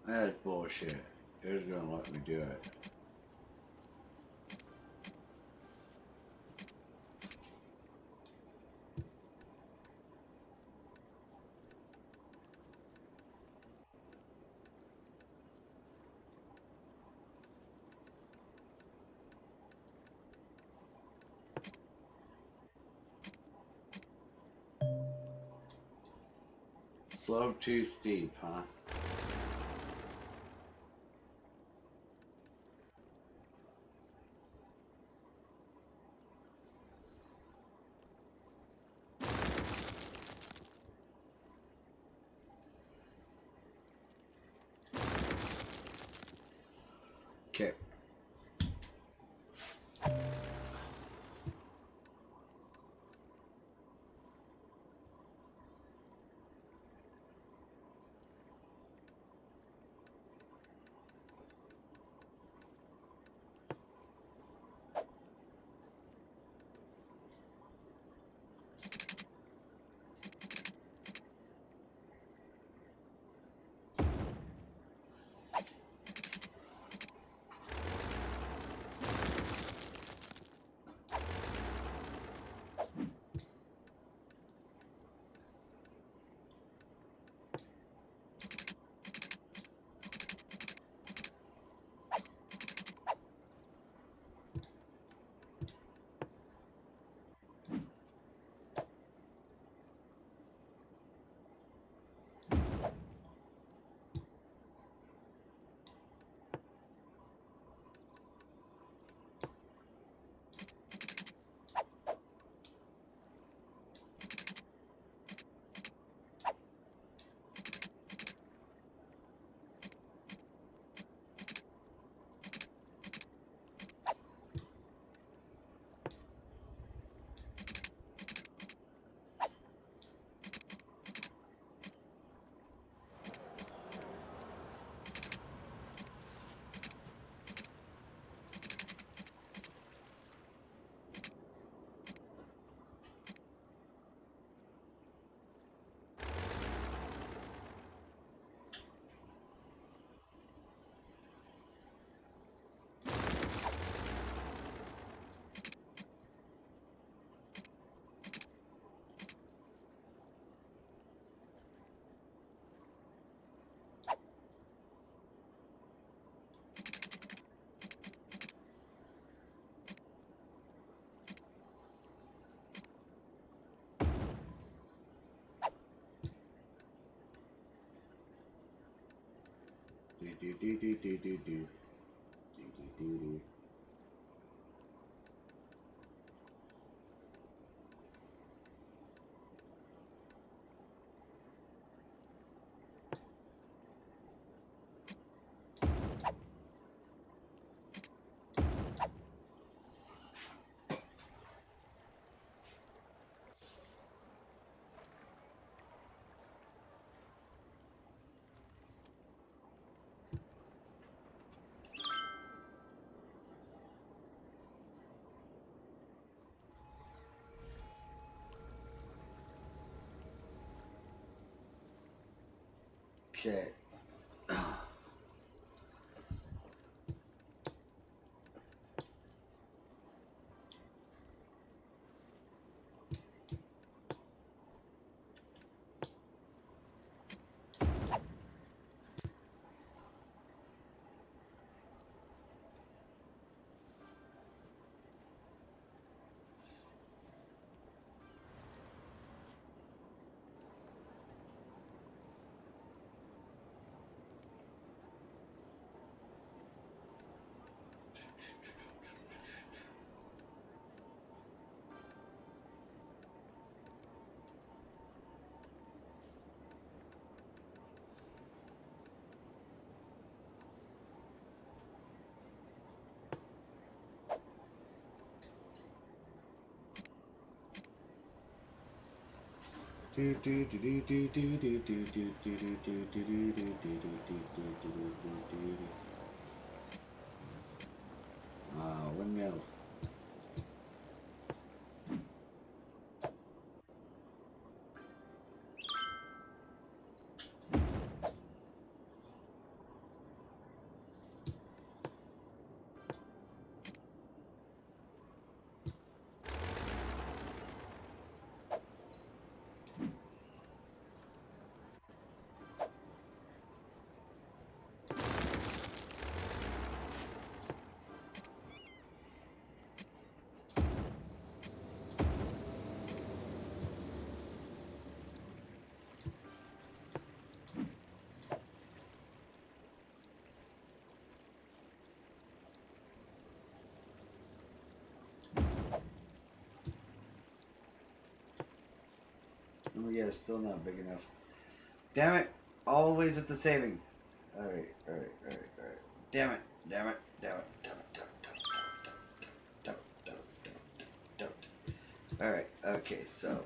That's bullshit. Who's gonna let me do it? Slope too steep, huh? Okay. Do. Do. Okay. Windmill. Oh yeah, still not big enough. Damn it! Always with the saving. Alright. Damn it. Alright, okay, so,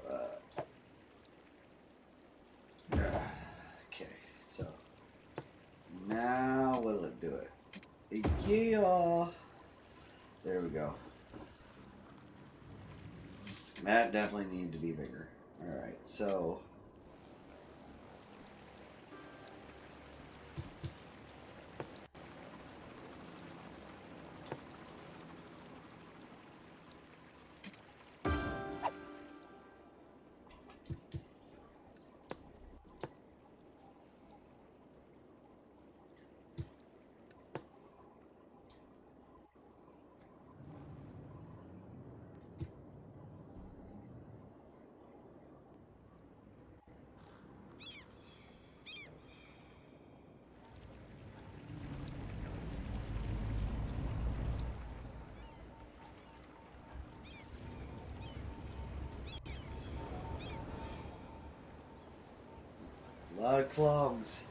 okay, so, now what'll it do it? Yeah! There we go. That definitely needed to be bigger. Alright, so... A lot of clogs.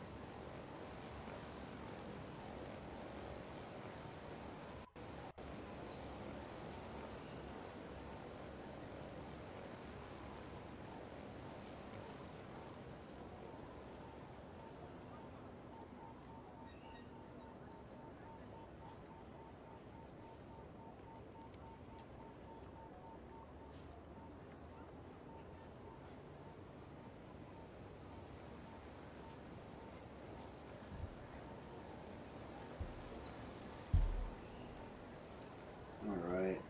Alright.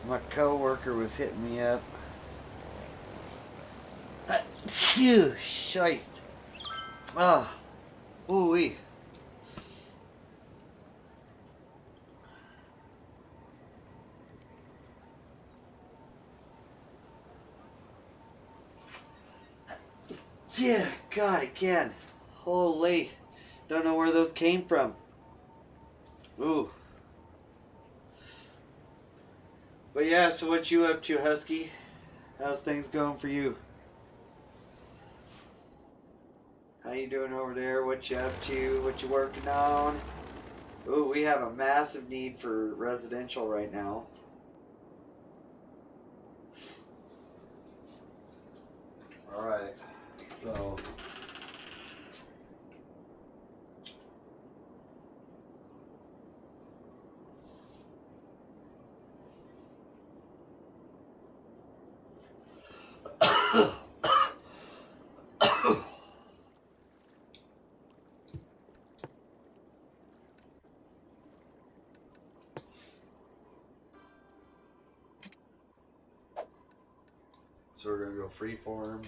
My coworker was hitting me up. Phew, Scheist. Ah, ooh-wee. Yeah, God, again. Holy. Don't know where those came from. Ooh. But yeah, so what you up to, Husky? How's things going for you? How you doing over there? What you up to? What you working on? Ooh, we have a massive need for residential right now. Alright, so... So we're gonna go freeform.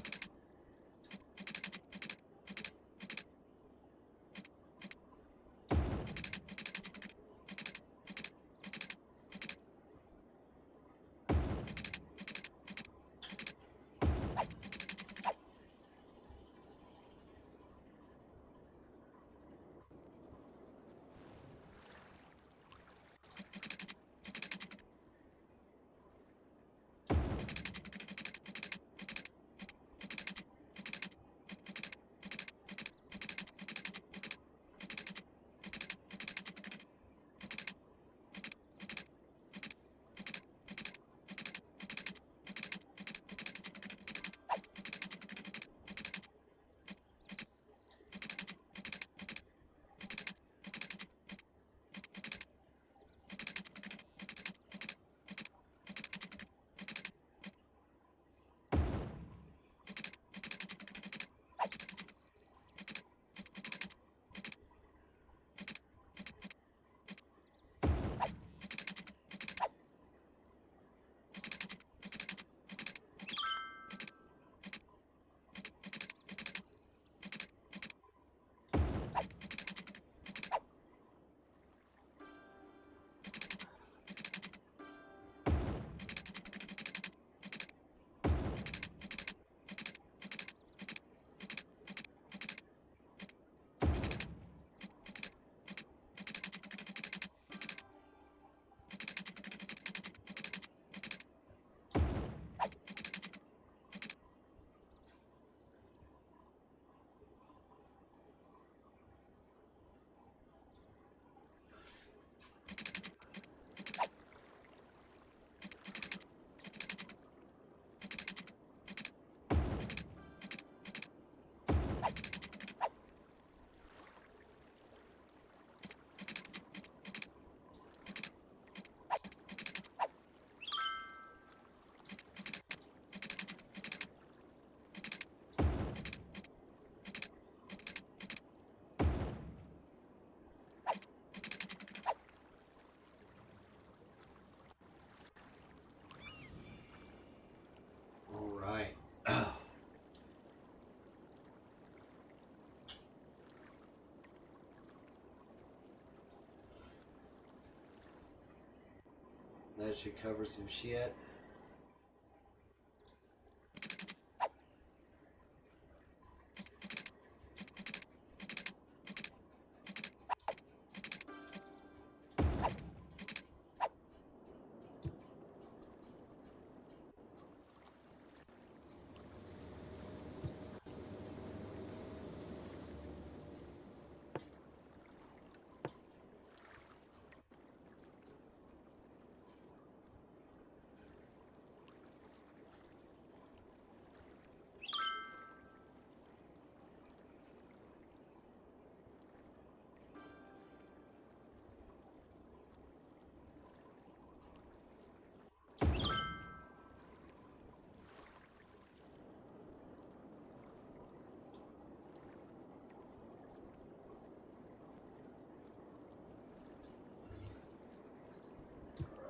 That should cover some shit.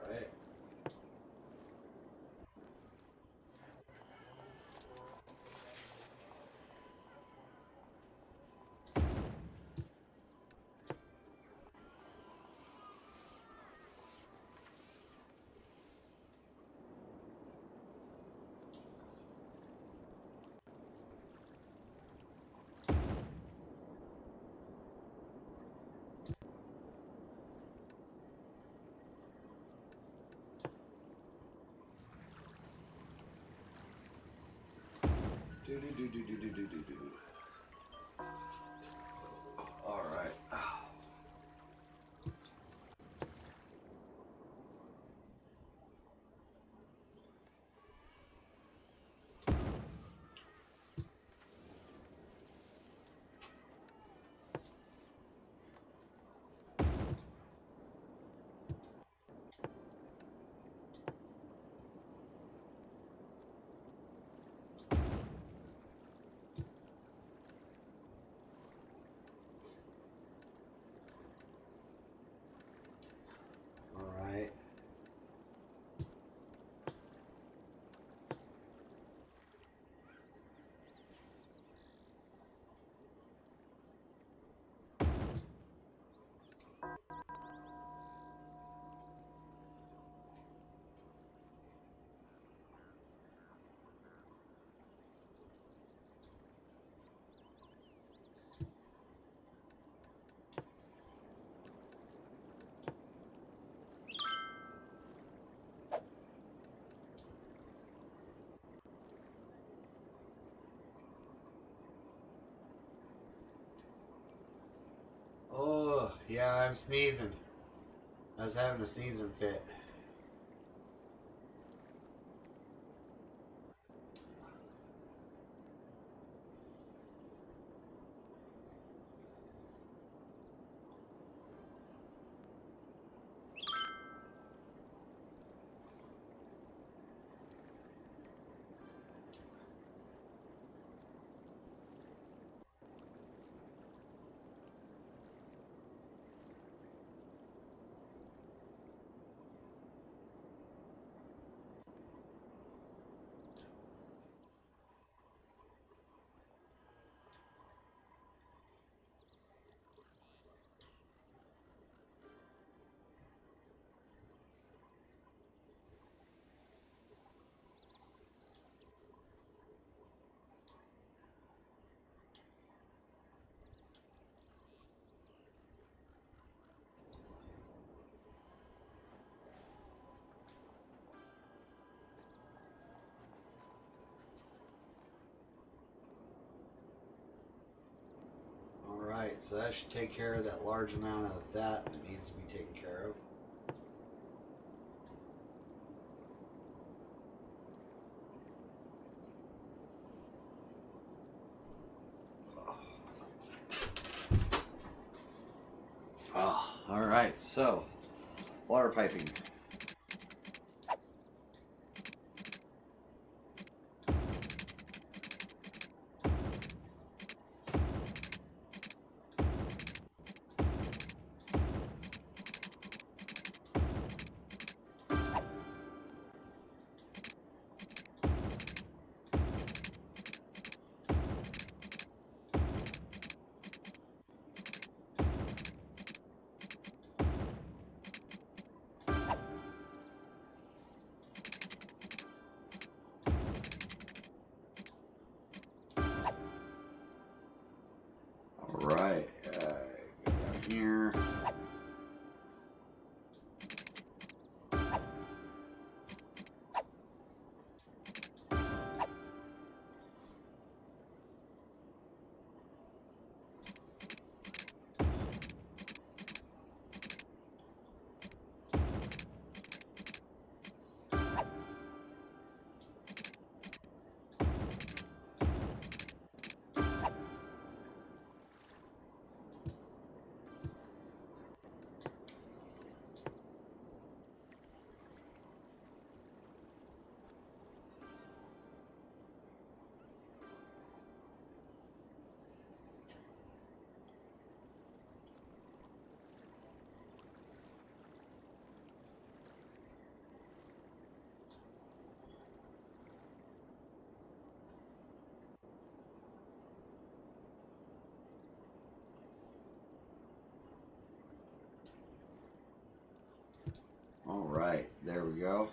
Alright. Do. All right. All right. Oh, yeah, I'm sneezing. I was having a sneezing fit. Alright, so that should take care of that large amount of that that needs to be taken care of. Oh, alright, so water piping.
All right, there we go.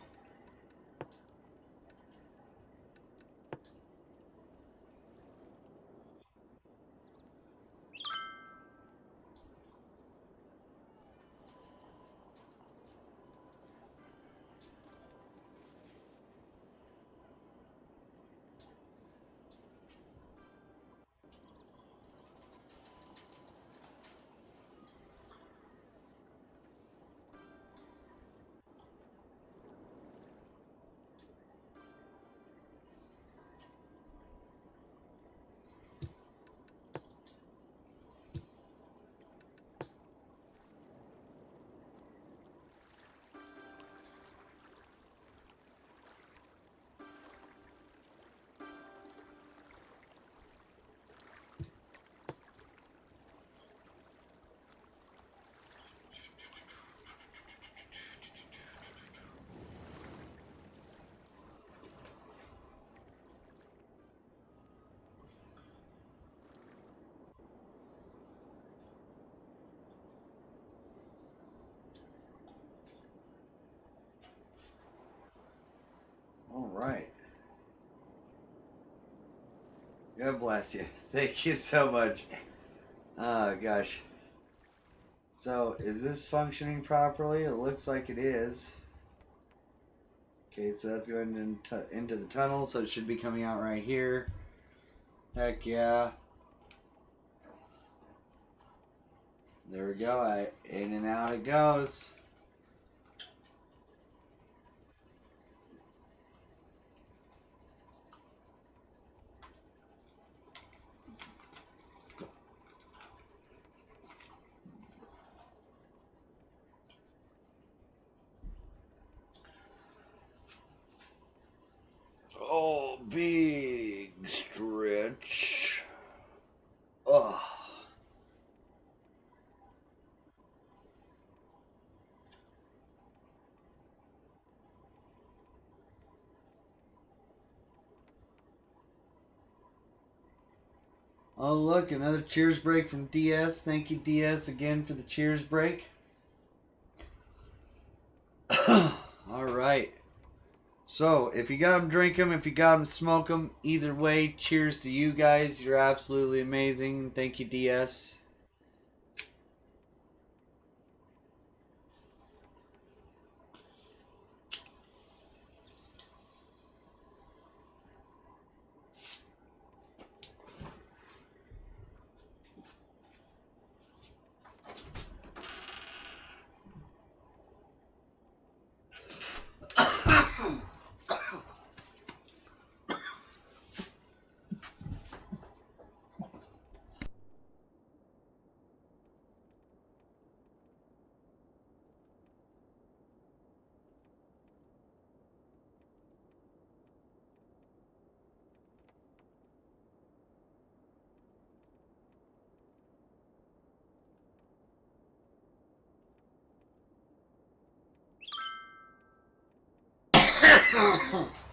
All right. God bless you. Thank you so much. Oh, gosh. So, is this functioning properly? It looks like it is. Okay, so that's going into the tunnel, so it should be coming out right here. Heck yeah. There we go. In and out it goes. Oh, big stretch. Oh. Oh, look, another cheers break from DS. Thank you, DS, again for the cheers break. All right. So, if you got them, drink them. If you got them, smoke them. Either way, cheers to you guys. You're absolutely amazing. Thank you, DS.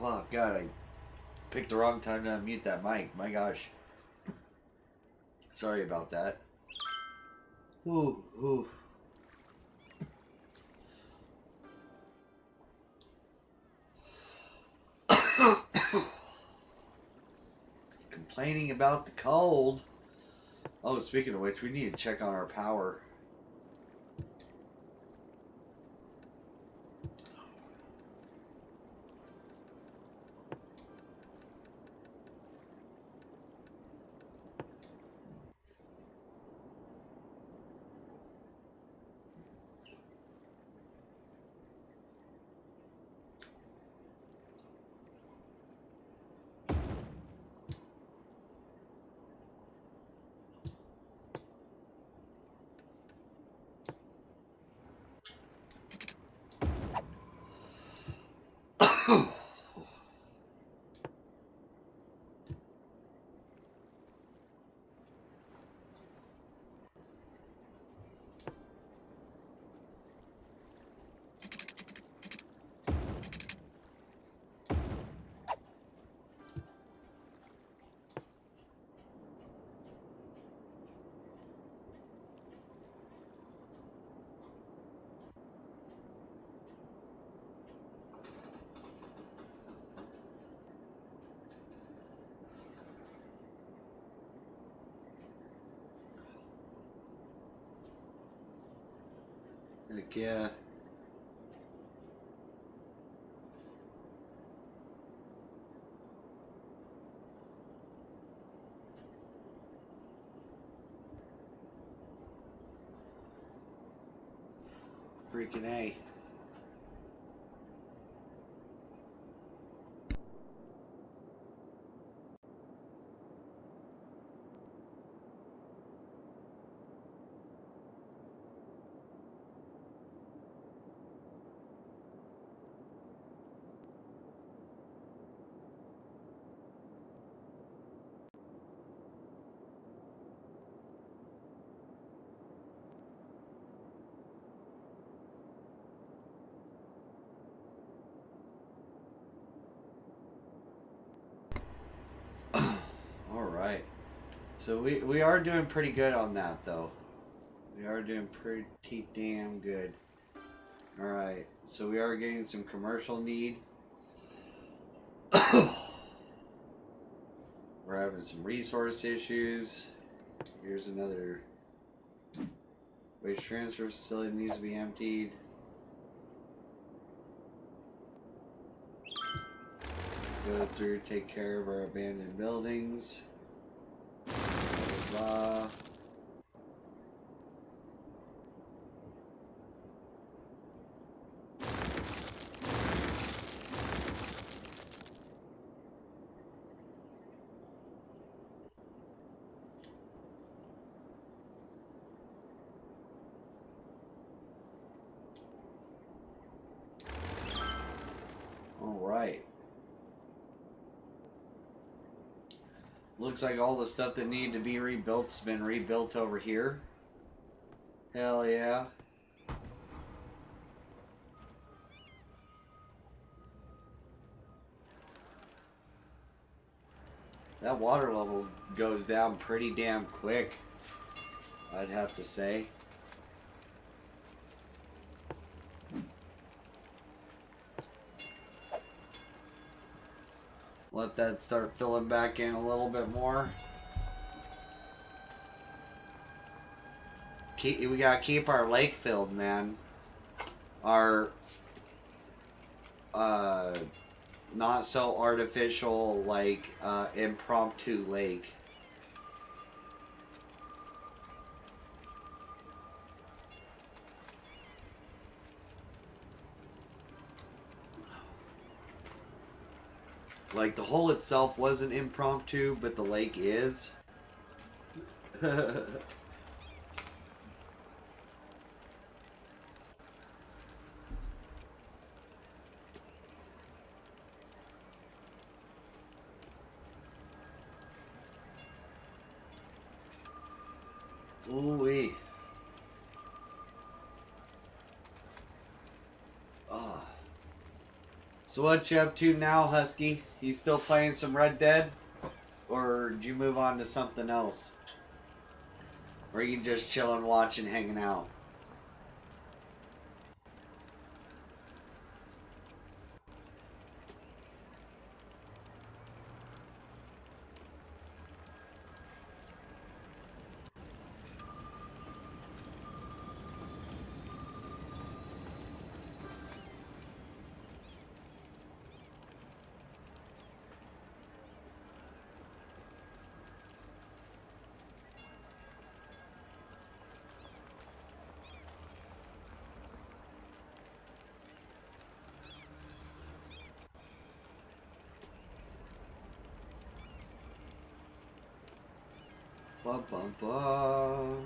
Oh, God, I picked the wrong time to unmute that mic. My gosh. Sorry about that. Ooh, ooh. Complaining about the cold. Oh, speaking of which, we need to check on our power. Heck yeah. Freaking A. Alright. So we are doing pretty good on that though. We are doing pretty damn good. Alright, so we are getting some commercial need. We're having some resource issues. Here's another waste transfer facility needs to be emptied. Go through, take care of our abandoned buildings. Blah, blah. Alright. Looks like all the stuff that needed to be rebuilt's been rebuilt over here. Hell yeah. That water level goes down pretty damn quick, I'd have to say. Let that start filling back in a little bit more. We gotta keep our lake filled, man. Our not so artificial, like impromptu lake. Like, the hole itself wasn't impromptu, but the lake is. Ooh-wee. Oh. So what you up to now, Husky? You still playing some Red Dead? Or did you move on to something else? Or are you just chilling, watching, hanging out? Ba ba ba.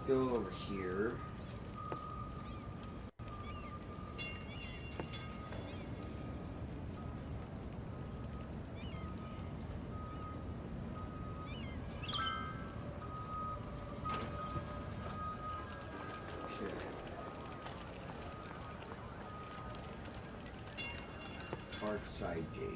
let's go over here. Park side gate.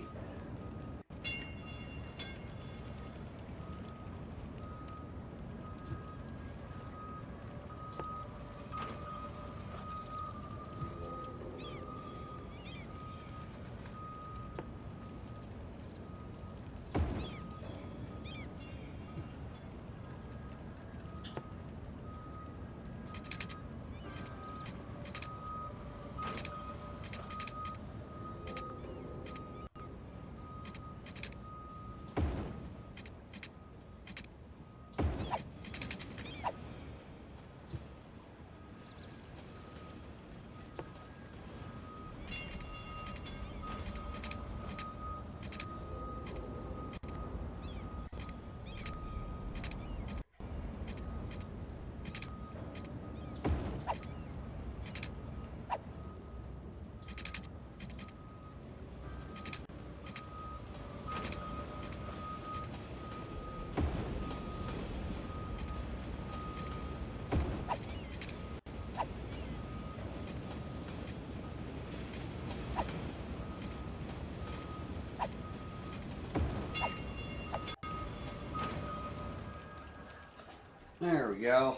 There we go.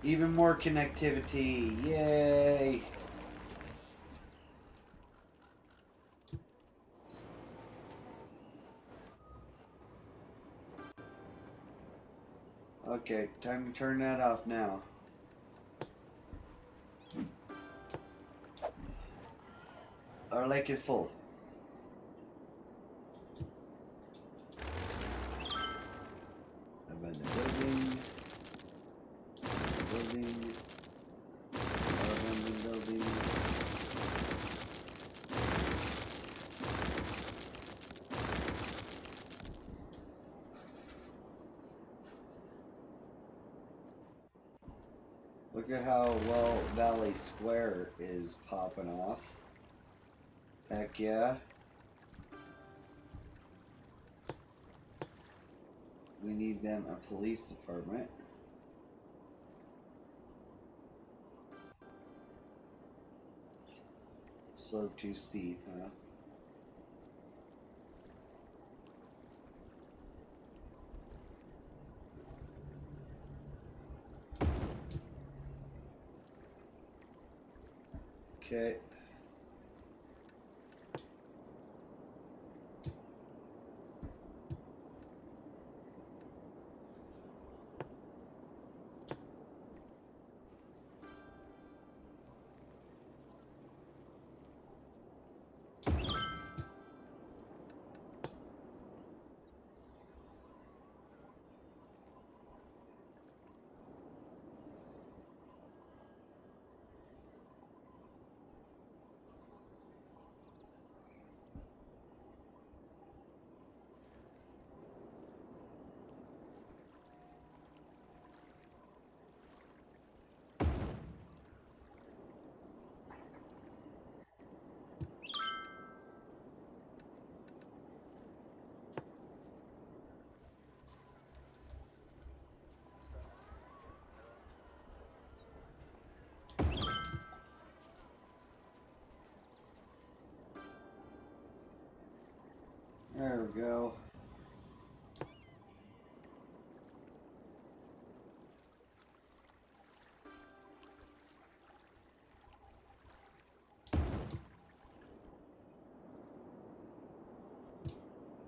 Even more connectivity. Yay! Okay, time to turn that off now. Our lake is full. Abandoned building. Building. Abandoned buildings. Look at how well Valley Square is popping off. Heck yeah. We need them a police department. Slope too steep, huh? Okay. There we go.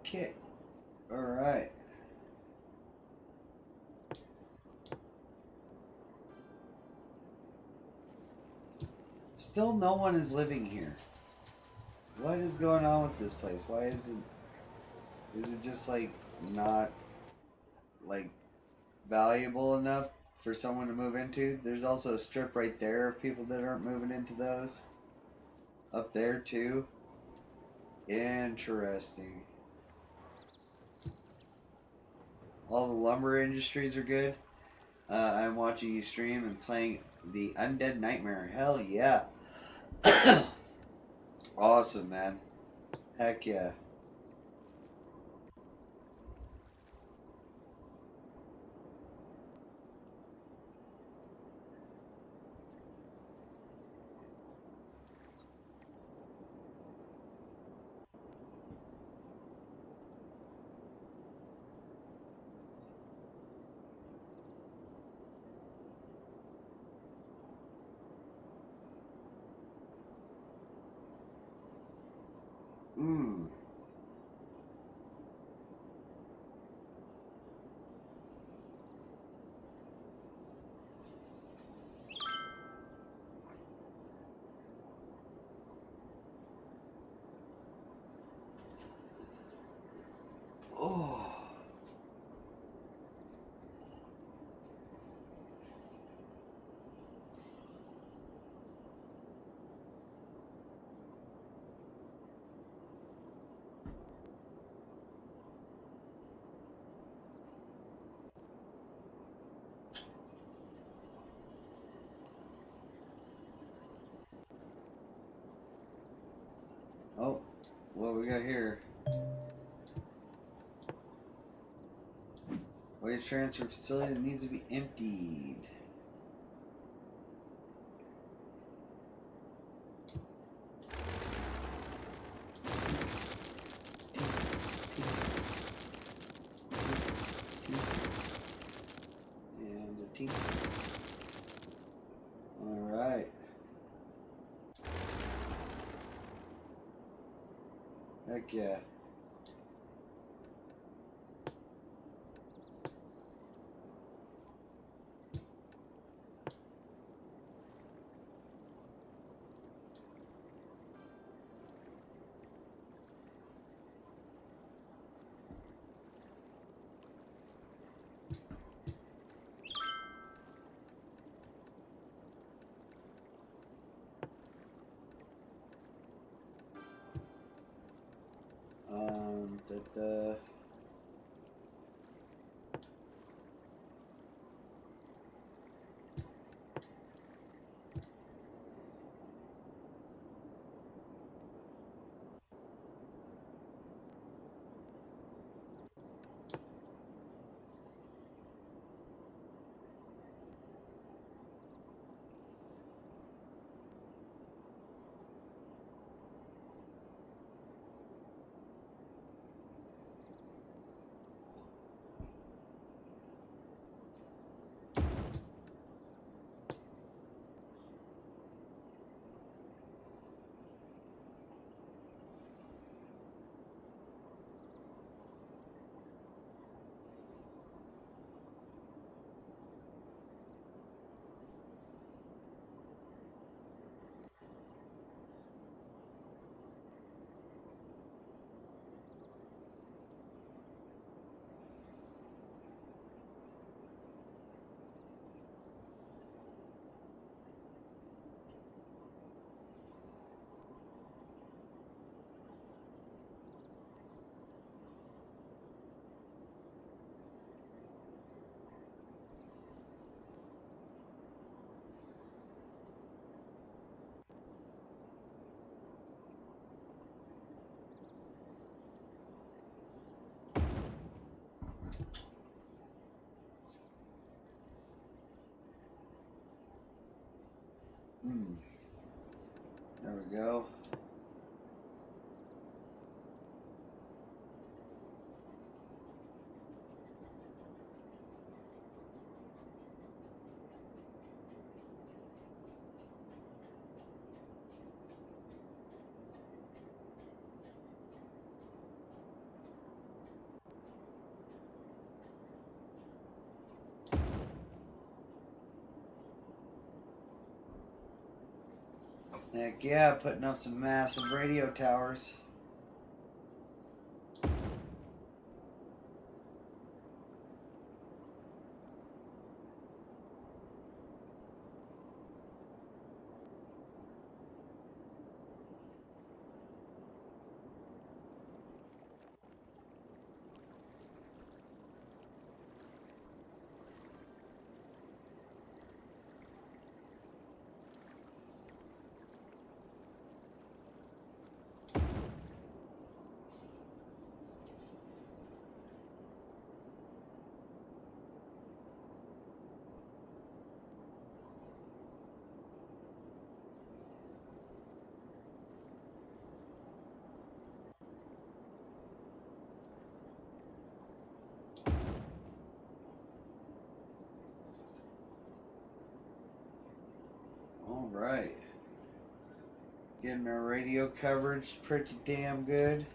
Okay. All right. Still no one is living here. What is going on with this place? Why is it just like not like valuable enough for someone to move into? There's also a strip right there of people that aren't moving into those. Up there too. Interesting. All the lumber industries are good. I'm watching you stream and playing the Undead Nightmare. Hell yeah. Awesome, man. Heck yeah. Mmm. Oh. Oh, what we got here? Waste transfer facility that needs to be emptied. And a team. Alright. Heck yeah. Da. There we go. Heck yeah, putting up some massive radio towers. All right. Getting our radio coverage pretty damn good.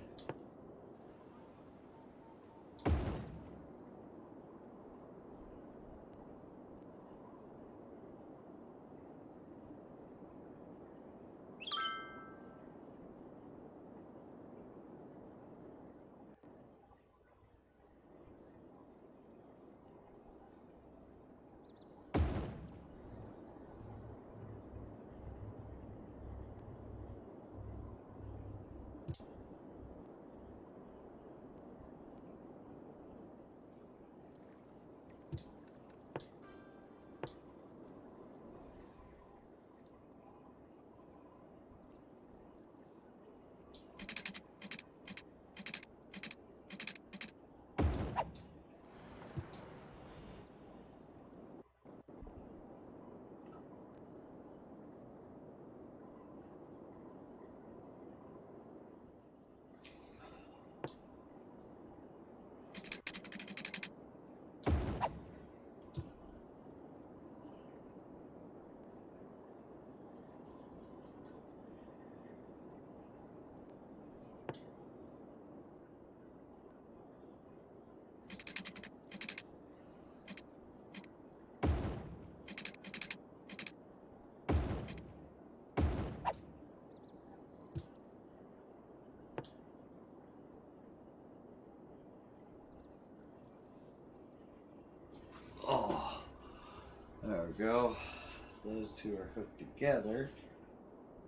Oh, there we go. Those two are hooked together.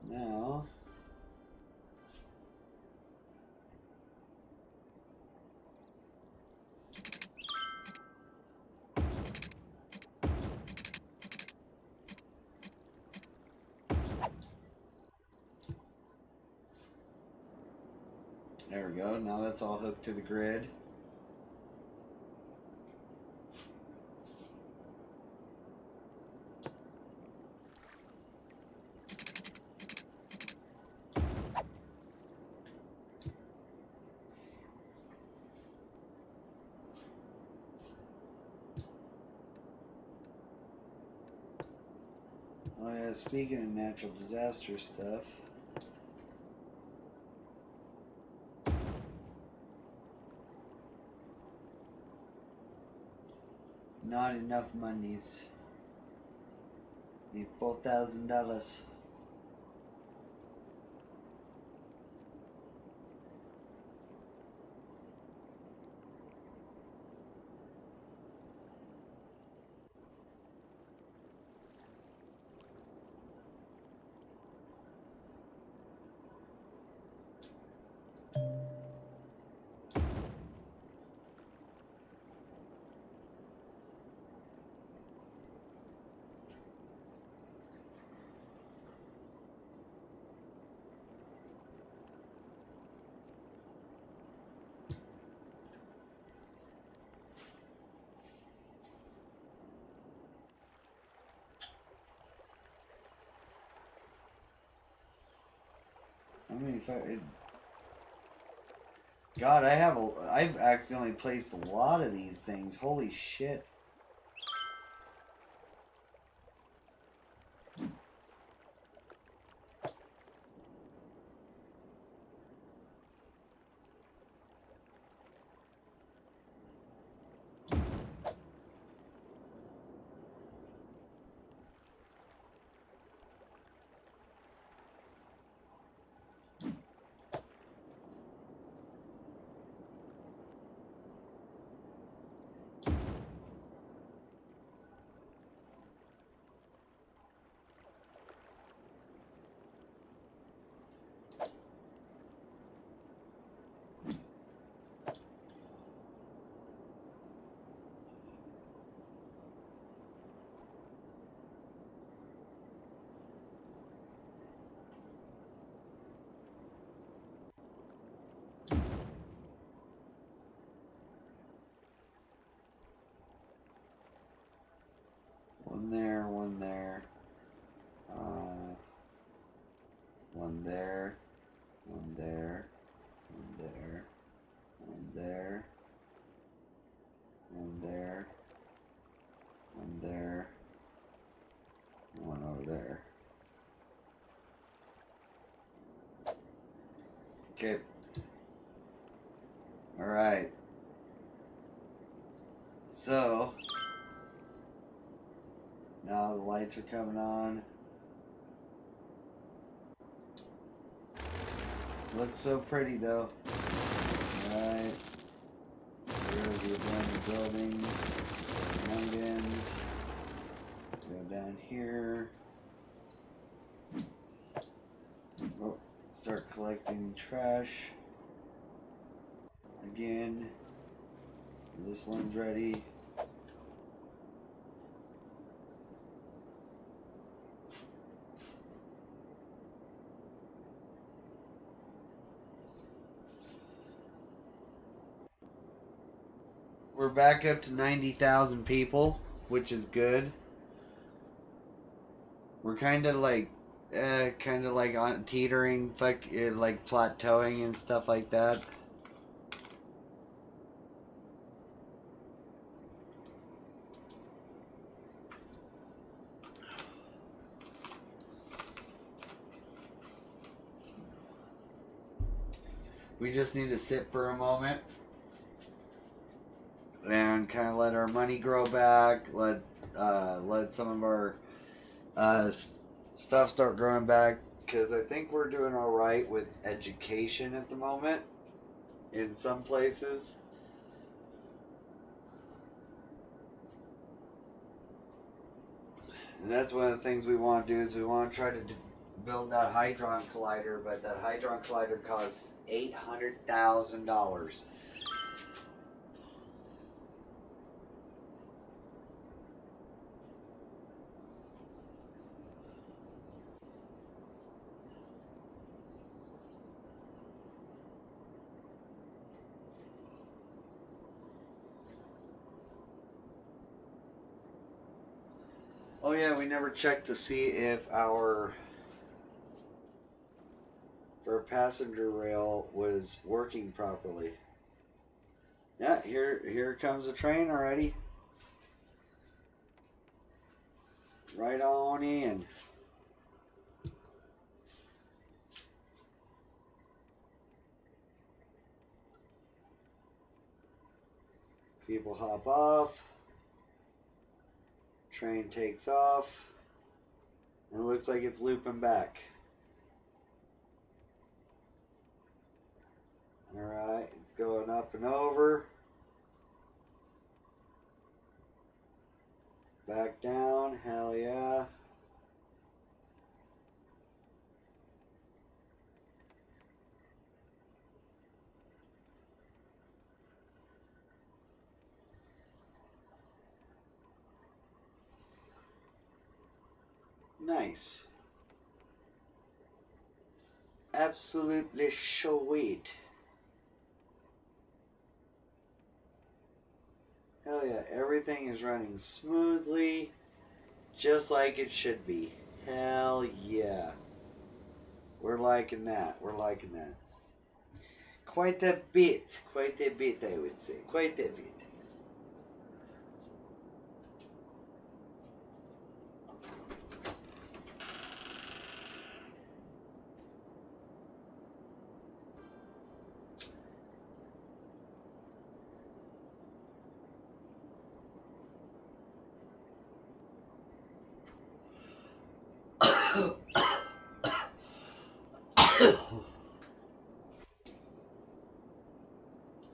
Now, there we go. Now that's all hooked to the grid. Oh yeah, speaking of natural disaster stuff. Not enough monies. Need $4,000. I mean, if God, I've accidentally placed a lot of these things. Holy shit. One there, one there. One there, one there, one there, one there, one there, one there, one over there. Okay. Alright. So, now the lights are coming on. Looks so pretty though. Alright. Here are the abandoned buildings. Night ends. Go down here. Oh, start collecting trash. Again. This one's ready. We're back up to 90,000 people, which is good. We're kind of like on teetering, like plateauing and stuff like that. We just need to sit for a moment and kind of let our money grow back. Let some of our stuff start growing back, because I think we're doing all right with education at the moment in some places. And that's one of the things we want to do, is we want to try to build that Hydron Collider, but that Hydron Collider costs $800,000. Oh yeah, we never checked to see if our passenger rail was working properly. Yeah, here comes the train already. Right on in. People hop off. Train takes off. And it looks like it's looping back. Alright, it's going up and over. Back down, hell yeah. Nice. Absolutely sweet. Hell yeah, everything is running smoothly, just like it should be. Hell yeah. We're liking that. We're liking that. Quite a bit. Quite a bit, I would say. Quite a bit.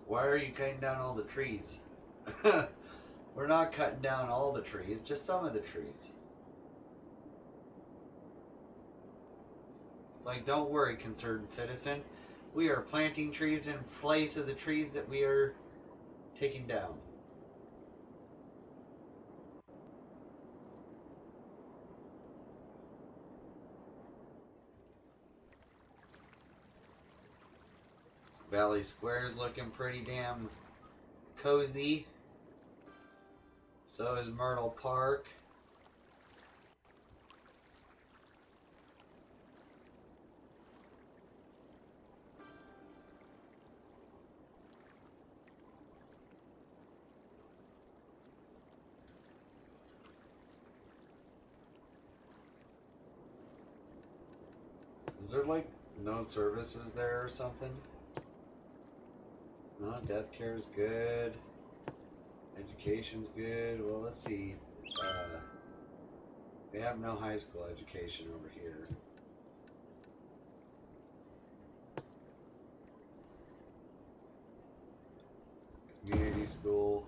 Why are you cutting down all the trees? We're not cutting down all the trees, just some of the trees. It's like, don't worry, concerned citizen. We are planting trees in place of the trees that we are taking down. Valley Square is looking pretty damn cozy. So is Myrtle Park. Is there like No services there or something? No, death care is good. Education's good. Well, let's see. We have no high school education over here. Community school.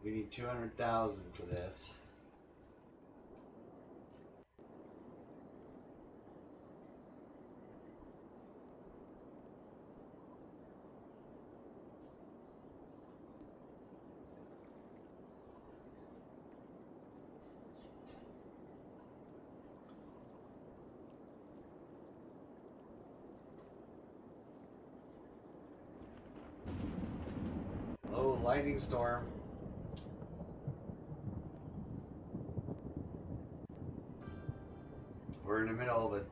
We need 200,000 for this. Oh, lightning storm. We're in the middle of a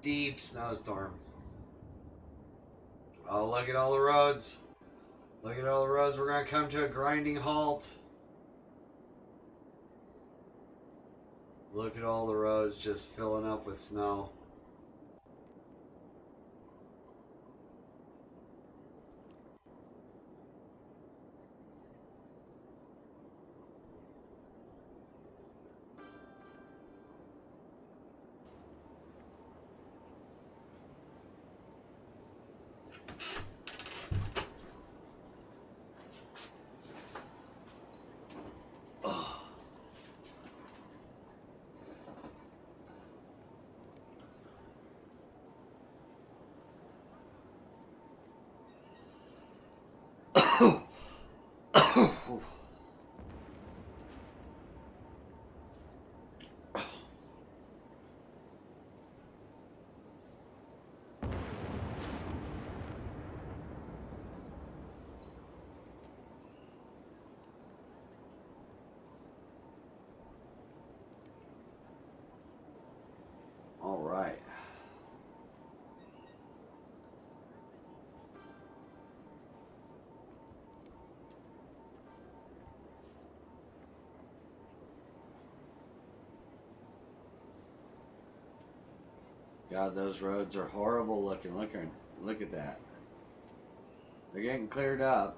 deep snowstorm. Oh, look at all the roads. Look at all the roads. We're going to come to a grinding halt. Look at all the roads just filling up with snow. All right. God, those roads are horrible looking. Look at that. They're getting cleared up.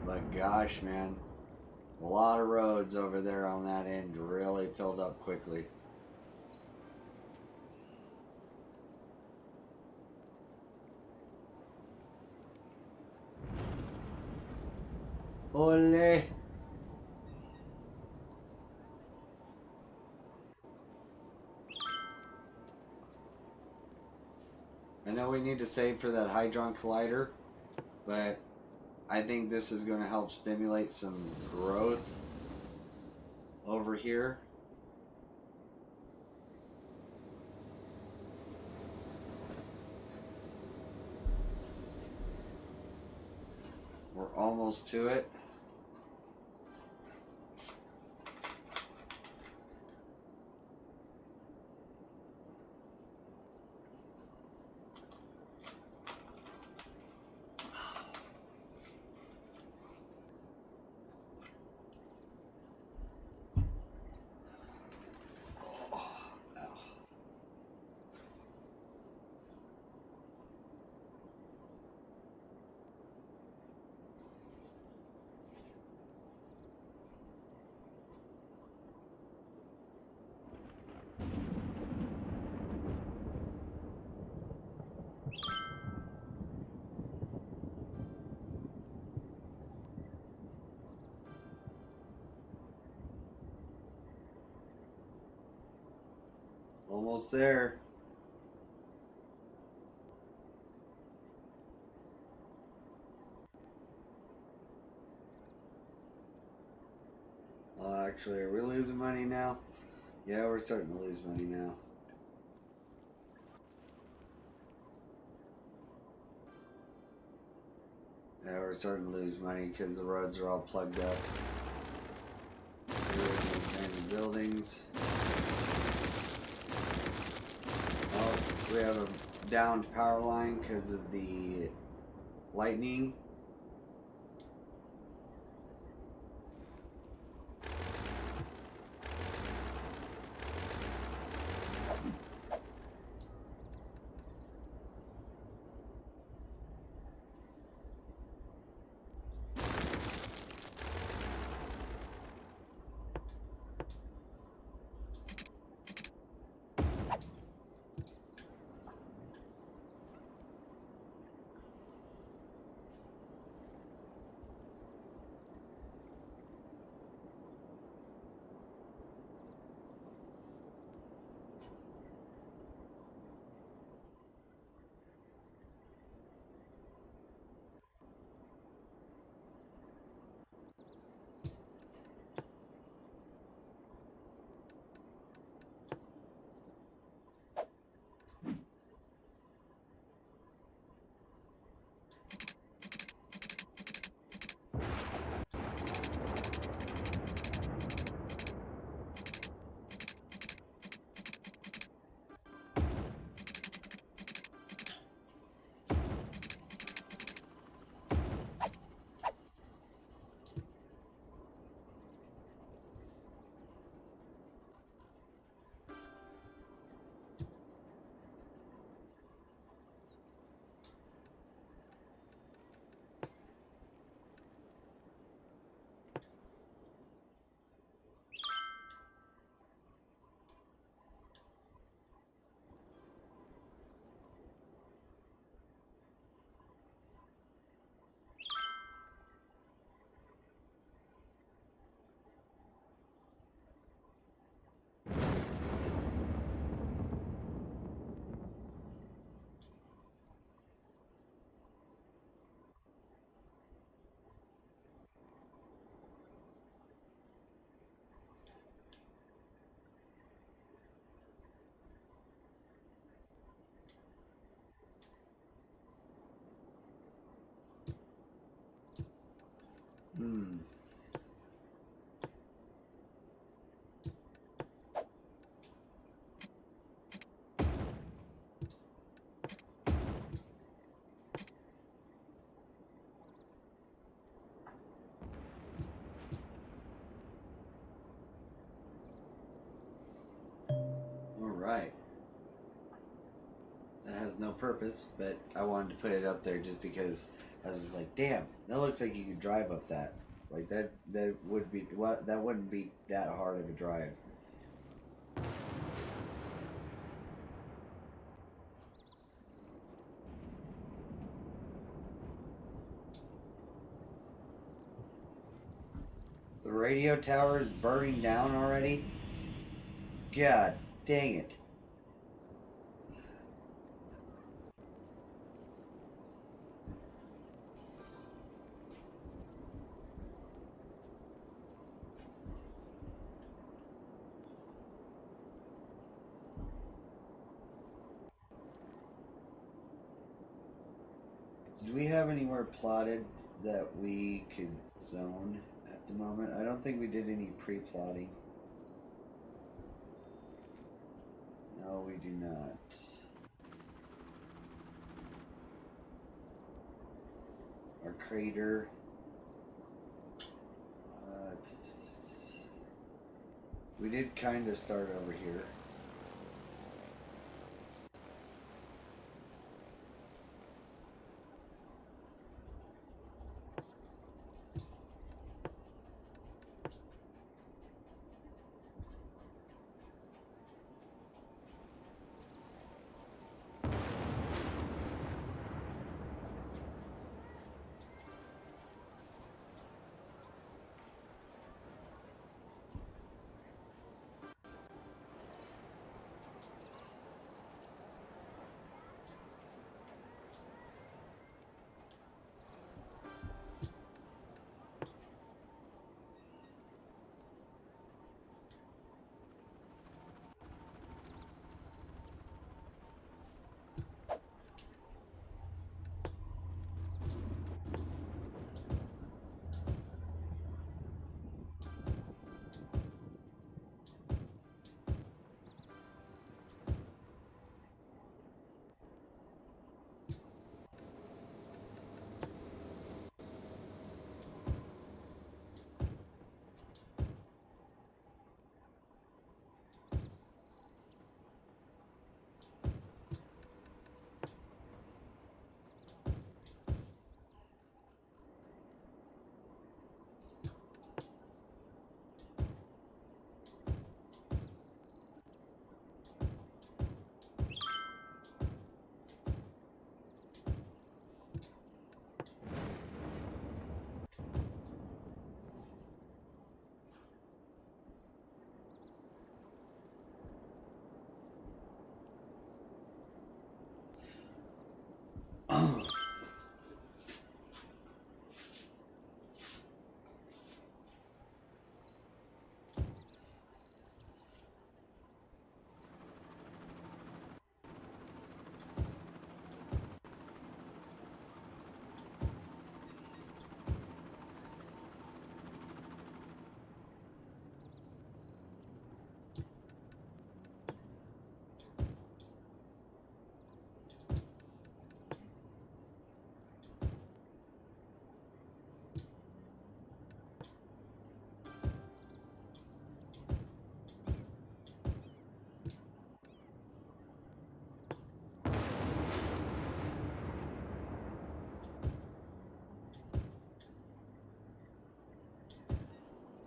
But gosh, man. A lot of roads over there on that end really filled up quickly. Ole! I know we need to save for that Hydron Collider, but I think this is going to help stimulate some growth over here. We're almost to it. Almost there. Actually, are we losing money now? Yeah, we're starting to lose money now. Yeah, we're starting to lose money because the roads are all plugged up. Abandoned buildings. Oh, we have a downed power line because of the lightning. Hmm. Alright. That has no purpose, but I wanted to put it up there just because I was just like, damn, that looks like you could drive up that. Like that would be that wouldn't be that hard of a drive. The radio tower is burning down already? God dang it. Do we have anywhere plotted that we could zone at the moment? I don't think we did any pre-plotting. No, we do not. Our crater. We did kind of start over here.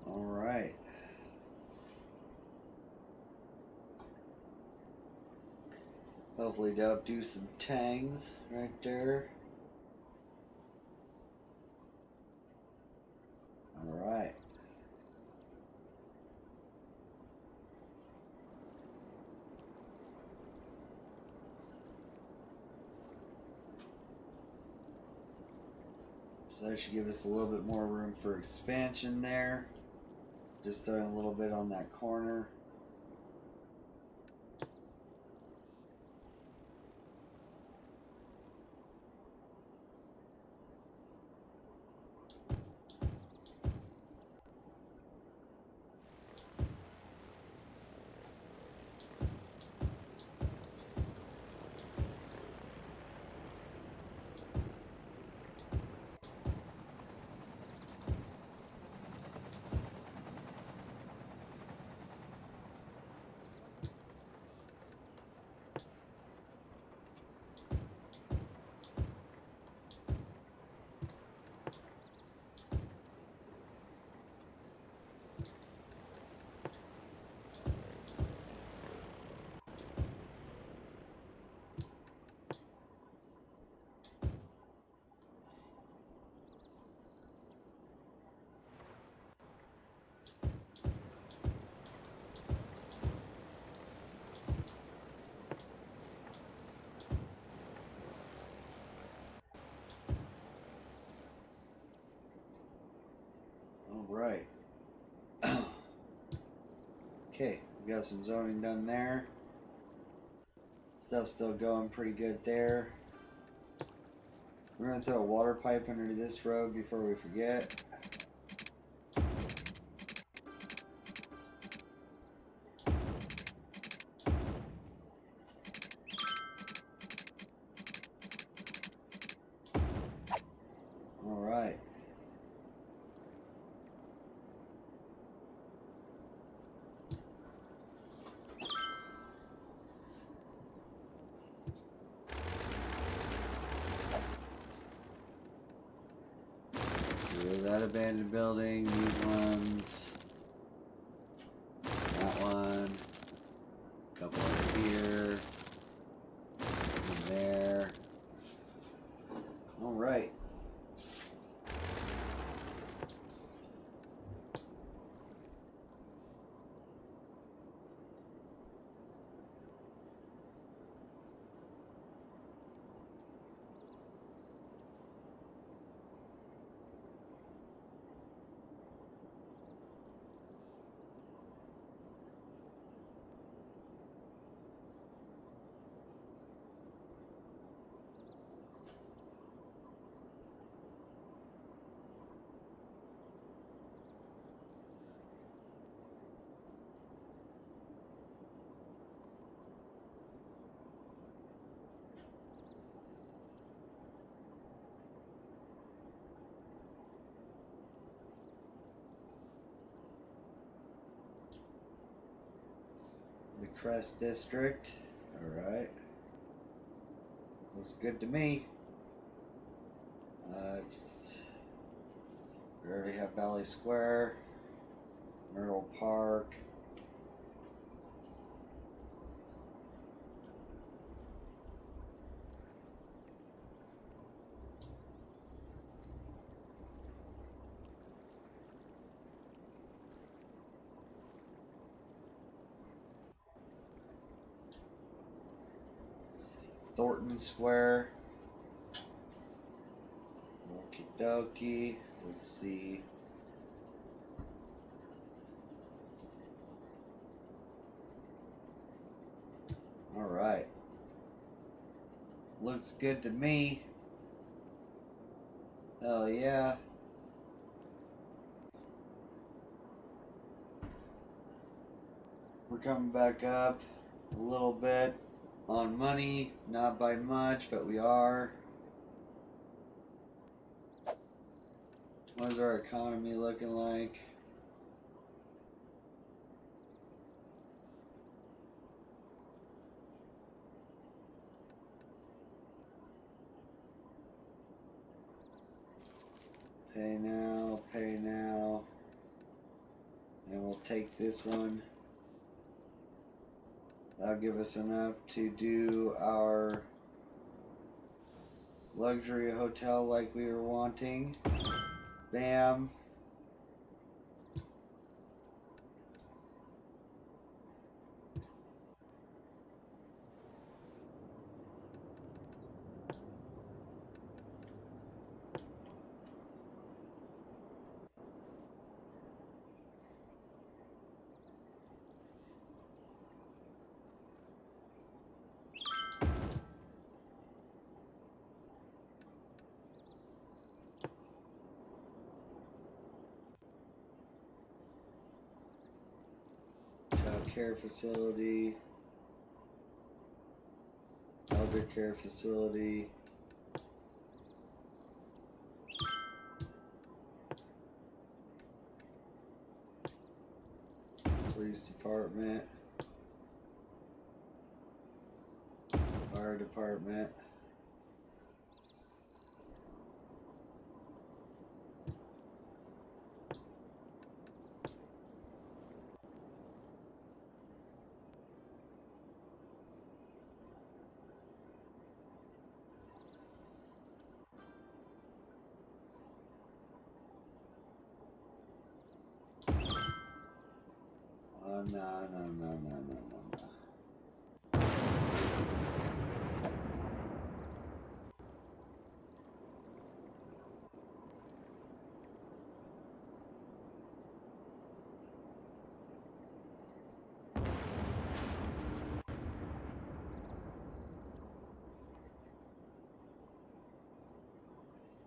Alright. Hopefully that'll do some tangs right there. Alright. So that should give us a little bit more room for expansion there. Just throwing a little bit on that corner. Okay, we got some zoning done there. Stuff's still going pretty good there. We're gonna throw a water pipe under this road before we forget. Alright. That abandoned building, these ones, that one, a couple over here, and there. Alright. The Crest District. Alright. Looks good to me. We already have Valley Square, Myrtle Park. Thornton Square. Okie dokie. Let's see. Alright. Looks good to me. Hell yeah. We're coming back up a little bit on money, not by much, but we are. What is our economy looking like? Pay now, pay now. And we'll take this one. That'll give us enough to do our luxury hotel like we were wanting. Bam. Child care facility. Elder care facility. Police department. Fire department. No.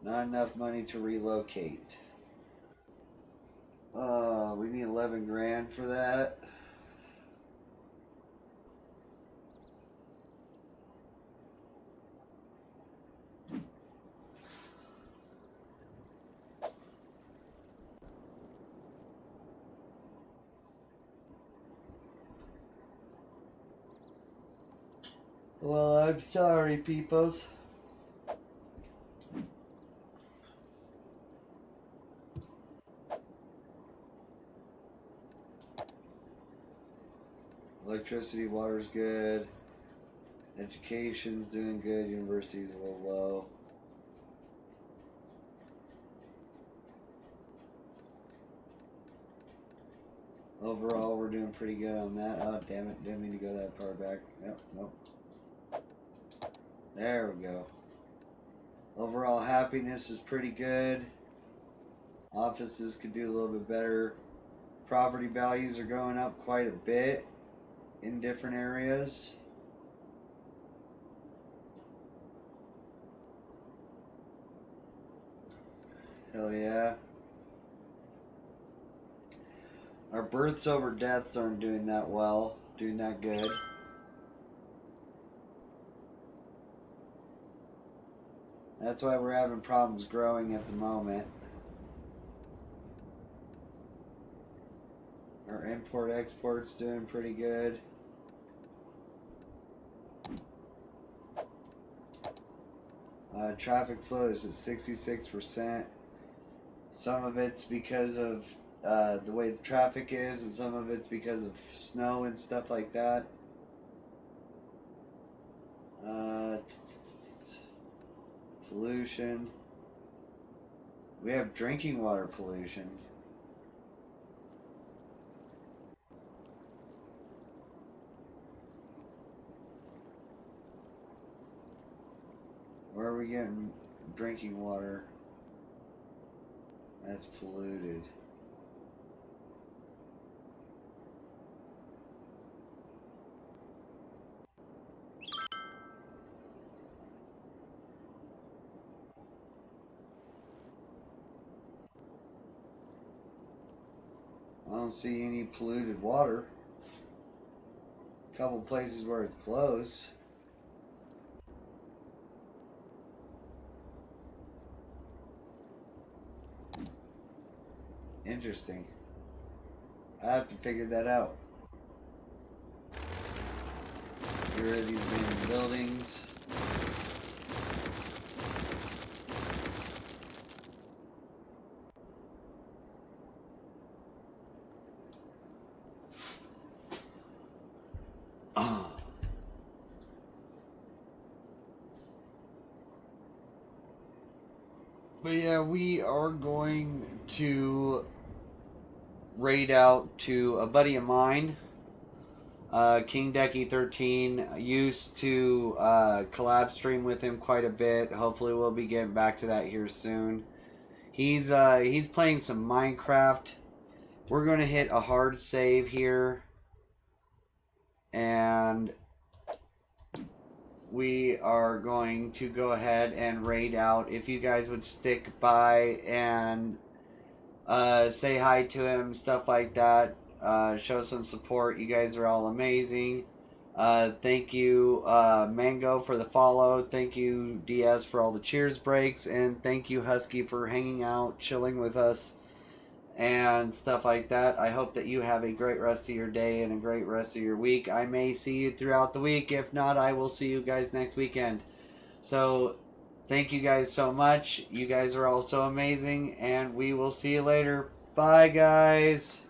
Not enough money to relocate. We need 11 grand for that. Well, I'm sorry, peoples. Electricity, water's good. Education's doing good. University's a little low. Overall, we're doing pretty good on that. Oh, damn it. Didn't mean to go that far back. Yep, nope. There we go. Overall happiness is pretty good. Offices could do a little bit better. Property values are going up quite a bit in different areas. Hell yeah. Our births over deaths aren't doing that well, doing that good. That's why we're having problems growing at the moment. Our import-export's doing pretty good. Traffic flow is at 66%. Some of it's because of the way the traffic is, and some of it's because of snow and stuff like that. Pollution. We have drinking water pollution. Where are we getting drinking water that's polluted? I don't see any polluted water. A couple places where it's close. Interesting. I have to figure that out. Here are these main buildings. But yeah, we are going to raid out to a buddy of mine, King Decky 13. Used to collab stream with him quite a bit. Hopefully we'll be getting back to that here soon. He's playing some Minecraft. We're going to hit a hard save here. And we are going to go ahead and raid out. If you guys would stick by and say hi to him, stuff like that, show some support. You guys are all amazing. Thank you, Mango, for the follow. Thank you, DS, for all the cheers breaks. And thank you, Husky, for hanging out, chilling with us, and stuff like that. I hope that you have a great rest of your day and a great rest of your week. I may see you throughout the week. If not, I will see you guys next weekend. So thank you guys so much. You guys are all so amazing, and we will see you later. Bye, guys.